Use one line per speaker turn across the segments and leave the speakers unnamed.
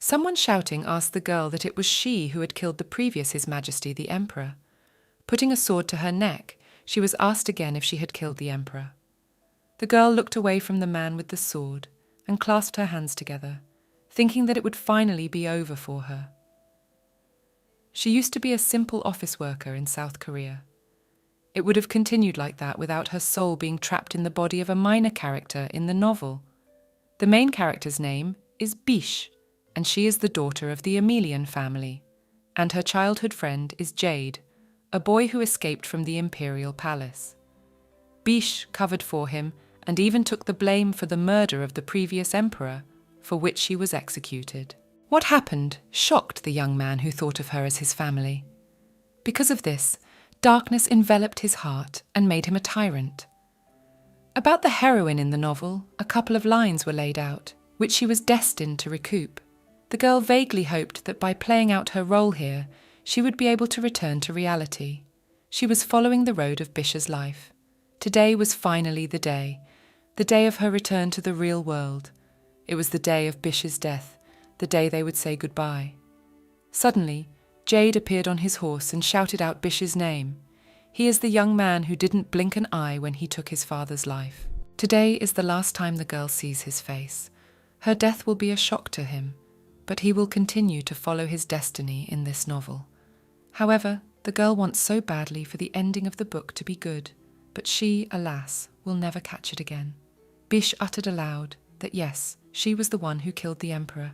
Someone shouting asked the girl that it was she who had killed the previous His Majesty the Emperor. Putting a sword to her neck, she was asked again if she had killed the Emperor. The girl looked away from the man with the sword and clasped her hands together, thinking that it would finally be over for her. She used to be a simple office worker in South Korea. It would have continued like that without her soul being trapped in the body of a minor character in the novel. The main character's name is Bish, and she is the daughter of the Emelian family, and her childhood friend is Jade, a boy who escaped from the imperial palace. Bish covered for him and even took the blame for the murder of the previous emperor, for which she was executed. What happened shocked the young man who thought of her as his family. Because of this, darkness enveloped his heart and made him a tyrant. About the heroine in the novel, a couple of lines were laid out, which she was destined to recoup. The girl vaguely hoped that by playing out her role here, she would be able to return to reality. She was following the road of Bish's life. Today was finally the day of her return to the real world. It was the day of Bish's death, the day they would say goodbye. Suddenly, Jade appeared on his horse and shouted out Bish's name. He is the young man who didn't blink an eye when he took his father's life. Today is the last time the girl sees his face. Her death will be a shock to him, but he will continue to follow his destiny in this novel. However, the girl wants so badly for the ending of the book to be good, but she, alas, will never catch it again. Bish uttered aloud that yes, she was the one who killed the emperor.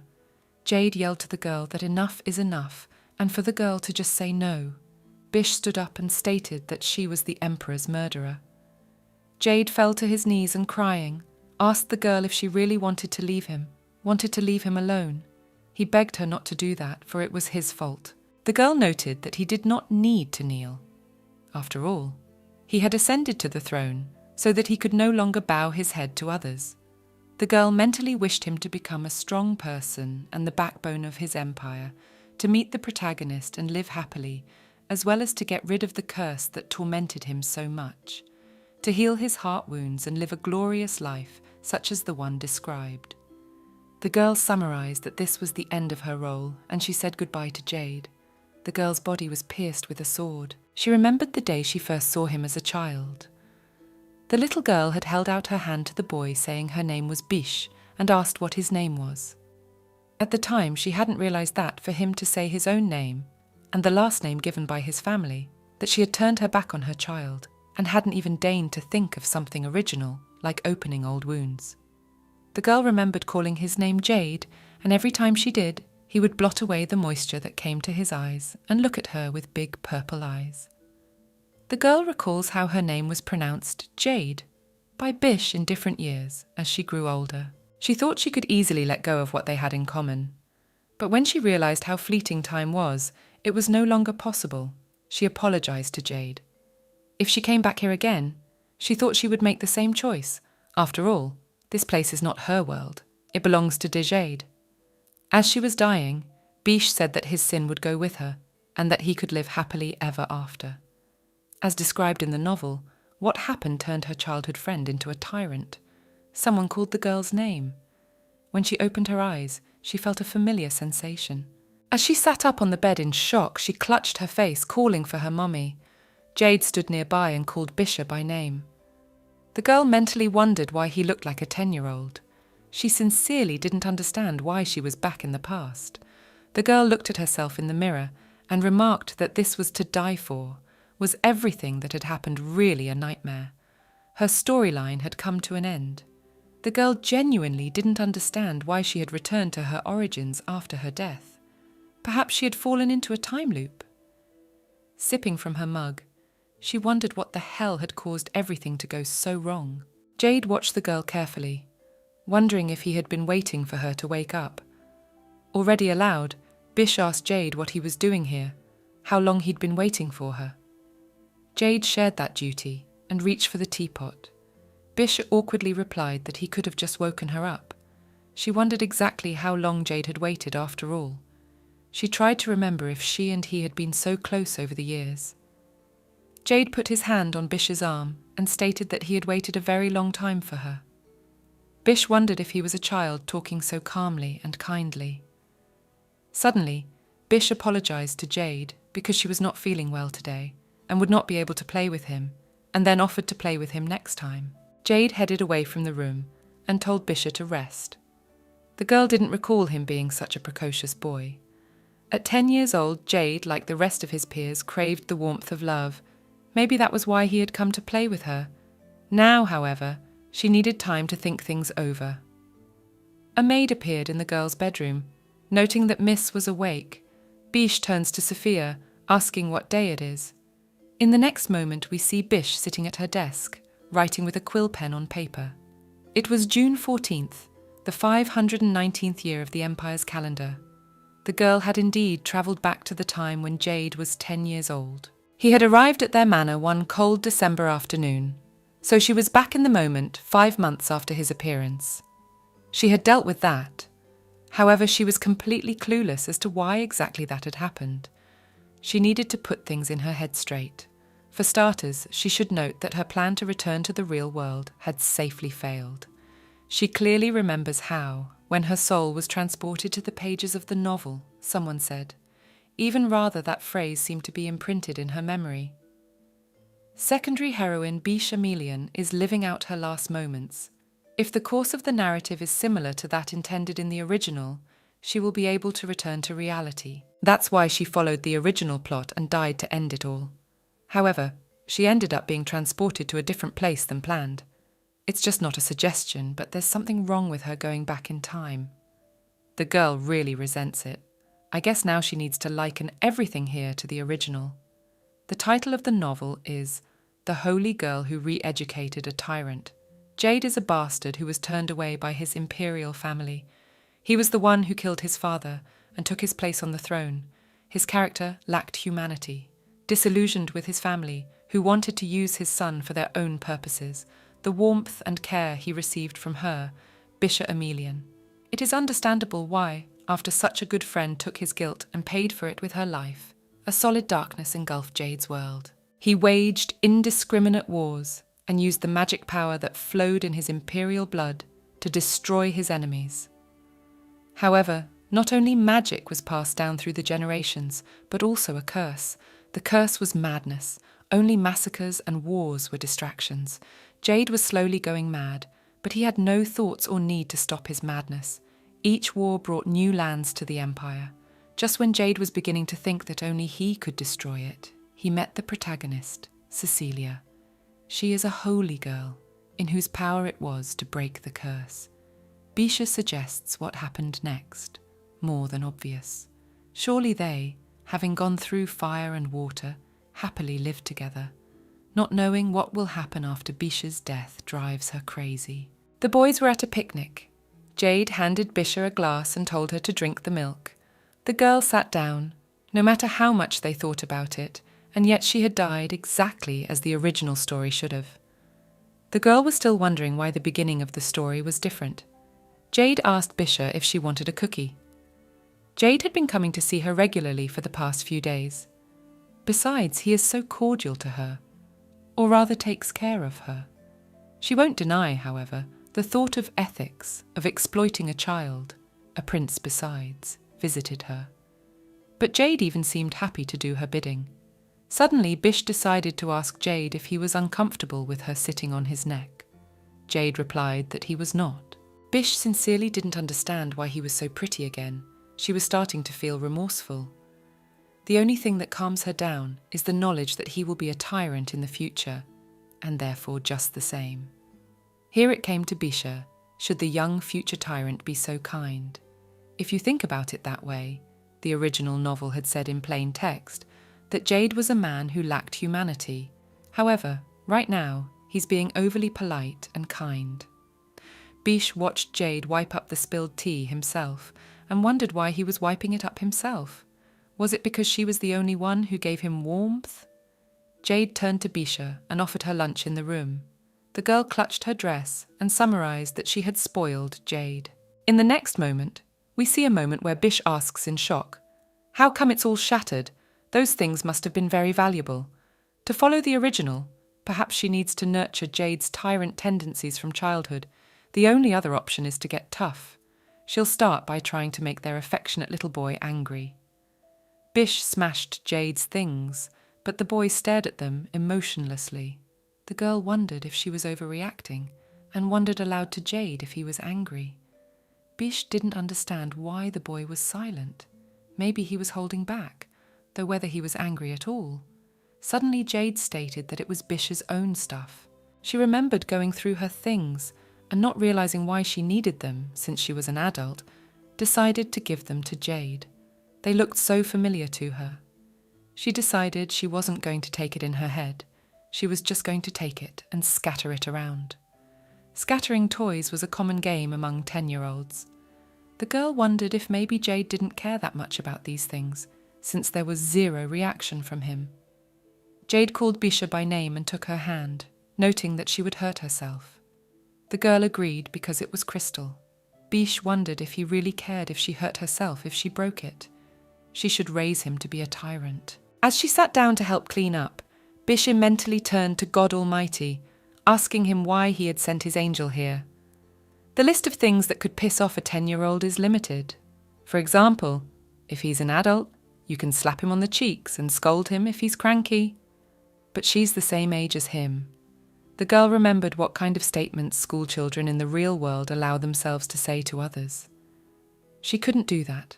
Jade yelled to the girl that enough is enough, and for the girl to just say no. Bish stood up and stated that she was the emperor's murderer. Jade fell to his knees and crying, asked the girl if she really wanted to leave him alone. He begged her not to do that, for it was his fault. The girl noted that he did not need to kneel. After all, he had ascended to the throne so that he could no longer bow his head to others. The girl mentally wished him to become a strong person and the backbone of his empire, to meet the protagonist and live happily, as well as to get rid of the curse that tormented him so much, to heal his heart wounds and live a glorious life such as the one described. The girl summarized that this was the end of her role, and she said goodbye to Jade. The girl's body was pierced with a sword. She remembered the day she first saw him as a child. The little girl had held out her hand to the boy, saying her name was Bish, and asked what his name was. At the time, she hadn't realized that for him to say his own name, and the last name given by his family, that she had turned her back on her child, and hadn't even deigned to think of something original, like opening old wounds. The girl remembered calling his name Jade, and every time she did, he would blot away the moisture that came to his eyes and look at her with big purple eyes. The girl recalls how her name was pronounced Jade by Bish in different years as she grew older. She thought she could easily let go of what they had in common. But when she realized how fleeting time was, it was no longer possible. She apologized to Jade. If she came back here again, she thought she would make the same choice. After all, this place is not her world. It belongs to Jade. As she was dying, Bish said that his sin would go with her, and that he could live happily ever after. As described in the novel, what happened turned her childhood friend into a tyrant. Someone called the girl's name. When she opened her eyes, she felt a familiar sensation. As she sat up on the bed in shock, she clutched her face, calling for her mummy. Jade stood nearby and called Bisha by name. The girl mentally wondered why he looked like a 10-year-old. She sincerely didn't understand why she was back in the past. The girl looked at herself in the mirror and remarked that this was to die for. Was everything that had happened really a nightmare? Her storyline had come to an end. The girl genuinely didn't understand why she had returned to her origins after her death. Perhaps she had fallen into a time loop. Sipping from her mug, she wondered what the hell had caused everything to go so wrong. Jade watched the girl carefully, wondering if he had been waiting for her to wake up. Already aloud, Bish asked Jade what he was doing here, how long he'd been waiting for her. Jade shared that duty and reached for the teapot. Bish awkwardly replied that he could have just woken her up. She wondered exactly how long Jade had waited after all. She tried to remember if she and he had been so close over the years. Jade put his hand on Bish's arm and stated that he had waited a very long time for her. Bish wondered if he was a child talking so calmly and kindly. Suddenly, Bish apologized to Jade because she was not feeling well today and would not be able to play with him, and then offered to play with him next time. Jade headed away from the room and told Bisha to rest. The girl didn't recall him being such a precocious boy. At 10 years old, Jade, like the rest of his peers, craved the warmth of love. Maybe that was why he had come to play with her. Now, however, she needed time to think things over. A maid appeared in the girl's bedroom. Noting that Miss was awake, Bish turns to Sophia, asking what day it is. In the next moment, we see Bish sitting at her desk, writing with a quill pen on paper. It was June 14th, the 519th year of the Empire's calendar. The girl had indeed travelled back to the time when Jade was 10 years old. He had arrived at their manor one cold December afternoon, so she was back in the moment 5 months after his appearance. She had dealt with that. However, she was completely clueless as to why exactly that had happened. She needed to put things in her head straight. For starters, she should note that her plan to return to the real world had safely failed. She clearly remembers how, when her soul was transported to the pages of the novel, someone said. Even rather, that phrase seemed to be imprinted in her memory. Secondary heroine Bish Emelian is living out her last moments. If the course of the narrative is similar to that intended in the original, she will be able to return to reality. That's why she followed the original plot and died to end it all. However, she ended up being transported to a different place than planned. It's just not a suggestion, but there's something wrong with her going back in time. The girl really resents it. I guess now she needs to liken everything here to the original. The title of the novel is The Holy Girl Who Re-Educated a Tyrant. Jade is a bastard who was turned away by his imperial family. He was the one who killed his father and took his place on the throne. His character lacked humanity. Disillusioned with his family, who wanted to use his son for their own purposes, the warmth and care he received from her, Bisha Emelian. It is understandable why, after such a good friend took his guilt and paid for it with her life, a solid darkness engulfed Jade's world. He waged indiscriminate wars and used the magic power that flowed in his imperial blood to destroy his enemies. However, not only magic was passed down through the generations, but also a curse. The curse was madness. Only massacres and wars were distractions. Jade was slowly going mad, but he had no thoughts or need to stop his madness. Each war brought new lands to the Empire. Just when Jade was beginning to think that only he could destroy it, he met the protagonist, Cecilia. She is a holy girl, in whose power it was to break the curse. Bisha suggests what happened next, more than obvious. Surely they, having gone through fire and water, happily lived together. Not knowing what will happen after Bisha's death drives her crazy. The boys were at a picnic. Jade handed Bisha a glass and told her to drink the milk. The girl sat down, no matter how much they thought about it, and yet she had died exactly as the original story should have. The girl was still wondering why the beginning of the story was different. Jade asked Bisha if she wanted a cookie. Jade had been coming to see her regularly for the past few days. Besides, he is so cordial to her, or rather takes care of her. She won't deny, however, the thought of ethics, of exploiting a child, a prince besides, visited her. But Jade even seemed happy to do her bidding. Suddenly, Bish decided to ask Jade if he was uncomfortable with her sitting on his neck. Jade replied that he was not. Bish sincerely didn't understand why he was so pretty again. She was starting to feel remorseful. The only thing that calms her down is the knowledge that he will be a tyrant in the future, and therefore just the same. Here it came to Bisha, should the young future tyrant be so kind. If you think about it that way, the original novel had said in plain text that Jade was a man who lacked humanity. However, right now, he's being overly polite and kind. Bish watched Jade wipe up the spilled tea himself and wondered why he was wiping it up himself. Was it because she was the only one who gave him warmth? Jade turned to Bisha and offered her lunch in the room. The girl clutched her dress and summarized that she had spoiled Jade. In the next moment, we see a moment where Bish asks in shock, "How come it's all shattered? Those things must have been very valuable." To follow the original, perhaps she needs to nurture Jade's tyrant tendencies from childhood. The only other option is to get tough. She'll start by trying to make their affectionate little boy angry. Bish smashed Jade's things, but the boy stared at them emotionlessly. The girl wondered if she was overreacting, and wondered aloud to Jade if he was angry. Bish didn't understand why the boy was silent. Maybe he was holding back, though whether he was angry at all. Suddenly Jade stated that it was Bish's own stuff. She remembered going through her things, and not realizing why she needed them, since she was an adult, decided to give them to Jade. They looked so familiar to her. She decided she wasn't going to take it in her head. She was just going to take it and scatter it around. Scattering toys was a common game among 10-year-olds. The girl wondered if maybe Jade didn't care that much about these things, since there was zero reaction from him. Jade called Bisha by name and took her hand, noting that she would hurt herself. The girl agreed because it was crystal. Bish wondered if he really cared if she hurt herself if she broke it. She should raise him to be a tyrant. As she sat down to help clean up, Bisha mentally turned to God Almighty, asking him why he had sent his angel here. The list of things that could piss off a 10-year-old is limited. For example, if he's an adult, you can slap him on the cheeks and scold him if he's cranky. But she's the same age as him. The girl remembered what kind of statements schoolchildren in the real world allow themselves to say to others. She couldn't do that,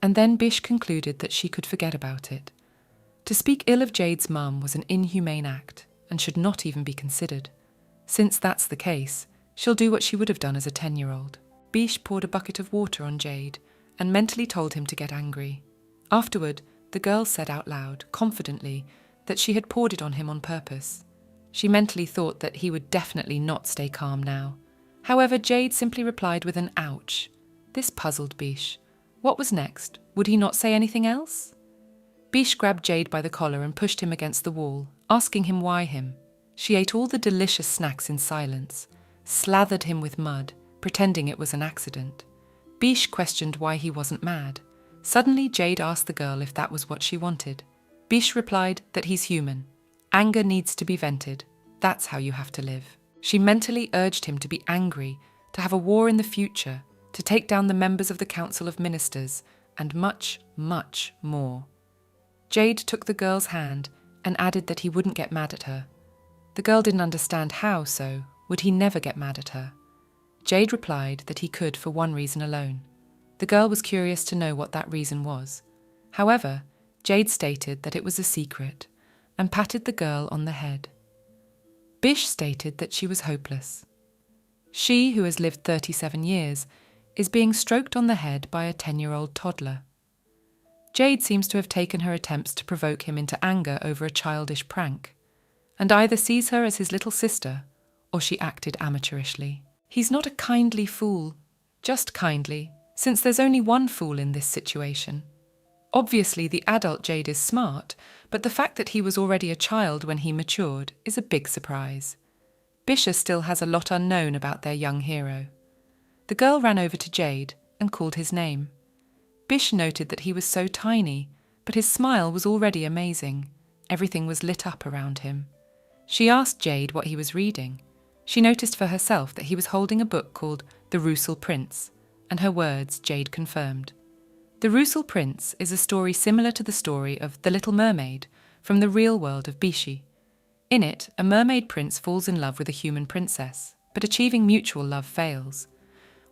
and then Bish concluded that she could forget about it. To speak ill of Jade's mum was an inhumane act, and should not even be considered. Since that's the case, she'll do what she would have done as a 10-year-old. Bish poured a bucket of water on Jade, and mentally told him to get angry. Afterward, the girl said out loud, confidently, that she had poured it on him on purpose. She mentally thought that he would definitely not stay calm now. However, Jade simply replied with an ouch. This puzzled Bish. What was next? Would he not say anything else? Bish grabbed Jade by the collar and pushed him against the wall, asking him why him. She ate all the delicious snacks in silence, slathered him with mud, pretending it was an accident. Bish questioned why he wasn't mad. Suddenly, Jade asked the girl if that was what she wanted. Bish replied that he's human. Anger needs to be vented. That's how you have to live. She mentally urged him to be angry, to have a war in the future, to take down the members of the Council of Ministers, and much, much more. Jade took the girl's hand and added that he wouldn't get mad at her. The girl didn't understand how, so would he never get mad at her? Jade replied that he could for one reason alone. The girl was curious to know what that reason was. However, Jade stated that it was a secret, and patted the girl on the head. Bish stated that she was hopeless. She, who has lived 37 years, is being stroked on the head by a 10-year-old toddler. Jade seems to have taken her attempts to provoke him into anger over a childish prank, and either sees her as his little sister, or she acted amateurishly. He's not a kindly fool, just kindly, since there's only one fool in this situation. Obviously, the adult Jade is smart, but the fact that he was already a child when he matured is a big surprise. Bisha still has a lot unknown about their young hero. The girl ran over to Jade and called his name. Bish noted that he was so tiny, but his smile was already amazing. Everything was lit up around him. She asked Jade what he was reading. She noticed for herself that he was holding a book called The Russell Prince, and her words Jade confirmed. The Russell Prince is a story similar to the story of The Little Mermaid from the real world of Bishi. In it, a mermaid prince falls in love with a human princess, but achieving mutual love fails.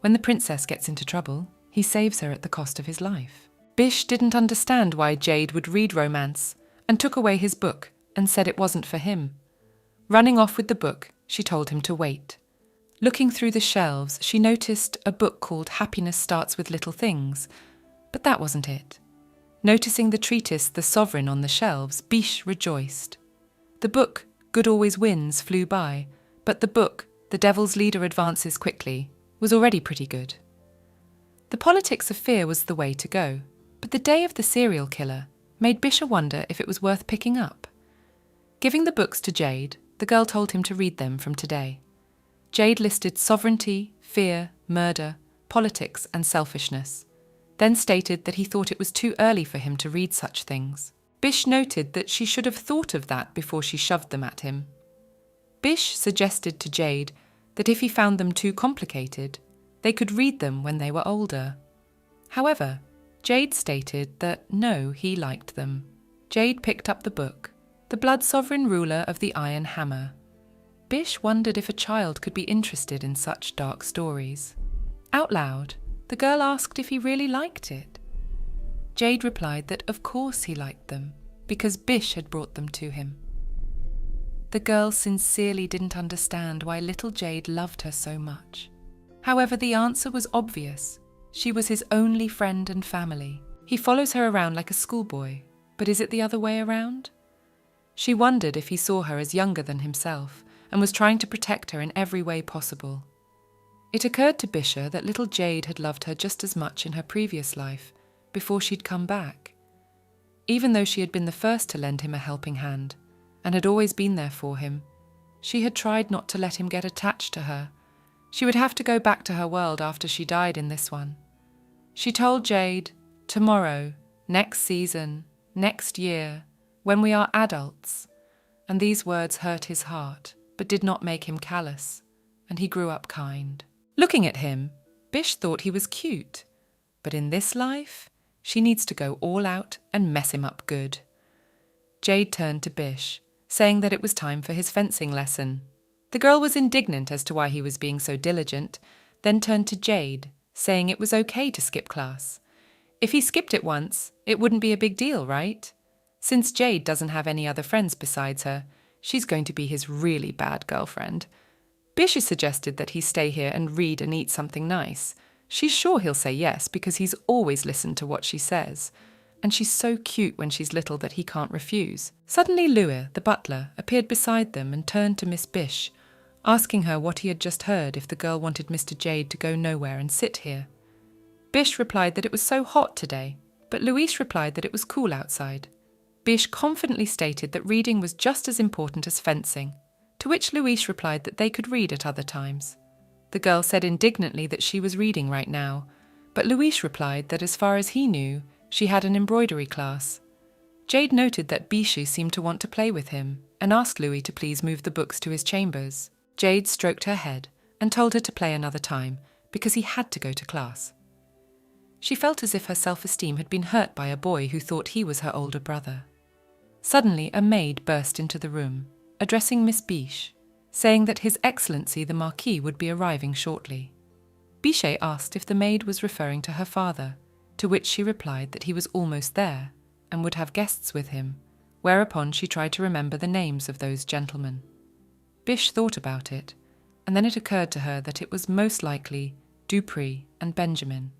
When the princess gets into trouble, he saves her at the cost of his life. Bish didn't understand why Jade would read romance, and took away his book and said it wasn't for him. Running off with the book, she told him to wait. Looking through the shelves, she noticed a book called Happiness Starts with Little Things, but that wasn't it. Noticing the treatise The Sovereign on the shelves, Bish rejoiced. The book, Good Always Wins, flew by, but the book, The Devil's Leader Advances Quickly, was already pretty good. The politics of fear was the way to go, but the day of the serial killer made Bisha wonder if it was worth picking up. Giving the books to Jade, the girl told him to read them from today. Jade listed sovereignty, fear, murder, politics, and selfishness, then stated that he thought it was too early for him to read such things. Bish noted that she should have thought of that before she shoved them at him. Bish suggested to Jade that if he found them too complicated, They could read them when they were older. However, Jade stated that no, he liked them. Jade picked up the book, The Blood Sovereign Ruler of the Iron Hammer. Bish wondered if a child could be interested in such dark stories. Out loud, the girl asked if he really liked it. Jade replied that of course he liked them, because Bish had brought them to him. The girl sincerely didn't understand why little Jade loved her so much. However, the answer was obvious. She was his only friend and family. He follows her around like a schoolboy, but is it the other way around? She wondered if he saw her as younger than himself and was trying to protect her in every way possible. It occurred to Bisha that little Jade had loved her just as much in her previous life, before she'd come back. Even though she had been the first to lend him a helping hand, and had always been there for him, she had tried not to let him get attached to her. She would have to go back to her world after she died in this one. She told Jade, tomorrow, next season, next year, when we are adults, and these words hurt his heart, but did not make him callous, and he grew up kind. Looking at him, Bish thought he was cute, but in this life, she needs to go all out and mess him up good. Jade turned to Bish, saying that it was time for his fencing lesson. The girl was indignant as to why he was being so diligent, then turned to Jade, saying it was okay to skip class. If he skipped it once, it wouldn't be a big deal, right? Since Jade doesn't have any other friends besides her, she's going to be his really bad girlfriend. Bish suggested that he stay here and read and eat something nice. She's sure he'll say yes because he's always listened to what she says. And she's so cute when she's little that he can't refuse. Suddenly Louis, the butler, appeared beside them and turned to Miss Bish, asking her what he had just heard if the girl wanted Mr. Jade to go nowhere and sit here. Bish replied that it was so hot today, but Louise replied that it was cool outside. Bish confidently stated that reading was just as important as fencing, to which Louise replied that they could read at other times. The girl said indignantly that she was reading right now, but Louise replied that as far as he knew, she had an embroidery class. Jade noted that Bishu seemed to want to play with him and asked Louis to please move the books to his chambers. Jade stroked her head and told her to play another time because he had to go to class. She felt as if her self-esteem had been hurt by a boy who thought he was her older brother. Suddenly a maid burst into the room, addressing Miss Biche, saying that His Excellency the Marquis would be arriving shortly. Biche asked if the maid was referring to her father, to which she replied that he was almost there and would have guests with him, whereupon she tried to remember the names of those gentlemen. Biche thought about it, and then it occurred to her that it was most likely Dupree and Benjamin,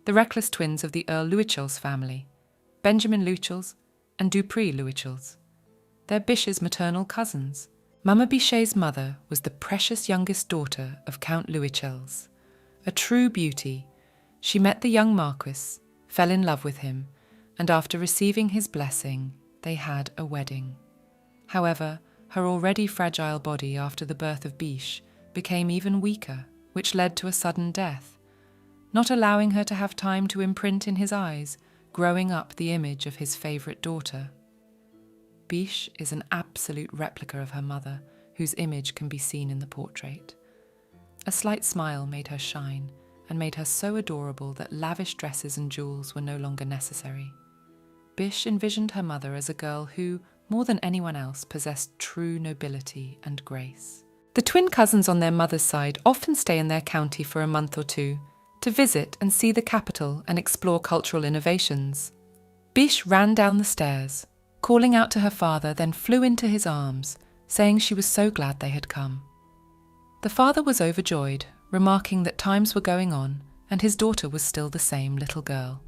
the reckless twins of the Earl Louichel's family, Benjamin Louichel's and Dupree Louichel's. They're Biche's maternal cousins. Mama Biche's mother was the precious youngest daughter of Count Louichel's. A true beauty, she met the young Marquis, fell in love with him, and after receiving his blessing, they had a wedding. However, her already fragile body after the birth of Biche became even weaker, which led to a sudden death, not allowing her to have time to imprint in his eyes, growing up the image of his favourite daughter. Biche is an absolute replica of her mother, whose image can be seen in the portrait. A slight smile made her shine, and made her so adorable that lavish dresses and jewels were no longer necessary. Biche envisioned her mother as a girl who, more than anyone else, possessed true nobility and grace. The twin cousins on their mother's side often stay in their county for a month or two, to visit and see the capital and explore cultural innovations. Biche ran down the stairs, calling out to her father, then flew into his arms, saying she was so glad they had come. The father was overjoyed, remarking that times were going on and his daughter was still the same little girl.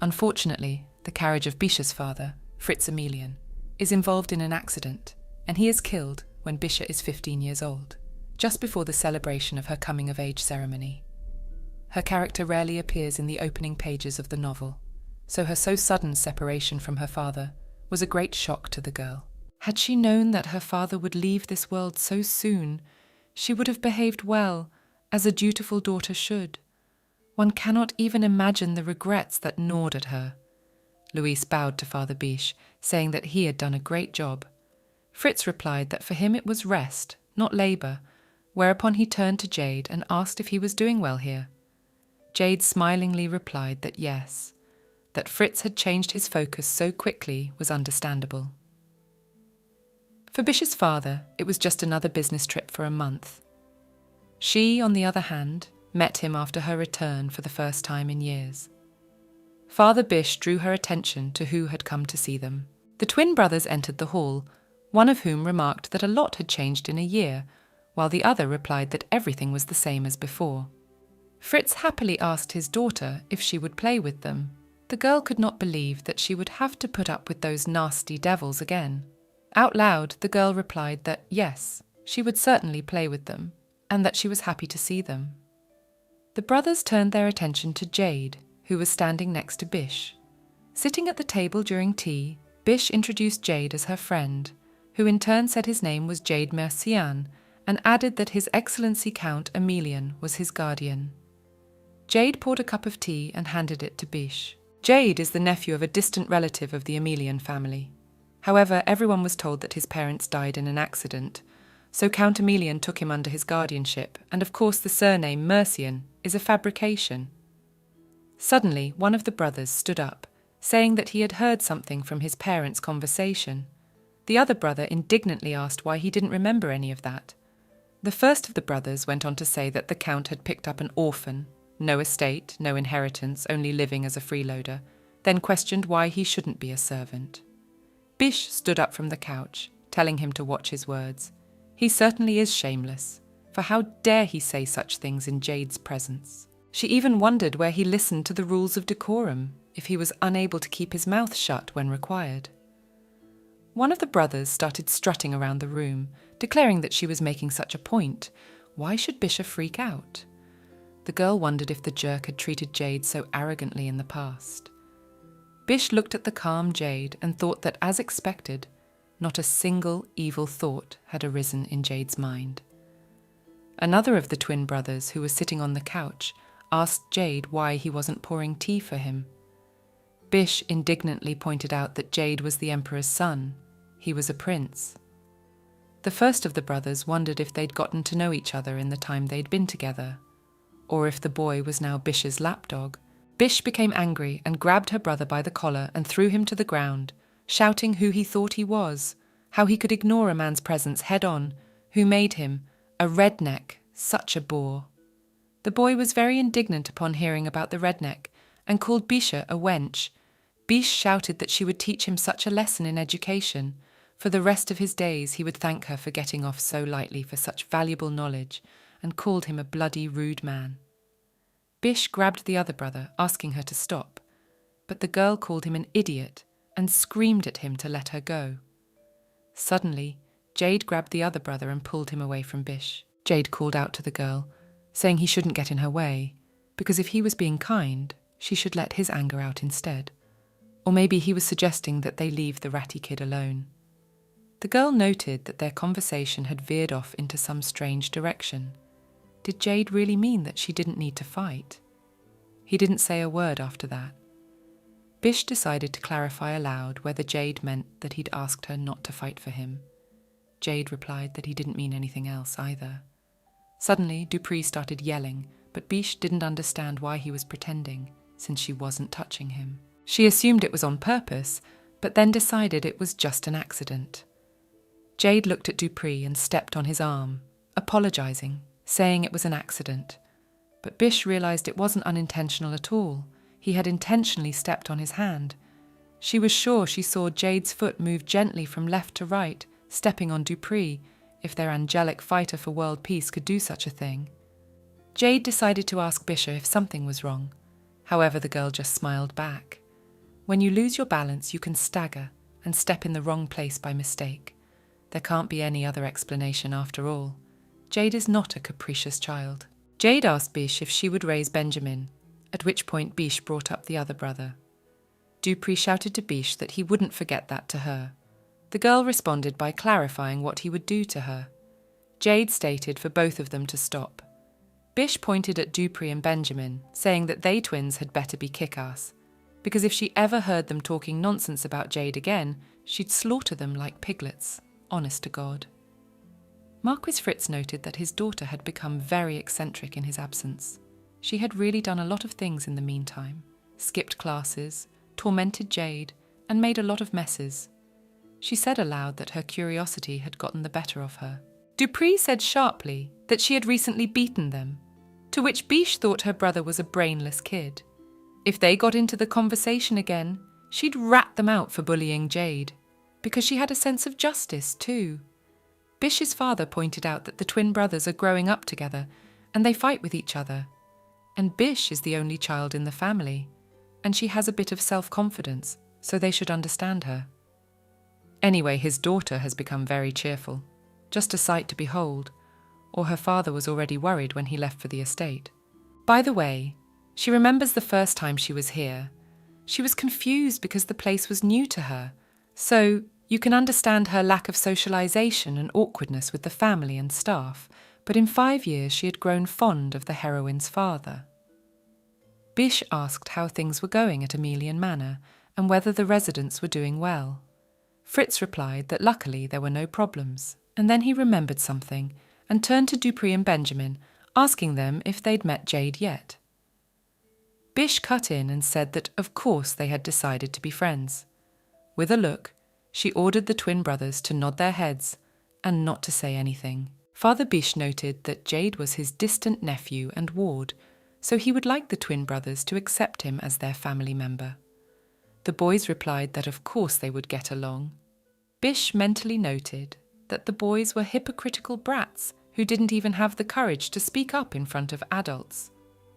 Unfortunately, the carriage of Biche's father, Fritz Emilian, is involved in an accident, and he is killed when Biche is 15 years old, just before the celebration of her coming-of-age ceremony. Her character rarely appears in the opening pages of the novel, so her so sudden separation from her father was a great shock to the girl. Had she known that her father would leave this world so soon, she would have behaved well, as a dutiful daughter should. One cannot even imagine the regrets that gnawed at her. Louise bowed to Father Biche, saying that he had done a great job. Fritz replied that for him it was rest, not labour, whereupon he turned to Jade and asked if he was doing well here. Jade smilingly replied that yes. That Fritz had changed his focus so quickly was understandable. For Bish's father, it was just another business trip for a month. She, on the other hand, met him after her return for the first time in years. Father Bish drew her attention to who had come to see them. The twin brothers entered the hall, one of whom remarked that a lot had changed in a year, while the other replied that everything was the same as before. Fritz happily asked his daughter if she would play with them. The girl could not believe that she would have to put up with those nasty devils again. Out loud, the girl replied that yes, she would certainly play with them, and that she was happy to see them. The brothers turned their attention to Jade, who was standing next to Bish. Sitting at the table during tea, Bish introduced Jade as her friend, who in turn said his name was Jade Mercian, and added that His Excellency Count Emilian was his guardian. Jade poured a cup of tea and handed it to Bish. Jade is the nephew of a distant relative of the Emilian family. However, everyone was told that his parents died in an accident, so Count Emilian took him under his guardianship, and of course the surname Mercian is a fabrication. Suddenly, one of the brothers stood up, saying that he had heard something from his parents' conversation. The other brother indignantly asked why he didn't remember any of that. The first of the brothers went on to say that the Count had picked up an orphan, no estate, no inheritance, only living as a freeloader, then questioned why he shouldn't be a servant. Bish stood up from the couch, telling him to watch his words. He certainly is shameless, for how dare he say such things in Jade's presence? She even wondered where he listened to the rules of decorum, if he was unable to keep his mouth shut when required. One of the brothers started strutting around the room, declaring that she was making such a point. Why should Bish freak out? The girl wondered if the jerk had treated Jade so arrogantly in the past. Bish looked at the calm Jade and thought that, as expected, not a single evil thought had arisen in Jade's mind. Another of the twin brothers, who was sitting on the couch, asked Jade why he wasn't pouring tea for him. Bish indignantly pointed out that Jade was the Emperor's son. He was a prince. The first of the brothers wondered if they'd gotten to know each other in the time they'd been together, or if the boy was now Bish's lapdog. Bish became angry and grabbed her brother by the collar and threw him to the ground, shouting who he thought he was, how he could ignore a man's presence head-on, who made him a redneck, such a bore. The boy was very indignant upon hearing about the redneck and called Bisha a wench. Bish shouted that she would teach him such a lesson in education. For the rest of his days he would thank her for getting off so lightly for such valuable knowledge, and called him a bloody rude man. Bish grabbed the other brother, asking her to stop, but the girl called him an idiot and screamed at him to let her go. Suddenly, Jade grabbed the other brother and pulled him away from Bish. Jade called out to the girl, saying he shouldn't get in her way, because if he was being kind, she should let his anger out instead. Or maybe he was suggesting that they leave the ratty kid alone. The girl noted that their conversation had veered off into some strange direction. Did Jade really mean that she didn't need to fight? He didn't say a word after that. Bish decided to clarify aloud whether Jade meant that he'd asked her not to fight for him. Jade replied that he didn't mean anything else either. Suddenly, Dupree started yelling, but Bish didn't understand why he was pretending, since she wasn't touching him. She assumed it was on purpose, but then decided it was just an accident. Jade looked at Dupree and stepped on his arm, apologizing, saying it was an accident. But Bish realized it wasn't unintentional at all. He had intentionally stepped on his hand. She was sure she saw Jade's foot move gently from left to right, stepping on Dupree, if their angelic fighter for world peace could do such a thing. Jade decided to ask Bish if something was wrong. However, the girl just smiled back. When you lose your balance, you can stagger and step in the wrong place by mistake. There can't be any other explanation after all. Jade is not a capricious child. Jade asked Bish if she would raise Benjamin, at which point Bish brought up the other brother. Dupree shouted to Bish that he wouldn't forget that to her. The girl responded by clarifying what he would do to her. Jade stated for both of them to stop. Bish pointed at Dupree and Benjamin, saying that they twins had better be kick-ass, because if she ever heard them talking nonsense about Jade again, she'd slaughter them like piglets. Honest to God. Marquis Fritz noted that his daughter had become very eccentric in his absence. She had really done a lot of things in the meantime, skipped classes, tormented Jade, and made a lot of messes. She said aloud that her curiosity had gotten the better of her. Dupree said sharply that she had recently beaten them, to which Biche thought her brother was a brainless kid. If they got into the conversation again, she'd rat them out for bullying Jade, because she had a sense of justice too. Biche's father pointed out that the twin brothers are growing up together and they fight with each other. And Biche is the only child in the family, and she has a bit of self-confidence, so they should understand her. Anyway, his daughter has become very cheerful, just a sight to behold, or her father was already worried when he left for the estate. By the way, she remembers the first time she was here. She was confused because the place was new to her, so you can understand her lack of socialization and awkwardness with the family and staff, but in 5 years she had grown fond of the heroine's father. Biche asked how things were going at Emelian Manor and whether the residents were doing well. Fritz replied that luckily there were no problems, and then he remembered something and turned to Dupree and Benjamin, asking them if they'd met Jade yet. Biche cut in and said that of course they had decided to be friends. With a look, she ordered the twin brothers to nod their heads and not to say anything. Father Biche noted that Jade was his distant nephew and ward, so he would like the twin brothers to accept him as their family member. The boys replied that of course they would get along. Biche mentally noted that the boys were hypocritical brats who didn't even have the courage to speak up in front of adults.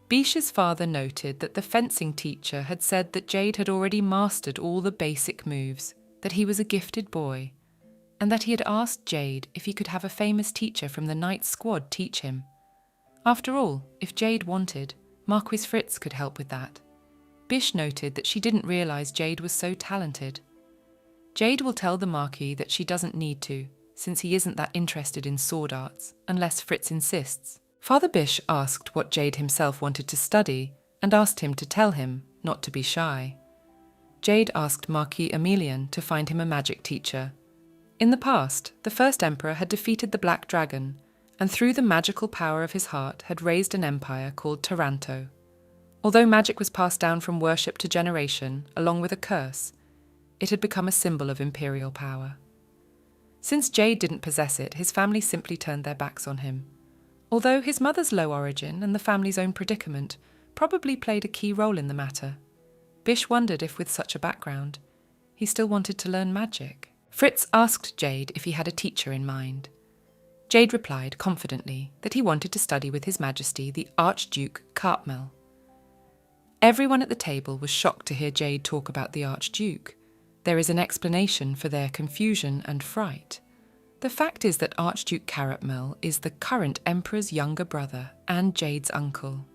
Biche's father noted that the fencing teacher had said that Jade had already mastered all the basic moves, that he was a gifted boy, and that he had asked Jade if he could have a famous teacher from the night squad teach him. After all, if Jade wanted, Marquis Fritz could help with that. Biche noted that she didn't realise Jade was so talented. Jade will tell the Marquis that she doesn't need to, since he isn't that interested in sword arts, unless Fritz insists. Father Biche asked what Jade himself wanted to study, and asked him to tell him, not to be shy. Jade asked Marquis Emelian to find him a magic teacher. In the past, the first emperor had defeated the Black Dragon, and through the magical power of his heart had raised an empire called Taranto. Although magic was passed down from worship to generation, along with a curse, it had become a symbol of imperial power. Since Jade didn't possess it, his family simply turned their backs on him. Although his mother's low origin and the family's own predicament probably played a key role in the matter, Biche wondered if with such a background, he still wanted to learn magic. Fritz asked Jade if he had a teacher in mind. Jade replied confidently that he wanted to study with His Majesty the Archduke Cartmel. Everyone at the table was shocked to hear Jade talk about the Archduke. There is an explanation for their confusion and fright. The fact is that Archduke Cartmel is the current Emperor's younger brother and Jade's uncle.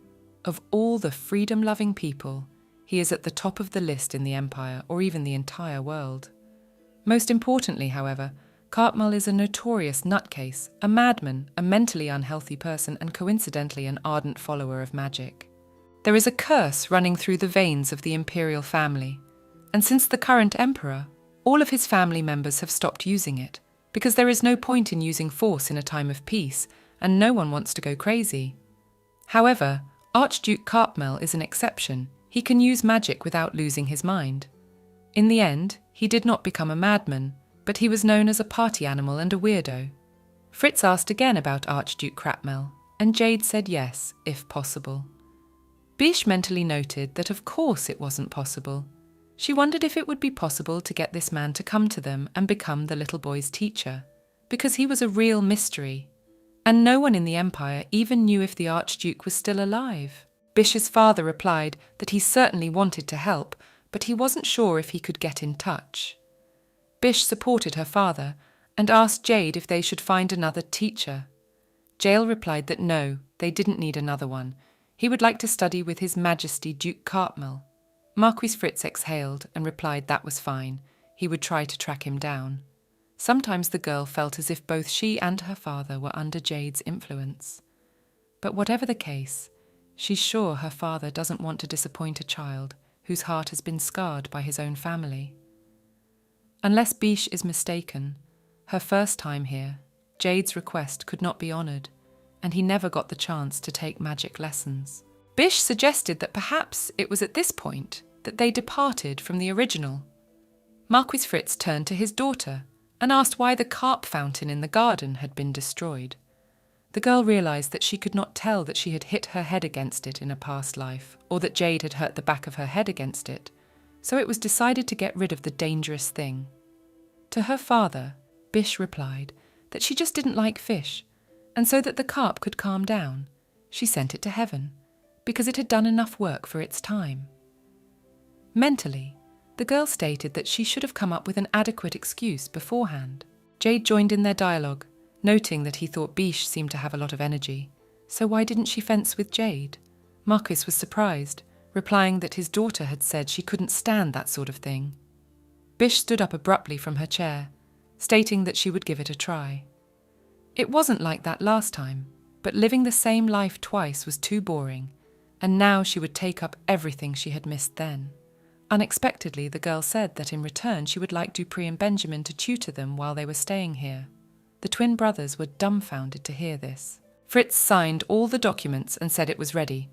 Of all the freedom-loving people, he is at the top of the list in the Empire or even the entire world. Most importantly, however, Cartmel is a notorious nutcase, a madman, a mentally unhealthy person, and coincidentally an ardent follower of magic. There is a curse running through the veins of the imperial family, and since the current emperor, all of his family members have stopped using it, because there is no point in using force in a time of peace, and no one wants to go crazy. However, Archduke Cartmel is an exception. He can use magic without losing his mind. In the end, he did not become a madman, but he was known as a party animal and a weirdo. Fritz asked again about Archduke Cartmel, and Jade said yes, if possible. Biche mentally noted that of course it wasn't possible. She wondered if it would be possible to get this man to come to them and become the little boy's teacher, because he was a real mystery, and no one in the Empire even knew if the Archduke was still alive. Biche's father replied that he certainly wanted to help, but he wasn't sure if he could get in touch. Biche supported her father and asked Jade if they should find another teacher. Jade replied that no, they didn't need another one. He would like to study with His Majesty Duke Cartmel. Marquis Fritz exhaled and replied that was fine. He would try to track him down. Sometimes the girl felt as if both she and her father were under Jade's influence. But whatever the case, she's sure her father doesn't want to disappoint a child whose heart has been scarred by his own family. Unless Biche is mistaken, her first time here, Jade's request could not be honoured, and he never got the chance to take magic lessons. Bish suggested that perhaps it was at this point that they departed from the original. Marquis Fritz turned to his daughter and asked why the carp fountain in the garden had been destroyed. The girl realised that she could not tell that she had hit her head against it in a past life, or that Jade had hurt the back of her head against it, so it was decided to get rid of the dangerous thing. To her father, Bish replied that she just didn't like fish, and so that the carp could calm down, she sent it to heaven, because it had done enough work for its time. Mentally, the girl stated that she should have come up with an adequate excuse beforehand. Jade joined in their dialogue, noting that he thought Bish seemed to have a lot of energy. So why didn't she fence with Jade? Marquis was surprised, replying that his daughter had said she couldn't stand that sort of thing. Bish stood up abruptly from her chair, stating that she would give it a try. It wasn't like that last time, but living the same life twice was too boring, and now she would take up everything she had missed then. Unexpectedly, the girl said that in return she would like Dupree and Benjamin to tutor them while they were staying here. The twin brothers were dumbfounded to hear this. Fritz signed all the documents and said it was ready.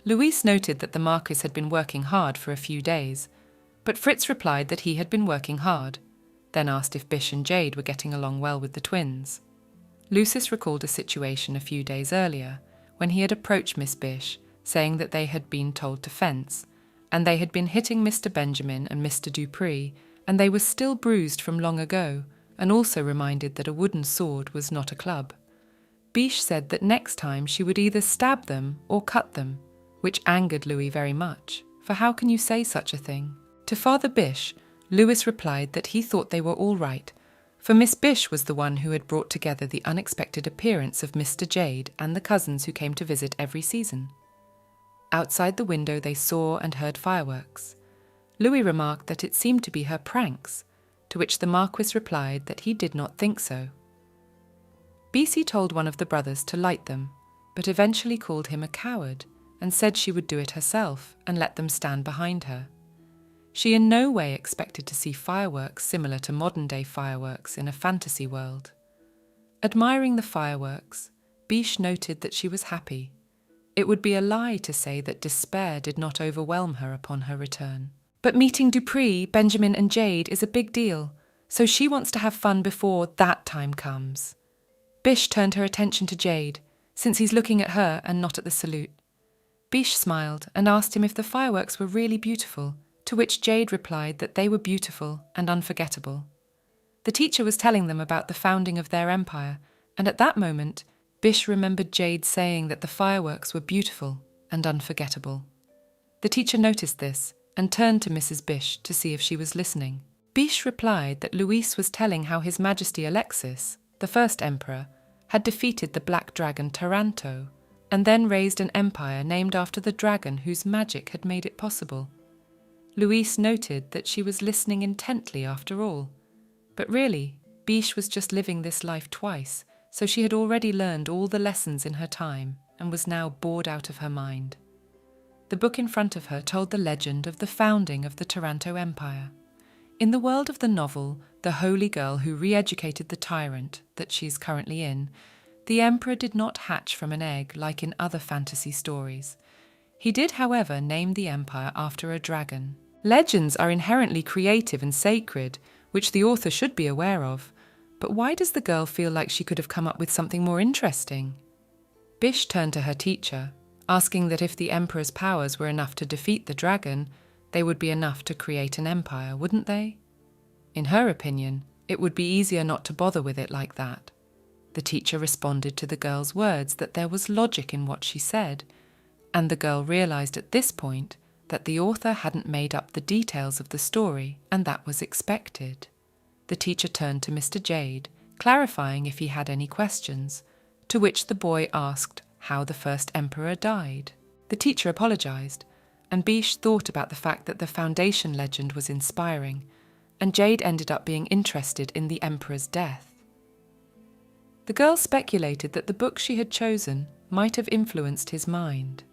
Louise noted that the Marquis had been working hard for a few days, but Fritz replied that he had been working hard, then asked if Bish and Jade were getting along well with the twins. Lucius recalled a situation a few days earlier, when he had approached Miss Bish, saying that they had been told to fence, and they had been hitting Mr. Benjamin and Mr. Dupree, and they were still bruised from long ago, and also reminded that a wooden sword was not a club. Bish said that next time she would either stab them or cut them, which angered Louis very much, for how can you say such a thing? To Father Bish, Louis replied that he thought they were all right, for Miss Bish was the one who had brought together the unexpected appearance of Mr. Jade and the cousins who came to visit every season. Outside the window they saw and heard fireworks. Louis remarked that it seemed to be her pranks, to which the Marquis replied that he did not think so. Bisi told one of the brothers to light them, but eventually called him a coward and said she would do it herself and let them stand behind her. She in no way expected to see fireworks similar to modern-day fireworks in a fantasy world. Admiring the fireworks, Bish noted that she was happy. It would be a lie to say that despair did not overwhelm her upon her return. But meeting Dupree, Benjamin and Jade is a big deal, so she wants to have fun before that time comes. Bish turned her attention to Jade, since he's looking at her and not at the salute. Bish smiled and asked him if the fireworks were really beautiful, to which Jade replied that they were beautiful and unforgettable. The teacher was telling them about the founding of their empire, and at that moment, Bish remembered Jade saying that the fireworks were beautiful and unforgettable. The teacher noticed this and turned to Mrs. Bish to see if she was listening. Bish replied that Louis was telling how His Majesty Alexis, the first emperor, had defeated the black dragon Taranto, and then raised an empire named after the dragon whose magic had made it possible. Louise noted that she was listening intently after all, but really, Bish was just living this life twice, so she had already learned all the lessons in her time and was now bored out of her mind. The book in front of her told the legend of the founding of the Taranto Empire. In the world of the novel, The Holy Girl Who Re-Educated the Tyrant, that she is currently in, the emperor did not hatch from an egg like in other fantasy stories. He did, however, name the empire after a dragon. Legends are inherently creative and sacred, which the author should be aware of, but why does the girl feel like she could have come up with something more interesting? Bish turned to her teacher, asking that if the emperor's powers were enough to defeat the dragon, they would be enough to create an empire, wouldn't they? In her opinion, it would be easier not to bother with it like that. The teacher responded to the girl's words that there was logic in what she said, and the girl realized at this point that the author hadn't made up the details of the story, and that was expected. The teacher turned to Mr. Jade, clarifying if he had any questions, to which the boy asked how the first emperor died. The teacher apologized, and Bish thought about the fact that the foundation legend was inspiring, and Jade ended up being interested in the emperor's death. The girl speculated that the book she had chosen might have influenced his mind.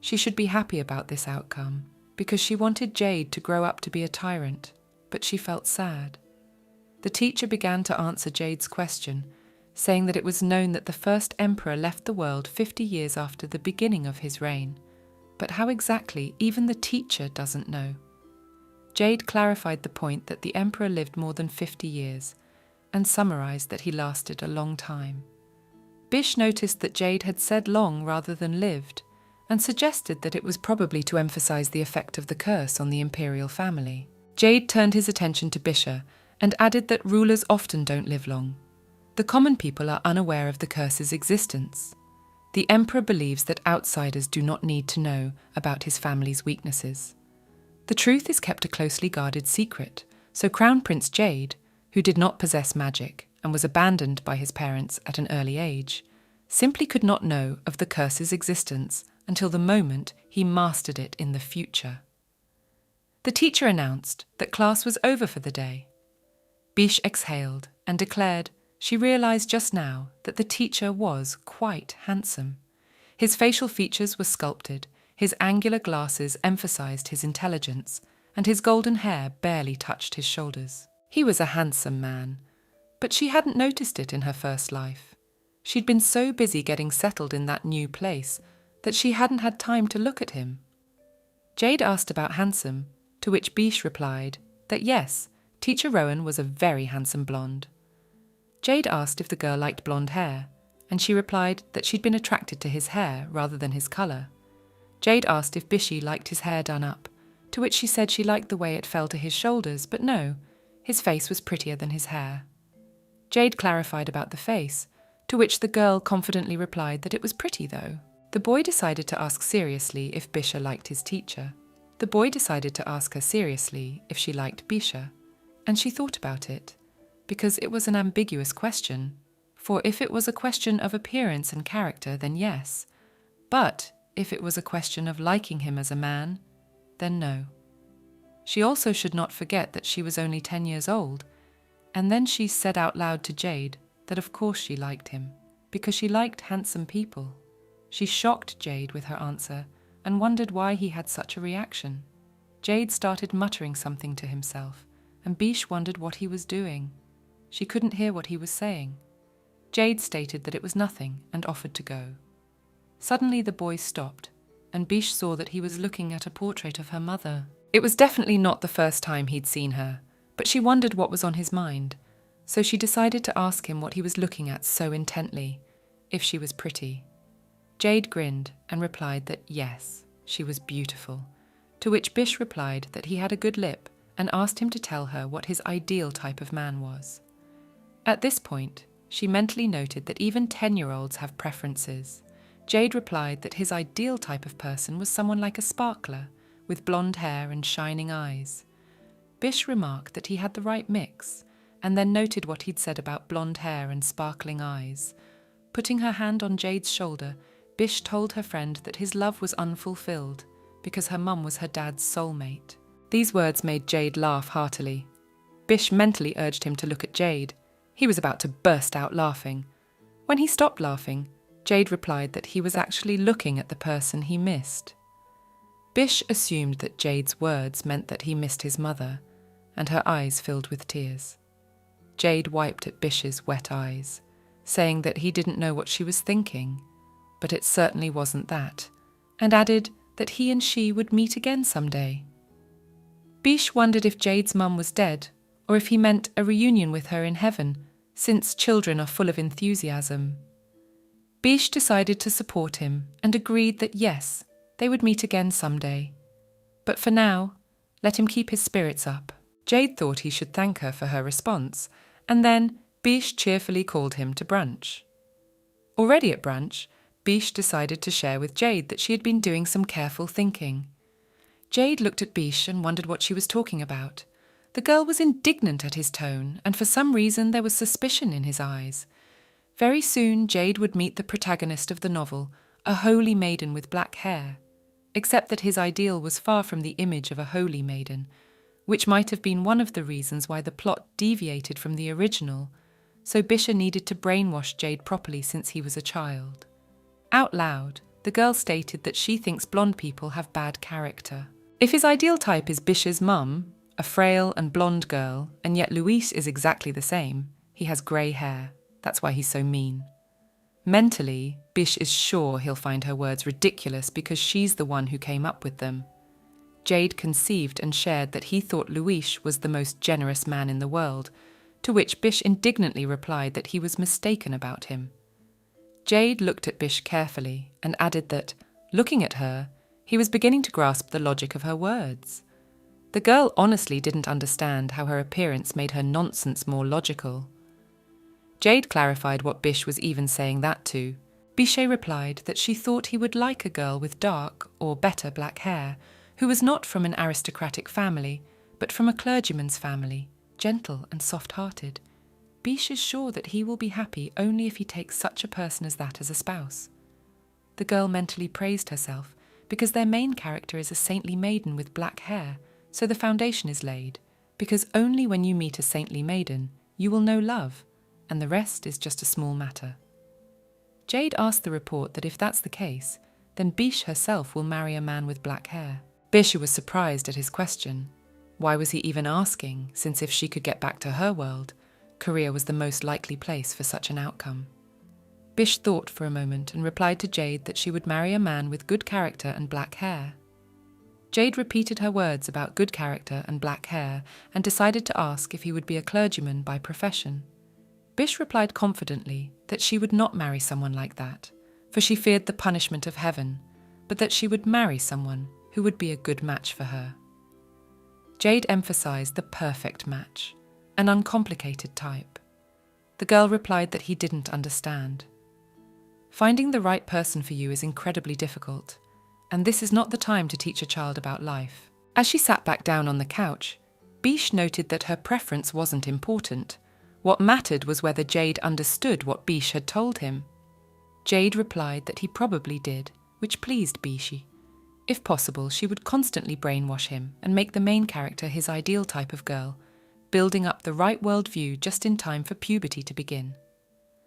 She should be happy about this outcome, because she wanted Jade to grow up to be a tyrant, but she felt sad. The teacher began to answer Jade's question, saying that it was known that the first emperor left the world 50 years after the beginning of his reign. But how exactly, even the teacher doesn't know. Jade clarified the point that the emperor lived more than 50 years, and summarized that he lasted a long time. Bish noticed that Jade had said long rather than lived, and suggested that it was probably to emphasize the effect of the curse on the imperial family. Jade turned his attention to Bisha and added that rulers often don't live long. The common people are unaware of the curse's existence. The emperor believes that outsiders do not need to know about his family's weaknesses. The truth is kept a closely guarded secret, so Crown Prince Jade, who did not possess magic and was abandoned by his parents at an early age, simply could not know of the curse's existence until the moment he mastered it in the future. The teacher announced that class was over for the day. Bish exhaled and declared she realized just now that the teacher was quite handsome. His facial features were sculpted, his angular glasses emphasized his intelligence, and his golden hair barely touched his shoulders. He was a handsome man, but she hadn't noticed it in her first life. She'd been so busy getting settled in that new place that she hadn't had time to look at him. Jade asked about handsome, to which Bish replied that yes, Teacher Rowan was a very handsome blonde. Jade asked if the girl liked blonde hair, and she replied that she'd been attracted to his hair rather than his colour. Jade asked if Bishy liked his hair done up, to which she said she liked the way it fell to his shoulders, but no, his face was prettier than his hair. Jade clarified about the face, to which the girl confidently replied that it was pretty though. The boy decided to ask seriously if Bisha liked his teacher. The boy decided to ask her seriously if she liked Bisha, and she thought about it, because it was an ambiguous question. For if it was a question of appearance and character, then yes. But if it was a question of liking him as a man, then no. She also should not forget that she was only 10 years old, and then she said out loud to Jade that of course she liked him, because she liked handsome people. She shocked Jade with her answer and wondered why he had such a reaction. Jade started muttering something to himself, and Bish wondered what he was doing. She couldn't hear what he was saying. Jade stated that it was nothing and offered to go. Suddenly the boy stopped, and Bish saw that he was looking at a portrait of her mother. It was definitely not the first time he'd seen her, but she wondered what was on his mind, so she decided to ask him what he was looking at so intently, if she was pretty. Jade grinned and replied that yes, she was beautiful, to which Bish replied that he had a good lip and asked him to tell her what his ideal type of man was. At this point, she mentally noted that even 10-year-olds have preferences. Jade replied that his ideal type of person was someone like a sparkler, with blonde hair and shining eyes. Bish remarked that he had the right mix, and then noted what he'd said about blonde hair and sparkling eyes. Putting her hand on Jade's shoulder, Bish told her friend that his love was unfulfilled, because her mum was her dad's soulmate. These words made Jade laugh heartily. Bish mentally urged him to look at Jade. He was about to burst out laughing. When he stopped laughing, Jade replied that he was actually looking at the person he missed. Bish assumed that Jade's words meant that he missed his mother, and her eyes filled with tears. Jade wiped at Bish's wet eyes, saying that he didn't know what she was thinking, but it certainly wasn't that, and added that he and she would meet again someday. Bish wondered if Jade's mum was dead, or if he meant a reunion with her in heaven, since children are full of enthusiasm. Bish decided to support him and agreed that yes, they would meet again someday. But for now, let him keep his spirits up. Jade thought he should thank her for her response, and then Bish cheerfully called him to brunch. Already at brunch, Bish decided to share with Jade that she had been doing some careful thinking. Jade looked at Bish and wondered what she was talking about. The girl was indignant at his tone, and for some reason there was suspicion in his eyes. Very soon Jade would meet the protagonist of the novel, a holy maiden with black hair, except that his ideal was far from the image of a holy maiden, which might have been one of the reasons why the plot deviated from the original, so Bisha needed to brainwash Jade properly since he was a child. Out loud, the girl stated that she thinks blonde people have bad character. If his ideal type is Bisha's mum, a frail and blonde girl, and yet Louise is exactly the same, he has grey hair. That's why he's so mean. Mentally, Bish is sure he'll find her words ridiculous because she's the one who came up with them. Jade conceived and shared that he thought Luis was the most generous man in the world, to which Bish indignantly replied that he was mistaken about him. Jade looked at Bish carefully and added that, looking at her, he was beginning to grasp the logic of her words. The girl honestly didn't understand how her appearance made her nonsense more logical. Jade clarified what Bish was even saying that to. Bishay replied that she thought he would like a girl with dark, or better, black hair, who was not from an aristocratic family, but from a clergyman's family, gentle and soft-hearted. Bish is sure that he will be happy only if he takes such a person as that as a spouse. The girl mentally praised herself, because their main character is a saintly maiden with black hair, so the foundation is laid, because only when you meet a saintly maiden, you will know love, and the rest is just a small matter. Jade asked the report that if that's the case, then Bish herself will marry a man with black hair. Bish was surprised at his question. Why was he even asking, since if she could get back to her world, Korea was the most likely place for such an outcome? Bish thought for a moment and replied to Jade that she would marry a man with good character and black hair. Jade repeated her words about good character and black hair and decided to ask if he would be a clergyman by profession. Bish replied confidently that she would not marry someone like that, for she feared the punishment of heaven, but that she would marry someone who would be a good match for her. Jade emphasized the perfect match, an uncomplicated type. The girl replied that he didn't understand. Finding the right person for you is incredibly difficult, and this is not the time to teach a child about life. As she sat back down on the couch, Bish noted that her preference wasn't important. What mattered was whether Jade understood what Bish had told him. Jade replied that he probably did, which pleased Bishi. If possible, she would constantly brainwash him and make the main character his ideal type of girl, building up the right worldview just in time for puberty to begin.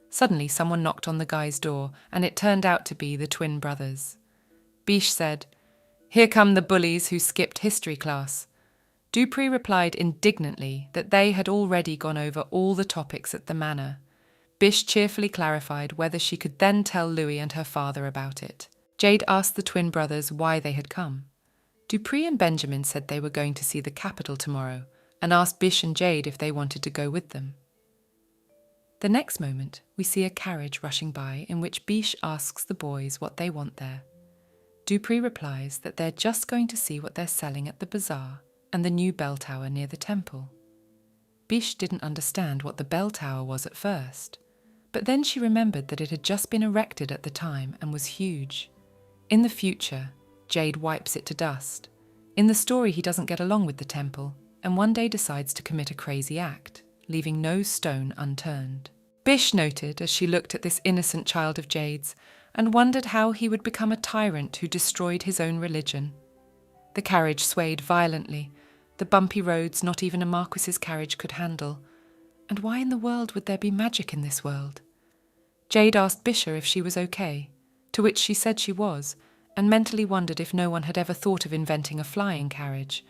Suddenly, someone knocked on the guy's door, and it turned out to be the twin brothers. Bish said, "Here come the bullies who skipped history class." Dupree replied indignantly that they had already gone over all the topics at the manor. Bish cheerfully clarified whether she could then tell Louis and her father about it. Jade asked the twin brothers why they had come. Dupree and Benjamin said they were going to see the capital tomorrow and asked Bish and Jade if they wanted to go with them. The next moment, we see a carriage rushing by in which Bish asks the boys what they want there. Dupree replies that they're just going to see what they're selling at the bazaar and the new bell tower near the temple. Bish didn't understand what the bell tower was at first, but then she remembered that it had just been erected at the time and was huge. In the future, Jade wipes it to dust. In the story, he doesn't get along with the temple and one day decides to commit a crazy act, leaving no stone unturned. Bish noted as she looked at this innocent child of Jade's and wondered how he would become a tyrant who destroyed his own religion. The carriage swayed violently, the bumpy roads not even a marquis's carriage could handle. And why in the world would there be magic in this world? Jade asked Bisha if she was okay, to which she said she was, and mentally wondered if no one had ever thought of inventing a flying carriage.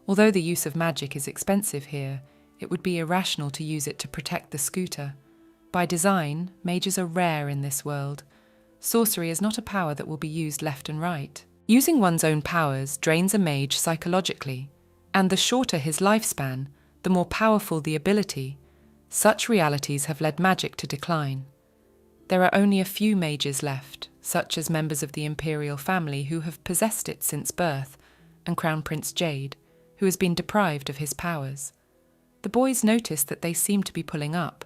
Although the use of magic is expensive here, it would be irrational to use it to protect the scooter. By design, mages are rare in this world. Sorcery is not a power that will be used left and right. Using one's own powers drains a mage psychologically, and the shorter his lifespan, the more powerful the ability. Such realities have led magic to decline. There are only a few mages left, such as members of the imperial family who have possessed it since birth, and Crown Prince Jade, who has been deprived of his powers. The boys noticed that they seemed to be pulling up.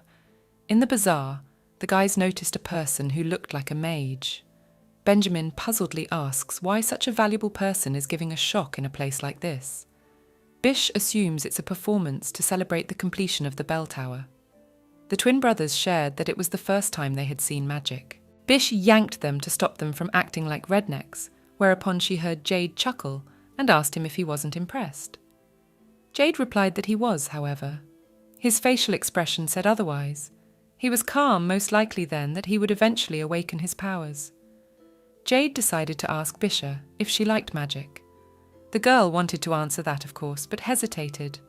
In the bazaar, the guys noticed a person who looked like a mage. Benjamin puzzledly asks why such a valuable person is giving a shock in a place like this. Bish assumes it's a performance to celebrate the completion of the bell tower. The twin brothers shared that it was the first time they had seen magic. Bish yanked them to stop them from acting like rednecks, whereupon she heard Jade chuckle and asked him if he wasn't impressed. Jade replied that he was, however. His facial expression said otherwise. He was calm, most likely then that he would eventually awaken his powers. Jade decided to ask Bisha if she liked magic. The girl wanted to answer that, of course, but hesitated,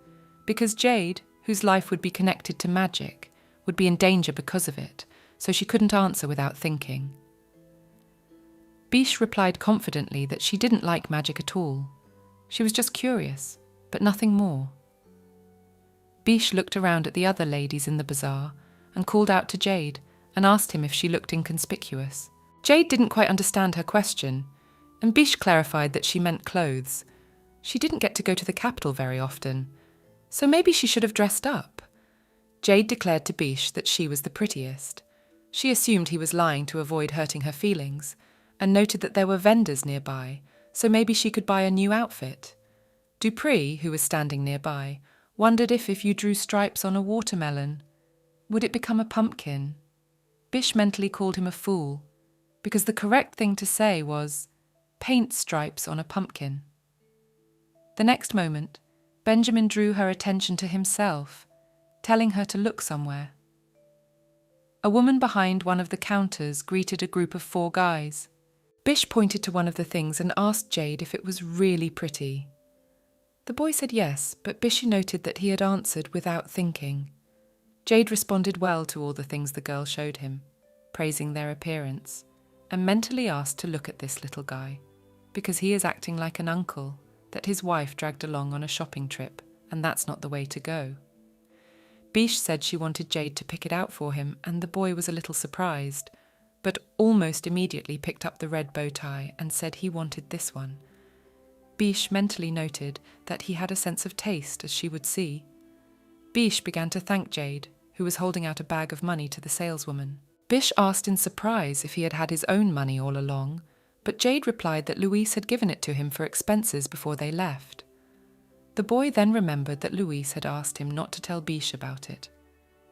because Jade, whose life would be connected to magic, would be in danger because of it, so she couldn't answer without thinking. Bish replied confidently that she didn't like magic at all. She was just curious, but nothing more. Bish looked around at the other ladies in the bazaar and called out to Jade and asked him if she looked inconspicuous. Jade didn't quite understand her question, and Bish clarified that she meant clothes. She didn't get to go to the capital very often, so maybe she should have dressed up. Jade declared to Bish that she was the prettiest. She assumed he was lying to avoid hurting her feelings, and noted that there were vendors nearby, so maybe she could buy a new outfit. Dupree, who was standing nearby, wondered if you drew stripes on a watermelon, would it become a pumpkin? Bish mentally called him a fool, because the correct thing to say was, paint stripes on a pumpkin. The next moment, Benjamin drew her attention to himself, telling her to look somewhere. A woman behind one of the counters greeted a group of 4 guys. Bish pointed to one of the things and asked Jade if it was really pretty. The boy said yes, but Bish noted that he had answered without thinking. Jade responded well to all the things the girl showed him, praising their appearance, and mentally asked to look at this little guy, because he is acting like an uncle that his wife dragged along on a shopping trip, and that's not the way to go. Bish said she wanted Jade to pick it out for him, and the boy was a little surprised, but almost immediately picked up the red bow tie and said he wanted this one. Bish mentally noted that he had a sense of taste, as she would see. Bish began to thank Jade, who was holding out a bag of money to the saleswoman. Bish asked in surprise if he had had his own money all along, but Jade replied that Louise had given it to him for expenses before they left. The boy then remembered that Louise had asked him not to tell Bish about it.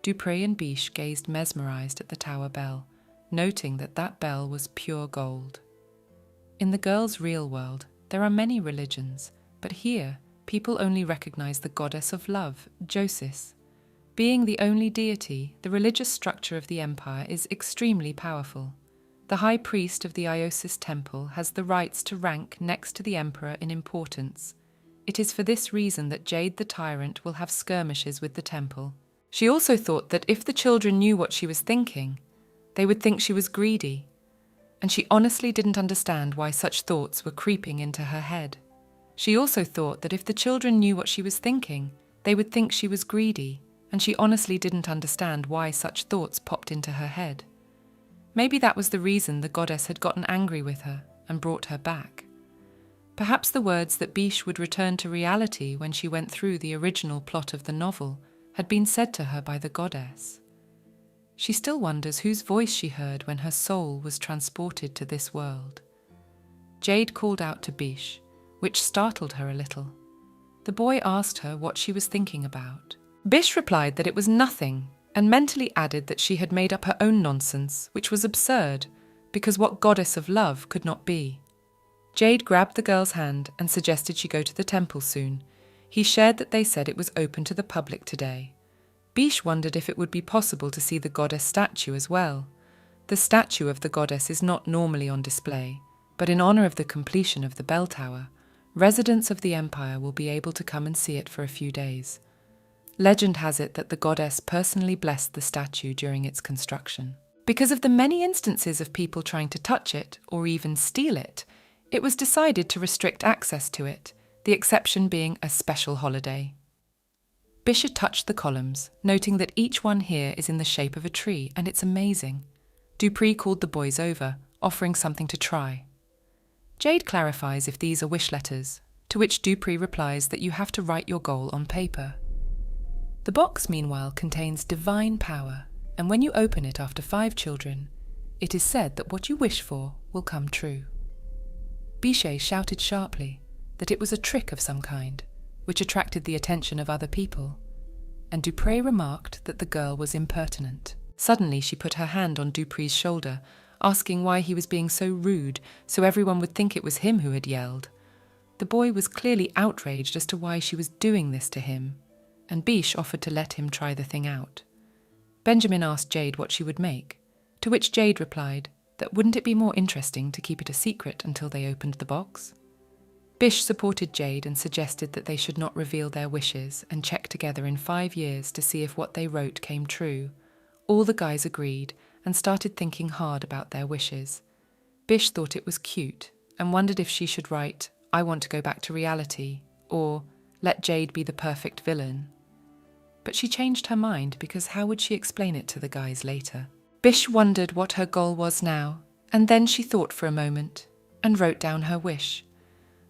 Dupree and Bish gazed mesmerized at the tower bell, noting that that bell was pure gold. In the girl's real world, there are many religions, but here, people only recognize the goddess of love, Josis. Being the only deity, the religious structure of the empire is extremely powerful. The high priest of the Iosis temple has the rights to rank next to the emperor in importance. It is for this reason that Jade the tyrant will have skirmishes with the temple. She also thought that if the children knew what she was thinking, they would think she was greedy, and she honestly didn't understand why such thoughts were creeping into her head. She also thought that if the children knew what she was thinking, they would think she was greedy, and she honestly didn't understand why such thoughts popped into her head. Maybe that was the reason the goddess had gotten angry with her and brought her back. Perhaps the words that Bish would return to reality when she went through the original plot of the novel had been said to her by the goddess. She still wonders whose voice she heard when her soul was transported to this world. Jade called out to Bish, which startled her a little. The boy asked her what she was thinking about. Bish replied that it was nothing, and mentally added that she had made up her own nonsense, which was absurd, because what goddess of love could not be? Jade grabbed the girl's hand and suggested she go to the temple soon. He shared that they said it was open to the public today. Bish wondered if it would be possible to see the goddess statue as well. The statue of the goddess is not normally on display, but in honor of the completion of the bell tower, residents of the empire will be able to come and see it for a few days. Legend has it that the goddess personally blessed the statue during its construction. Because of the many instances of people trying to touch it or even steal it, it was decided to restrict access to it, the exception being a special holiday. Bish touched the columns, noting that each one here is in the shape of a tree, and it's amazing. Dupree called the boys over, offering something to try. Jade clarifies if these are wish letters, to which Dupree replies that you have to write your goal on paper. The box, meanwhile, contains divine power, and when you open it after 5 children, it is said that what you wish for will come true. Bichet shouted sharply that it was a trick of some kind, which attracted the attention of other people, and Dupree remarked that the girl was impertinent. Suddenly she put her hand on Dupree's shoulder, asking why he was being so rude, so everyone would think it was him who had yelled. The boy was clearly outraged as to why she was doing this to him, and Bish offered to let him try the thing out. Benjamin asked Jade what she would make, to which Jade replied that wouldn't it be more interesting to keep it a secret until they opened the box? Bish supported Jade and suggested that they should not reveal their wishes and check together in 5 years to see if what they wrote came true, All the guys agreed and started thinking hard about their wishes. Bish thought it was cute and wondered if she should write, "I want to go back to reality," or "Let Jade be the perfect villain." But she changed her mind because how would she explain it to the guys later? Bish wondered what her goal was now, and then she thought for a moment and wrote down her wish.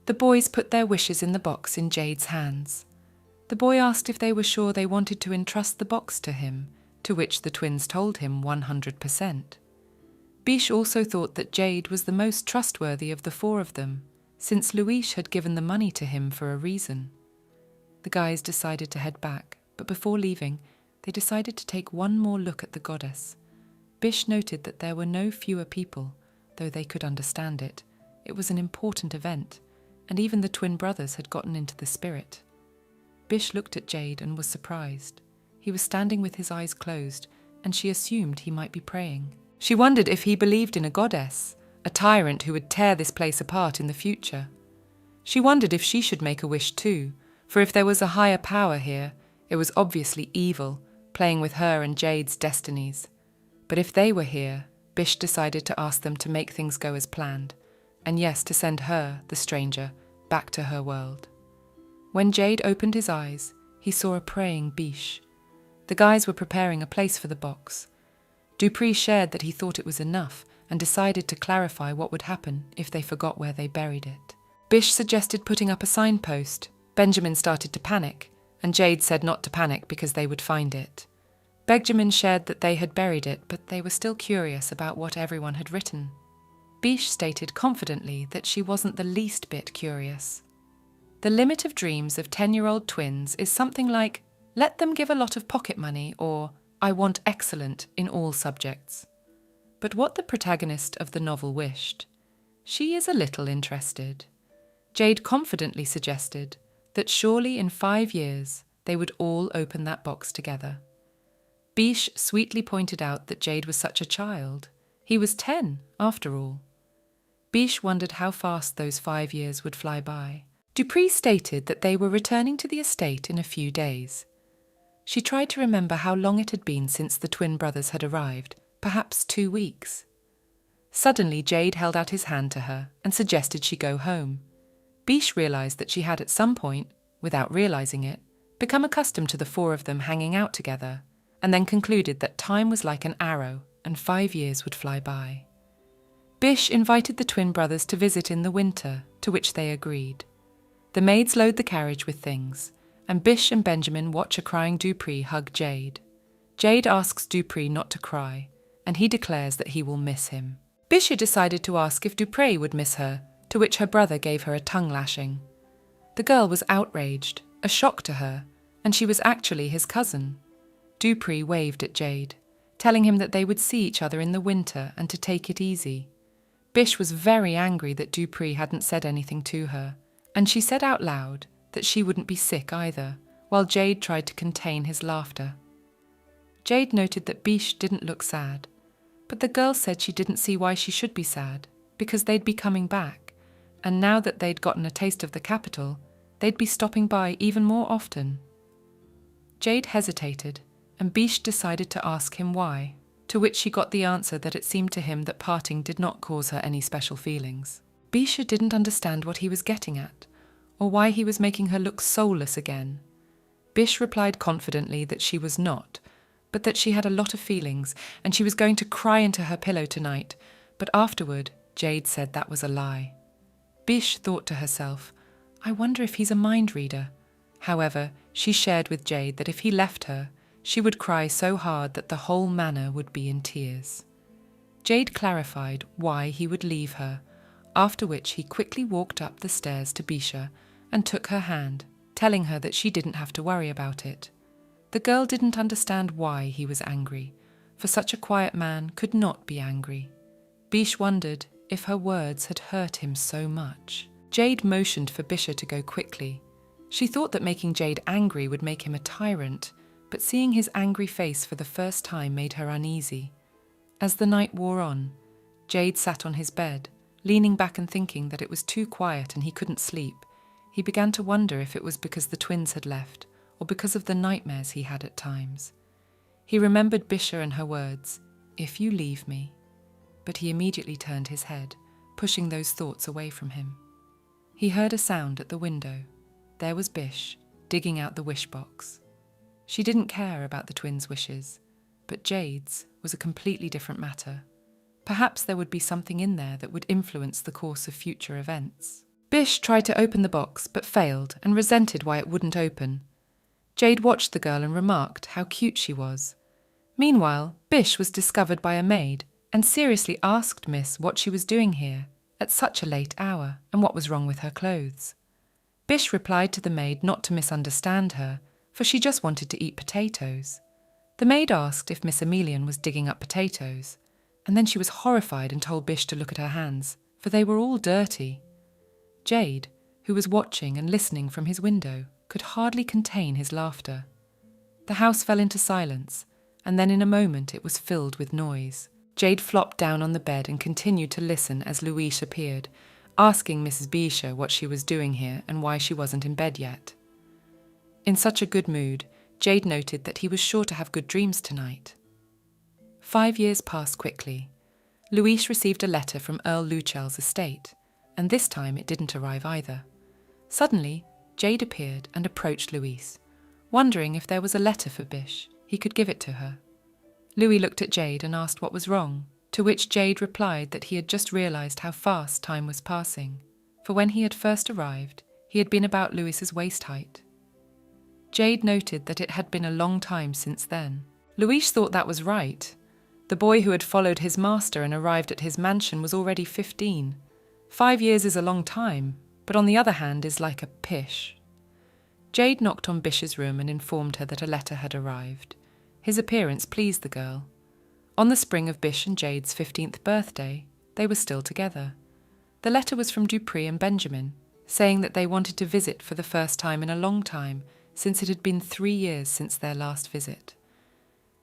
The boys put their wishes in the box in Jade's hands. The boy asked if they were sure they wanted to entrust the box to him, to which the twins told him 100%. Bish also thought that Jade was the most trustworthy of the four of them, since Luis had given the money to him for a reason. The guys decided to head back, but before leaving, they decided to take one more look at the goddess. Bish noted that there were no fewer people, though they could understand it. It was an important event, and even the twin brothers had gotten into the spirit. Bish looked at Jade and was surprised. He was standing with his eyes closed, and she assumed he might be praying. She wondered if he believed in a goddess, a tyrant who would tear this place apart in the future. She wondered if she should make a wish too, for if there was a higher power here, it was obviously evil, playing with her and Jade's destinies. But if they were here, Bish decided to ask them to make things go as planned, and yes, to send her, the stranger, back to her world. When Jade opened his eyes, he saw a praying Bish. The guys were preparing a place for the box. Dupree shared that he thought it was enough and decided to clarify what would happen if they forgot where they buried it. Bish suggested putting up a signpost. Benjamin started to panic, and Jade said not to panic because they would find it. Benjamin shared that they had buried it, but they were still curious about what everyone had written. Bish stated confidently that she wasn't the least bit curious. The limit of dreams of 10-year-old twins is something like, "Let them give a lot of pocket money," or "I want excellent in all subjects." But what the protagonist of the novel wished, she is a little interested. Jade confidently suggested that surely in 5 years they would all open that box together. Bish sweetly pointed out that Jade was such a child. He was 10, after all. Bish wondered how fast those 5 years would fly by. Dupree stated that they were returning to the estate in a few days. She tried to remember how long it had been since the twin brothers had arrived, perhaps 2 weeks. Suddenly Jade held out his hand to her and suggested she go home. Bish realised that she had at some point, without realising it, become accustomed to the four of them hanging out together, and then concluded that time was like an arrow and 5 years would fly by. Bish invited the twin brothers to visit in the winter, to which they agreed. The maids load the carriage with things, and Bish and Benjamin watch a crying Dupree hug Jade. Jade asks Dupree not to cry, and he declares that he will miss him. Bish had decided to ask if Dupree would miss her, to which her brother gave her a tongue lashing. The girl was outraged, a shock to her, and she was actually his cousin. Dupree waved at Jade, telling him that they would see each other in the winter and to take it easy. Bish was very angry that Dupree hadn't said anything to her, and she said out loud that she wouldn't be sick either, while Jade tried to contain his laughter. Jade noted that Bish didn't look sad, but the girl said she didn't see why she should be sad, because they'd be coming back, and now that they'd gotten a taste of the capital, they'd be stopping by even more often. Jade hesitated, and Bish decided to ask him why, to which she got the answer that it seemed to him that parting did not cause her any special feelings. Bisha didn't understand what he was getting at, or why he was making her look soulless again. Bish replied confidently that she was not, but that she had a lot of feelings, and she was going to cry into her pillow tonight, but afterward, Jade said that was a lie. Bish thought to herself, "I wonder if he's a mind reader." However, she shared with Jade that if he left her, she would cry so hard that the whole manor would be in tears. Jade clarified why he would leave her, after which he quickly walked up the stairs to Bisha and took her hand, telling her that she didn't have to worry about it. The girl didn't understand why he was angry, for such a quiet man could not be angry. Bish wondered if her words had hurt him so much. Jade motioned for Bisha to go quickly. She thought that making Jade angry would make him a tyrant, but seeing his angry face for the first time made her uneasy. As the night wore on, Jade sat on his bed, leaning back and thinking that it was too quiet and he couldn't sleep. He began to wonder if it was because the twins had left, or because of the nightmares he had at times. He remembered Bisha and her words, "If you leave me." But he immediately turned his head, pushing those thoughts away from him. He heard a sound at the window. There was Bish, digging out the wish box. She didn't care about the twins' wishes, but Jade's was a completely different matter. Perhaps there would be something in there that would influence the course of future events. Bish tried to open the box but failed and resented why it wouldn't open. Jade watched the girl and remarked how cute she was. Meanwhile, Bish was discovered by a maid and seriously asked Miss what she was doing here at such a late hour and what was wrong with her clothes. Bish replied to the maid not to misunderstand her, for she just wanted to eat potatoes. The maid asked if Miss Emelian was digging up potatoes, and then she was horrified and told Bish to look at her hands, for they were all dirty. Jade, who was watching and listening from his window, could hardly contain his laughter. The house fell into silence, and then in a moment it was filled with noise. Jade flopped down on the bed and continued to listen as Louise appeared, asking Mrs. Bisha what she was doing here and why she wasn't in bed yet. In such a good mood, Jade noted that he was sure to have good dreams tonight. 5 years passed quickly. Louise received a letter from Earl Luchel's estate, and this time it didn't arrive either. Suddenly, Jade appeared and approached Louise, wondering if there was a letter for Bish. He could give it to her. Louis looked at Jade and asked what was wrong, to which Jade replied that he had just realised how fast time was passing, for when he had first arrived, he had been about Louis's waist height. Jade noted that it had been a long time since then. Louis thought that was right. The boy who had followed his master and arrived at his mansion was already 15. 5 years is a long time, but on the other hand is like a pish. Jade knocked on Bish's room and informed her that a letter had arrived. His appearance pleased the girl. On the spring of Bish and Jade's 15th birthday, they were still together. The letter was from Dupree and Benjamin, saying that they wanted to visit for the first time in a long time, since it had been 3 years since their last visit.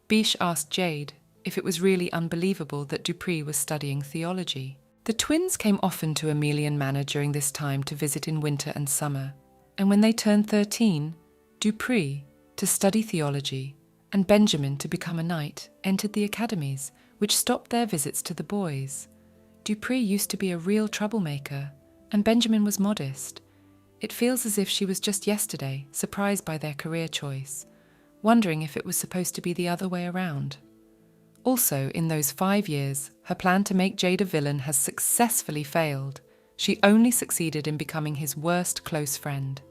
Bish asked Jade if it was really unbelievable that Dupree was studying theology. The twins came often to Emelian Manor during this time to visit in winter and summer, and when they turned 13, Dupree, to study theology, and Benjamin, to become a knight, entered the academies, which stopped their visits to the boys. Dupree used to be a real troublemaker, and Benjamin was modest. It feels as if she was just yesterday surprised by their career choice, wondering if it was supposed to be the other way around. Also, in those 5 years, her plan to make Jade a villain has successfully failed. She only succeeded in becoming his worst close friend.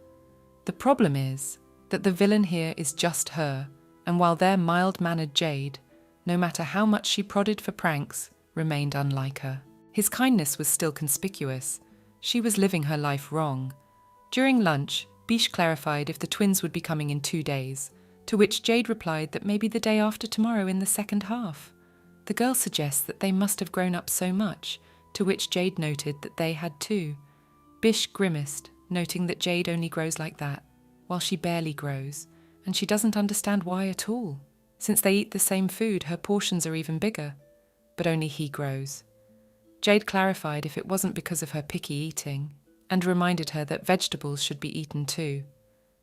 The problem is that the villain here is just her, and while their mild-mannered Jade, no matter how much she prodded for pranks, remained unlike her. His kindness was still conspicuous. She was living her life wrong. During lunch, Bish clarified if the twins would be coming in 2 days, to which Jade replied that maybe the day after tomorrow in the second half. The girl suggests that they must have grown up so much, to which Jade noted that they had too. Bish grimaced, noting that Jade only grows like that, while she barely grows, and she doesn't understand why at all. Since they eat the same food, her portions are even bigger. But only he grows. Jade clarified if it wasn't because of her picky eating, and reminded her that vegetables should be eaten too.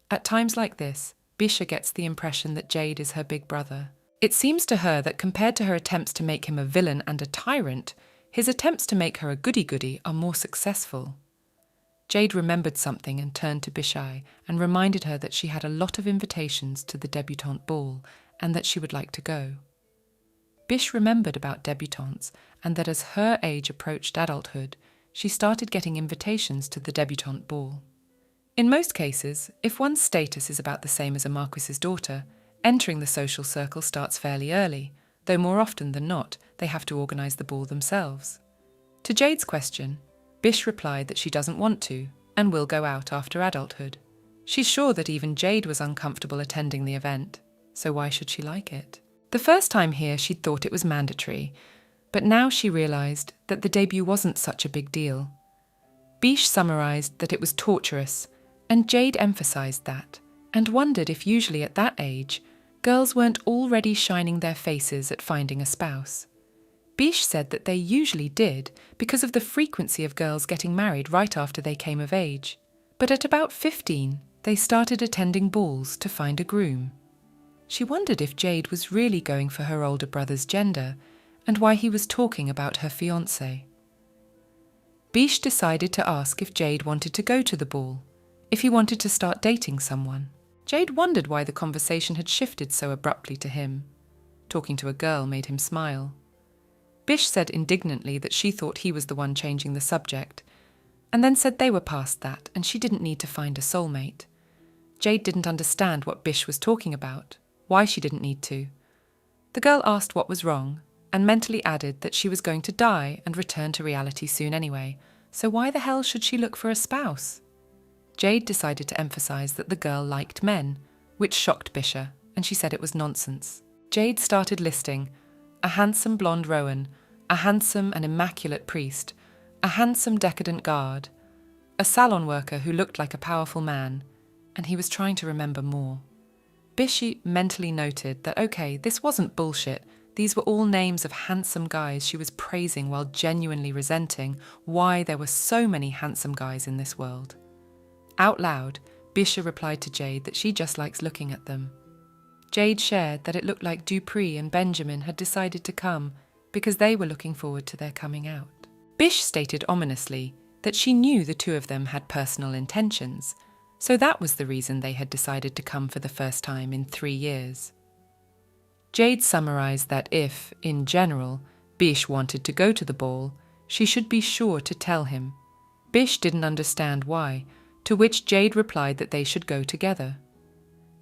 At times like this, Bisha gets the impression that Jade is her big brother. It seems to her that compared to her attempts to make him a villain and a tyrant, his attempts to make her a goody-goody are more successful. Jade remembered something and turned to Bishai and reminded her that she had a lot of invitations to the debutante ball and that she would like to go. Bish remembered about debutantes and that as her age approached adulthood, she started getting invitations to the debutante ball. In most cases, if one's status is about the same as a marquis's daughter, entering the social circle starts fairly early, though more often than not, they have to organise the ball themselves. To Jade's question, Bish replied that she doesn't want to, and will go out after adulthood. She's sure that even Jade was uncomfortable attending the event, so why should she like it? The first time here she'd thought it was mandatory, but now she realised that the debut wasn't such a big deal. Bish summarised that it was torturous, and Jade emphasised that, and wondered if usually at that age, girls weren't already shining their faces at finding a spouse. Bish said that they usually did because of the frequency of girls getting married right after they came of age, but at about 15, they started attending balls to find a groom. She wondered if Jade was really going for her older brother's gender and why he was talking about her fiancé. Bish decided to ask if Jade wanted to go to the ball, if he wanted to start dating someone. Jade wondered why the conversation had shifted so abruptly to him. Talking to a girl made him smile. Bish said indignantly that she thought he was the one changing the subject, and then said they were past that and she didn't need to find a soulmate. Jade didn't understand what Bish was talking about, why she didn't need to. The girl asked what was wrong, and mentally added that she was going to die and return to reality soon anyway, so why the hell should she look for a spouse? Jade decided to emphasize that the girl liked men, which shocked Bisha, and she said it was nonsense. Jade started listing a handsome blonde Rowan, a handsome and immaculate priest, a handsome decadent guard, a salon worker who looked like a powerful man, and he was trying to remember more. Bishi mentally noted that, okay, this wasn't bullshit. These were all names of handsome guys she was praising while genuinely resenting why there were so many handsome guys in this world. Out loud, Bisha replied to Jade that she just likes looking at them. Jade shared that it looked like Dupree and Benjamin had decided to come because they were looking forward to their coming out. Bish stated ominously that she knew the two of them had personal intentions, so that was the reason they had decided to come for the first time in 3 years. Jade summarized that if, in general, Bish wanted to go to the ball, she should be sure to tell him. Bish didn't understand why, to which Jade replied that they should go together.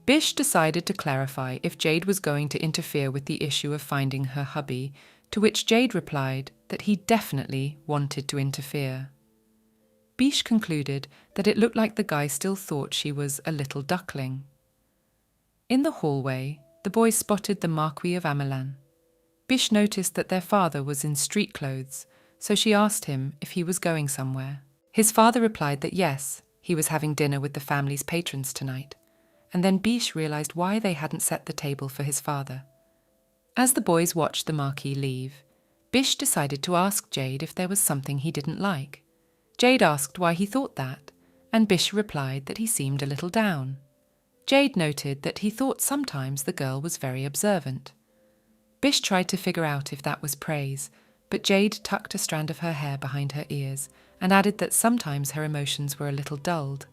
Bish decided to clarify if Jade was going to interfere with the issue of finding her hubby, to which Jade replied that he definitely wanted to interfere. Bish concluded that it looked like the guy still thought she was a little duckling. In the hallway, the boys spotted the Marquis of Amelan. Bish noticed that their father was in street clothes, so she asked him if he was going somewhere. His father replied that yes, he was having dinner with the family's patrons tonight, and then Bish realized why they hadn't set the table for his father. As the boys watched the Marquis leave, Bish decided to ask Jade if there was something he didn't like. Jade asked why he thought that, and Bish replied that he seemed a little down. Jade noted that he thought sometimes the girl was very observant. Bish tried to figure out if that was praise, but Jade tucked a strand of her hair behind her ears and added that sometimes her emotions were a little dulled.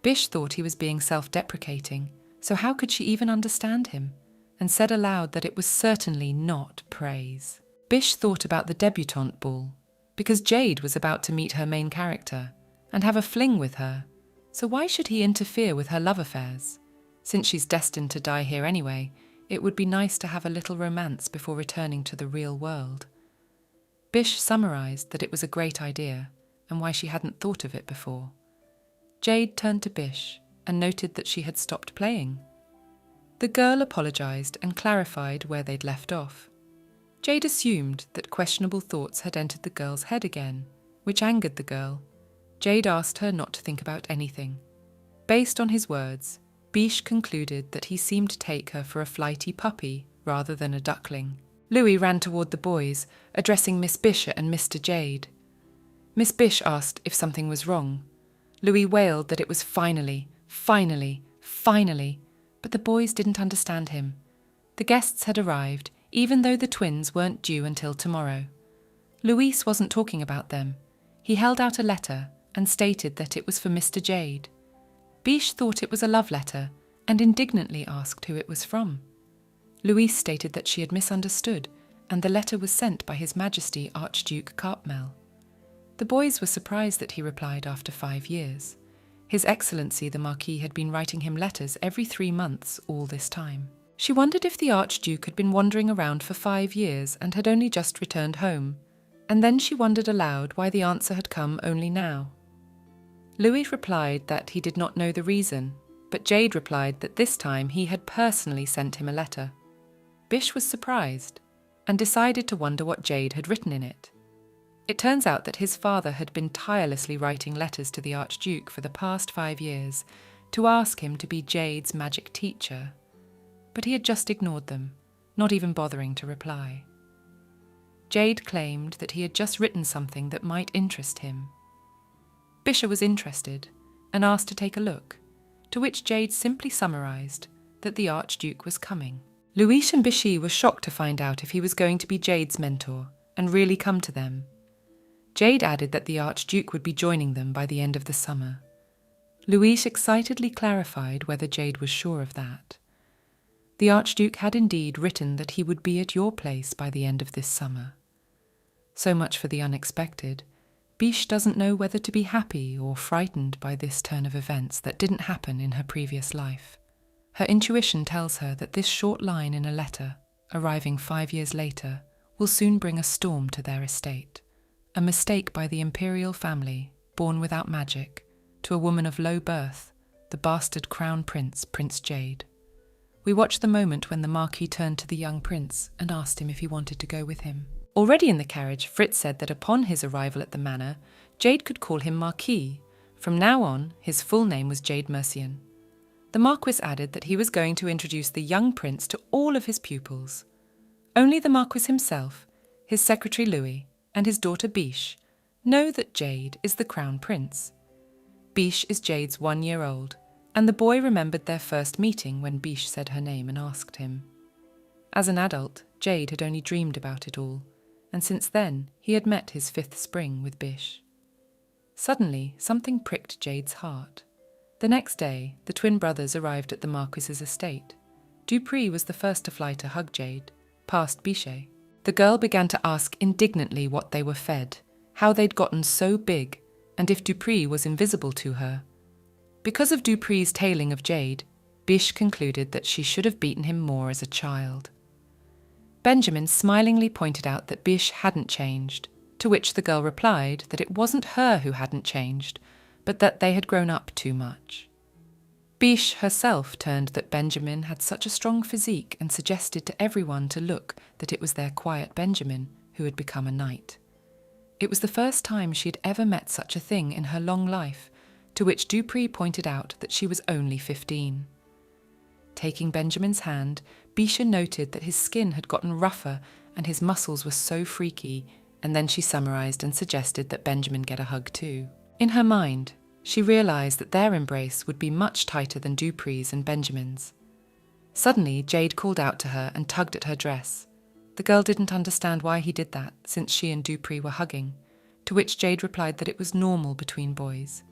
Bish thought he was being self-deprecating, so how could she even understand him, and said aloud that it was certainly not praise. Bish thought about the debutante ball, because Jade was about to meet her main character and have a fling with her, so why should he interfere with her love affairs? Since she's destined to die here anyway, it would be nice to have a little romance before returning to the real world. Bish summarized that it was a great idea, and why she hadn't thought of it before. Jade turned to Bish and noted that she had stopped playing. The girl apologized and clarified where they'd left off. Jade assumed that questionable thoughts had entered the girl's head again, which angered the girl. Jade asked her not to think about anything. Based on his words, Bish concluded that he seemed to take her for a flighty puppy rather than a duckling. Louis ran toward the boys, addressing Miss Bisha and Mr. Jade. Miss Bish asked if something was wrong. Louis wailed that it was finally, but the boys didn't understand him. The guests had arrived, even though the twins weren't due until tomorrow. Luis wasn't talking about them. He held out a letter and stated that it was for Mr. Jade. Bish thought it was a love letter and indignantly asked who it was from. Luis stated that she had misunderstood and the letter was sent by His Majesty Archduke Carpmel. The boys were surprised that he replied after 5 years. His Excellency the Marquis had been writing him letters every 3 months all this time. She wondered if the Archduke had been wandering around for 5 years and had only just returned home, and then she wondered aloud why the answer had come only now. Louis replied that he did not know the reason, but Jade replied that this time he had personally sent him a letter. Bish was surprised and decided to wonder what Jade had written in it. It turns out that his father had been tirelessly writing letters to the Archduke for the past 5 years to ask him to be Jade's magic teacher, but he had just ignored them, not even bothering to reply. Jade claimed that he had just written something that might interest him. Bisha was interested and asked to take a look, to which Jade simply summarized that the Archduke was coming. Louis and Bichy were shocked to find out if he was going to be Jade's mentor and really come to them. Jade added that the Archduke would be joining them by the end of the summer. Louis excitedly clarified whether Jade was sure of that. The Archduke had indeed written that he would be at your place by the end of this summer. So much for the unexpected. Biche doesn't know whether to be happy or frightened by this turn of events that didn't happen in her previous life. Her intuition tells her that this short line in a letter, arriving 5 years later, will soon bring a storm to their estate. A mistake by the imperial family, born without magic, to a woman of low birth, the bastard crown prince, Prince Jade. We watch the moment when the Marquis turned to the young prince and asked him if he wanted to go with him. Already in the carriage, Fritz said that upon his arrival at the manor, Jade could call him Marquis. From now on, his full name was Jade Mercian. The Marquis added that he was going to introduce the young prince to all of his pupils. Only the Marquis himself, his secretary Louis, and his daughter Biche know that Jade is the crown prince. Biche is Jade's 1-year-old, and the boy remembered their first meeting when Biche said her name and asked him. As an adult, Jade had only dreamed about it all, and since then he had met his 5th spring with Biche. Suddenly, something pricked Jade's heart. The next day, the twin brothers arrived at the Marquis's estate. Dupree was the first to fly to hug Jade, past Biche. The girl began to ask indignantly what they were fed, how they'd gotten so big, and if Dupree was invisible to her. Because of Dupree's tailing of Jade, Biche concluded that she should have beaten him more as a child. Benjamin smilingly pointed out that Biche hadn't changed, to which the girl replied that it wasn't her who hadn't changed, but that they had grown up too much. Biche herself turned that Benjamin had such a strong physique and suggested to everyone to look that it was their quiet Benjamin who had become a knight. It was the first time she had ever met such a thing in her long life, to which Dupree pointed out that she was only 15. Taking Benjamin's hand, Biche noted that his skin had gotten rougher and his muscles were so freaky, and then she summarised and suggested that Benjamin get a hug too. In her mind, she realised that their embrace would be much tighter than Dupree's and Benjamin's. Suddenly, Jade called out to her and tugged at her dress. The girl didn't understand why he did that, since she and Dupree were hugging, to which Jade replied that it was normal between boys.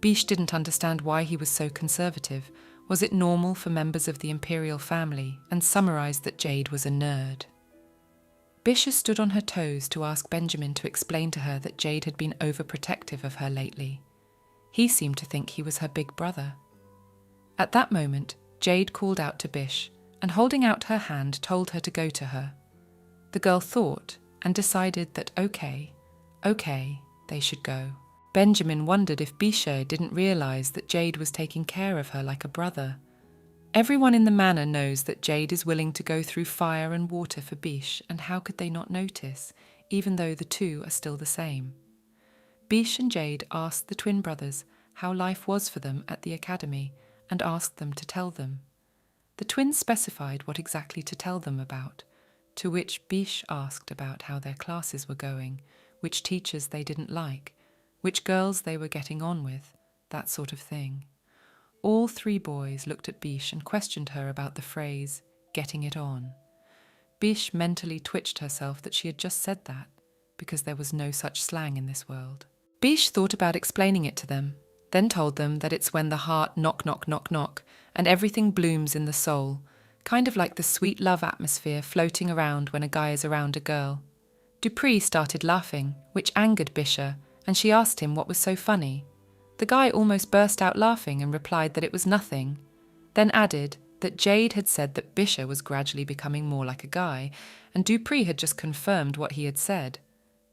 Biche didn't understand why he was so conservative. Was it normal for members of the imperial family, and summarised that Jade was a nerd. Biche stood on her toes to ask Benjamin to explain to her that Jade had been overprotective of her lately. He seemed to think he was her big brother. At that moment, Jade called out to Biche, and holding out her hand told her to go to her. The girl thought and decided that okay, they should go. Benjamin wondered if Biche didn't realise that Jade was taking care of her like a brother. Everyone in the manor knows that Jade is willing to go through fire and water for Biche, and how could they not notice, even though the two are still the same? Biche and Jade asked the twin brothers how life was for them at the academy, and asked them to tell them. The twins specified what exactly to tell them about, to which Biche asked about how their classes were going, which teachers they didn't like, which girls they were getting on with, that sort of thing. All 3 boys looked at Biche and questioned her about the phrase, getting it on. Biche mentally twitched herself that she had just said that, because there was no such slang in this world. Biche thought about explaining it to them, then told them that it's when the heart knock knock knock knock and everything blooms in the soul, kind of like the sweet love atmosphere floating around when a guy is around a girl. Dupree started laughing, which angered Biche, and she asked him what was so funny. The guy almost burst out laughing and replied that it was nothing, then added that Jade had said that Biche was gradually becoming more like a guy, and Dupree had just confirmed what he had said.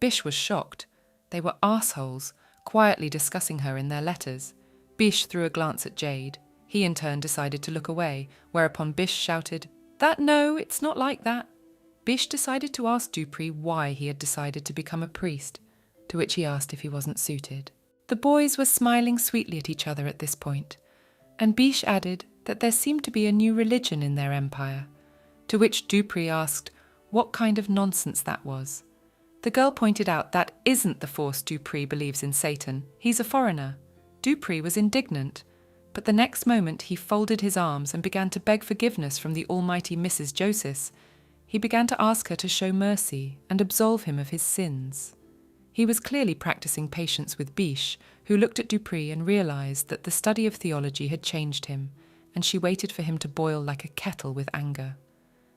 Biche was shocked. They were arseholes, quietly discussing her in their letters. Biche threw a glance at Jade. He in turn decided to look away, whereupon Biche shouted, No, it's not like that." Biche decided to ask Dupree why he had decided to become a priest, to which he asked if he wasn't suited. The boys were smiling sweetly at each other at this point, and Biche added that there seemed to be a new religion in their empire, to which Dupree asked what kind of nonsense that was. The girl pointed out that isn't the force Dupree believes in Satan, he's a foreigner. Dupree was indignant. but the next moment he folded his arms and began to beg forgiveness from the almighty Mrs. Joseph. He began to ask her to show mercy and absolve him of his sins. He was clearly practicing patience with Biche, who looked at Dupree and realized that the study of theology had changed him, and she waited for him to boil like a kettle with anger.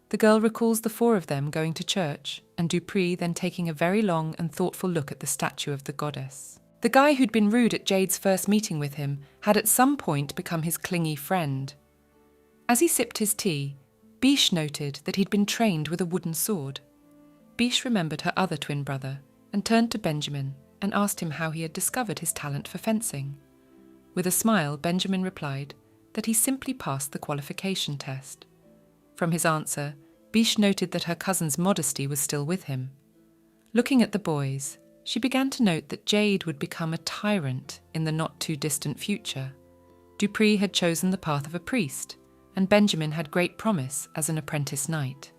The girl recalls the four of them going to church, and Dupree then taking a very long and thoughtful look at the statue of the goddess. The guy who'd been rude at Jade's first meeting with him had at some point become his clingy friend. As he sipped his tea, Biche noted that he'd been trained with a wooden sword. Biche remembered her other twin brother and turned to Benjamin and asked him how he had discovered his talent for fencing. With a smile, Benjamin replied that he simply passed the qualification test. From his answer, Biche noted that her cousin's modesty was still with him. Looking at the boys, she began to note that Jade would become a tyrant in the not-too-distant future. Dupree had chosen the path of a priest, and Benjamin had great promise as an apprentice knight.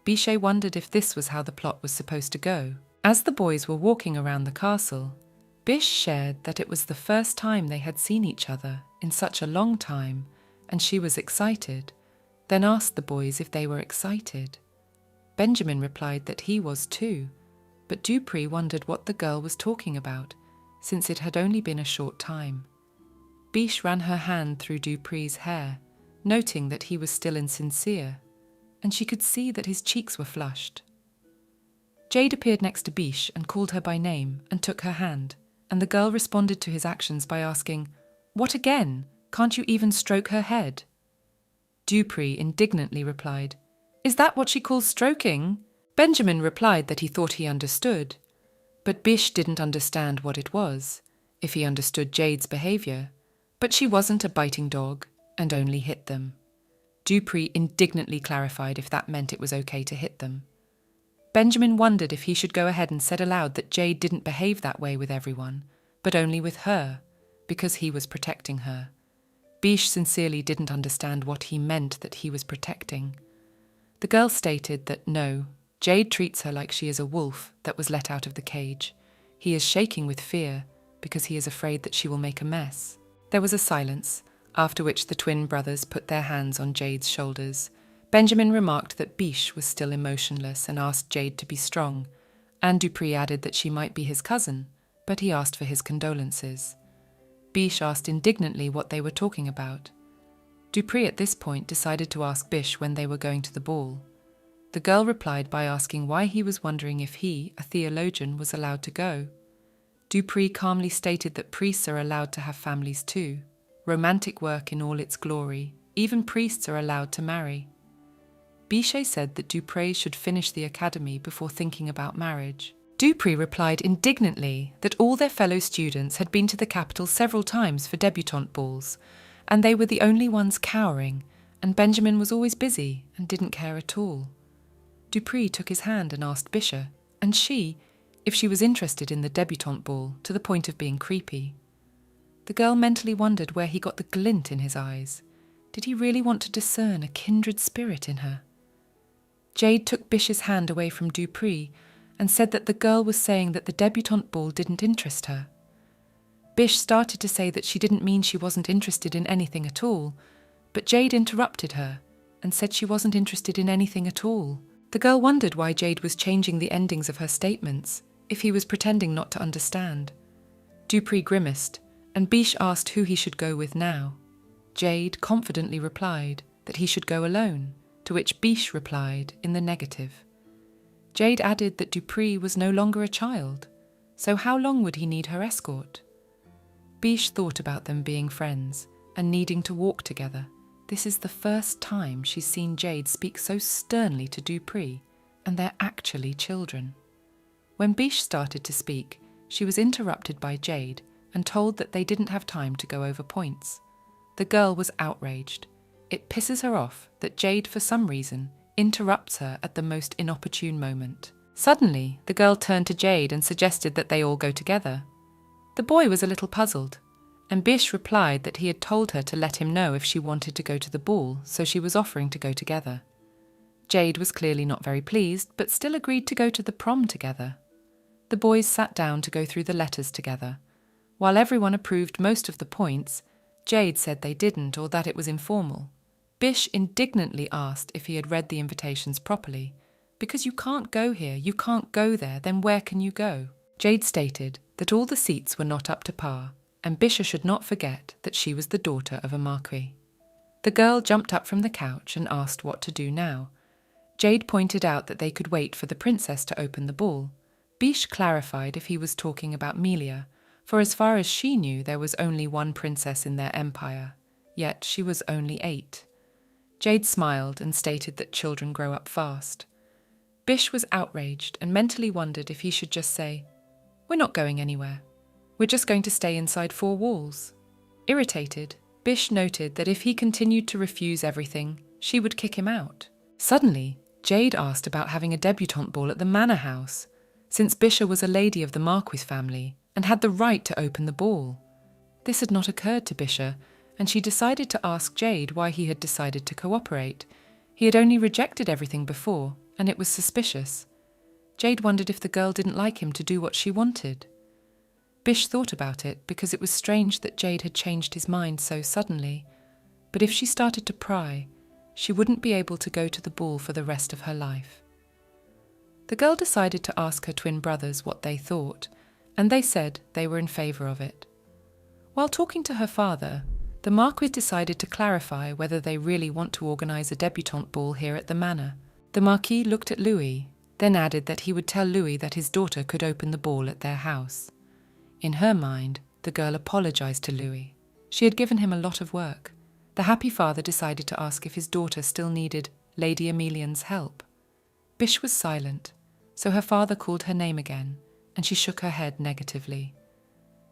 Biche wondered if this was how the plot was supposed to go. As the boys were walking around the castle, Biche shared that it was the first time they had seen each other in such a long time, and she was excited, then asked the boys if they were excited. Benjamin replied that he was too, but Dupree wondered what the girl was talking about, since it had only been a short time. Biche ran her hand through Dupree's hair, noting that he was still insincere, and she could see that his cheeks were flushed. Jade appeared next to Biche and called her by name and took her hand, and the girl responded to his actions by asking, "What again? Can't you even stroke her head?" Dupree indignantly replied, "Is that what she calls stroking?" Benjamin replied that he thought he understood, but Biche didn't understand what it was, if he understood Jade's behaviour, but she wasn't a biting dog and only hit them. Dupree indignantly clarified if that meant it was okay to hit them. Benjamin wondered if he should go ahead and said aloud that Jade didn't behave that way with everyone, but only with her, because he was protecting her. Biche sincerely didn't understand what he meant that he was protecting. The girl stated that no, Jade treats her like she is a wolf that was let out of the cage. He is shaking with fear because he is afraid that she will make a mess. There was a silence, after which the twin brothers put their hands on Jade's shoulders. Benjamin remarked that Biche was still emotionless and asked Jade to be strong, and Dupree added that she might be his cousin, but he asked for his condolences. Biche asked indignantly what they were talking about. Dupree at this point decided to ask Biche when they were going to the ball. The girl replied by asking why he was wondering if he, a theologian, was allowed to go. Dupree calmly stated that priests are allowed to have families too. Romantic work in all its glory, even priests are allowed to marry. Biche said that Dupree should finish the academy before thinking about marriage. Dupree replied indignantly that all their fellow students had been to the capital several times for debutante balls, and they were the only ones cowering, and Benjamin was always busy and didn't care at all. Dupree took his hand and asked Biche, and she, if she was interested in the debutante ball to the point of being creepy. The girl mentally wondered where he got the glint in his eyes. Did he really want to discern a kindred spirit in her? Jade took Biche's hand away from Dupree and said that the girl was saying that the debutante ball didn't interest her. Biche started to say that she didn't mean she wasn't interested in anything at all, but Jade interrupted her and said she wasn't interested in anything at all. The girl wondered why Jade was changing the endings of her statements, if he was pretending not to understand. Dupree grimaced, and Biche asked who he should go with now. Jade confidently replied that he should go alone, to which Biche replied in the negative. Jade added that Dupree was no longer a child, so how long would he need her escort? Biche thought about them being friends and needing to walk together. This is the first time she's seen Jade speak so sternly to Dupree, and they're actually children. When Biche started to speak, she was interrupted by Jade and told that they didn't have time to go over points. The girl was outraged. It pisses her off that Jade, for some reason, interrupts her at the most inopportune moment. Suddenly, the girl turned to Jade and suggested that they all go together. The boy was a little puzzled, and Biche replied that he had told her to let him know if she wanted to go to the ball, so she was offering to go together. Jade was clearly not very pleased, but still agreed to go to the prom together. The boys sat down to go through the letters together. While everyone approved most of the points, Jade said they didn't or that it was informal. Bish indignantly asked if he had read the invitations properly. Because you can't go here, you can't go there, then where can you go? Jade stated that all the seats were not up to par, and Bisha should not forget that she was the daughter of a marquis. The girl jumped up from the couch and asked what to do now. Jade pointed out that they could wait for the princess to open the ball. Bish clarified if he was talking about Melia, for as far as she knew there was only one princess in their empire, yet she was only 8. Jade smiled and stated that children grow up fast. Bish was outraged and mentally wondered if he should just say, "We're not going anywhere. We're just going to stay inside 4 walls." Irritated, Bish noted that if he continued to refuse everything, she would kick him out. Suddenly, Jade asked about having a debutante ball at the manor house, since Bisha was a lady of the Marquis family and had the right to open the ball. This had not occurred to Bisha, and she decided to ask Jade why he had decided to cooperate. He had only rejected everything before, and it was suspicious. Jade wondered if the girl didn't like him to do what she wanted. Bish thought about it because it was strange that Jade had changed his mind so suddenly, but if she started to pry, she wouldn't be able to go to the ball for the rest of her life. The girl decided to ask her twin brothers what they thought, and they said they were in favour of it. While talking to her father, the Marquis decided to clarify whether they really want to organise a debutante ball here at the manor. The Marquis looked at Louis, then added that he would tell Louis that his daughter could open the ball at their house. In her mind, the girl apologised to Louis. She had given him a lot of work. The happy father decided to ask if his daughter still needed Lady Emelian's help. Bish was silent, so her father called her name again, and she shook her head negatively.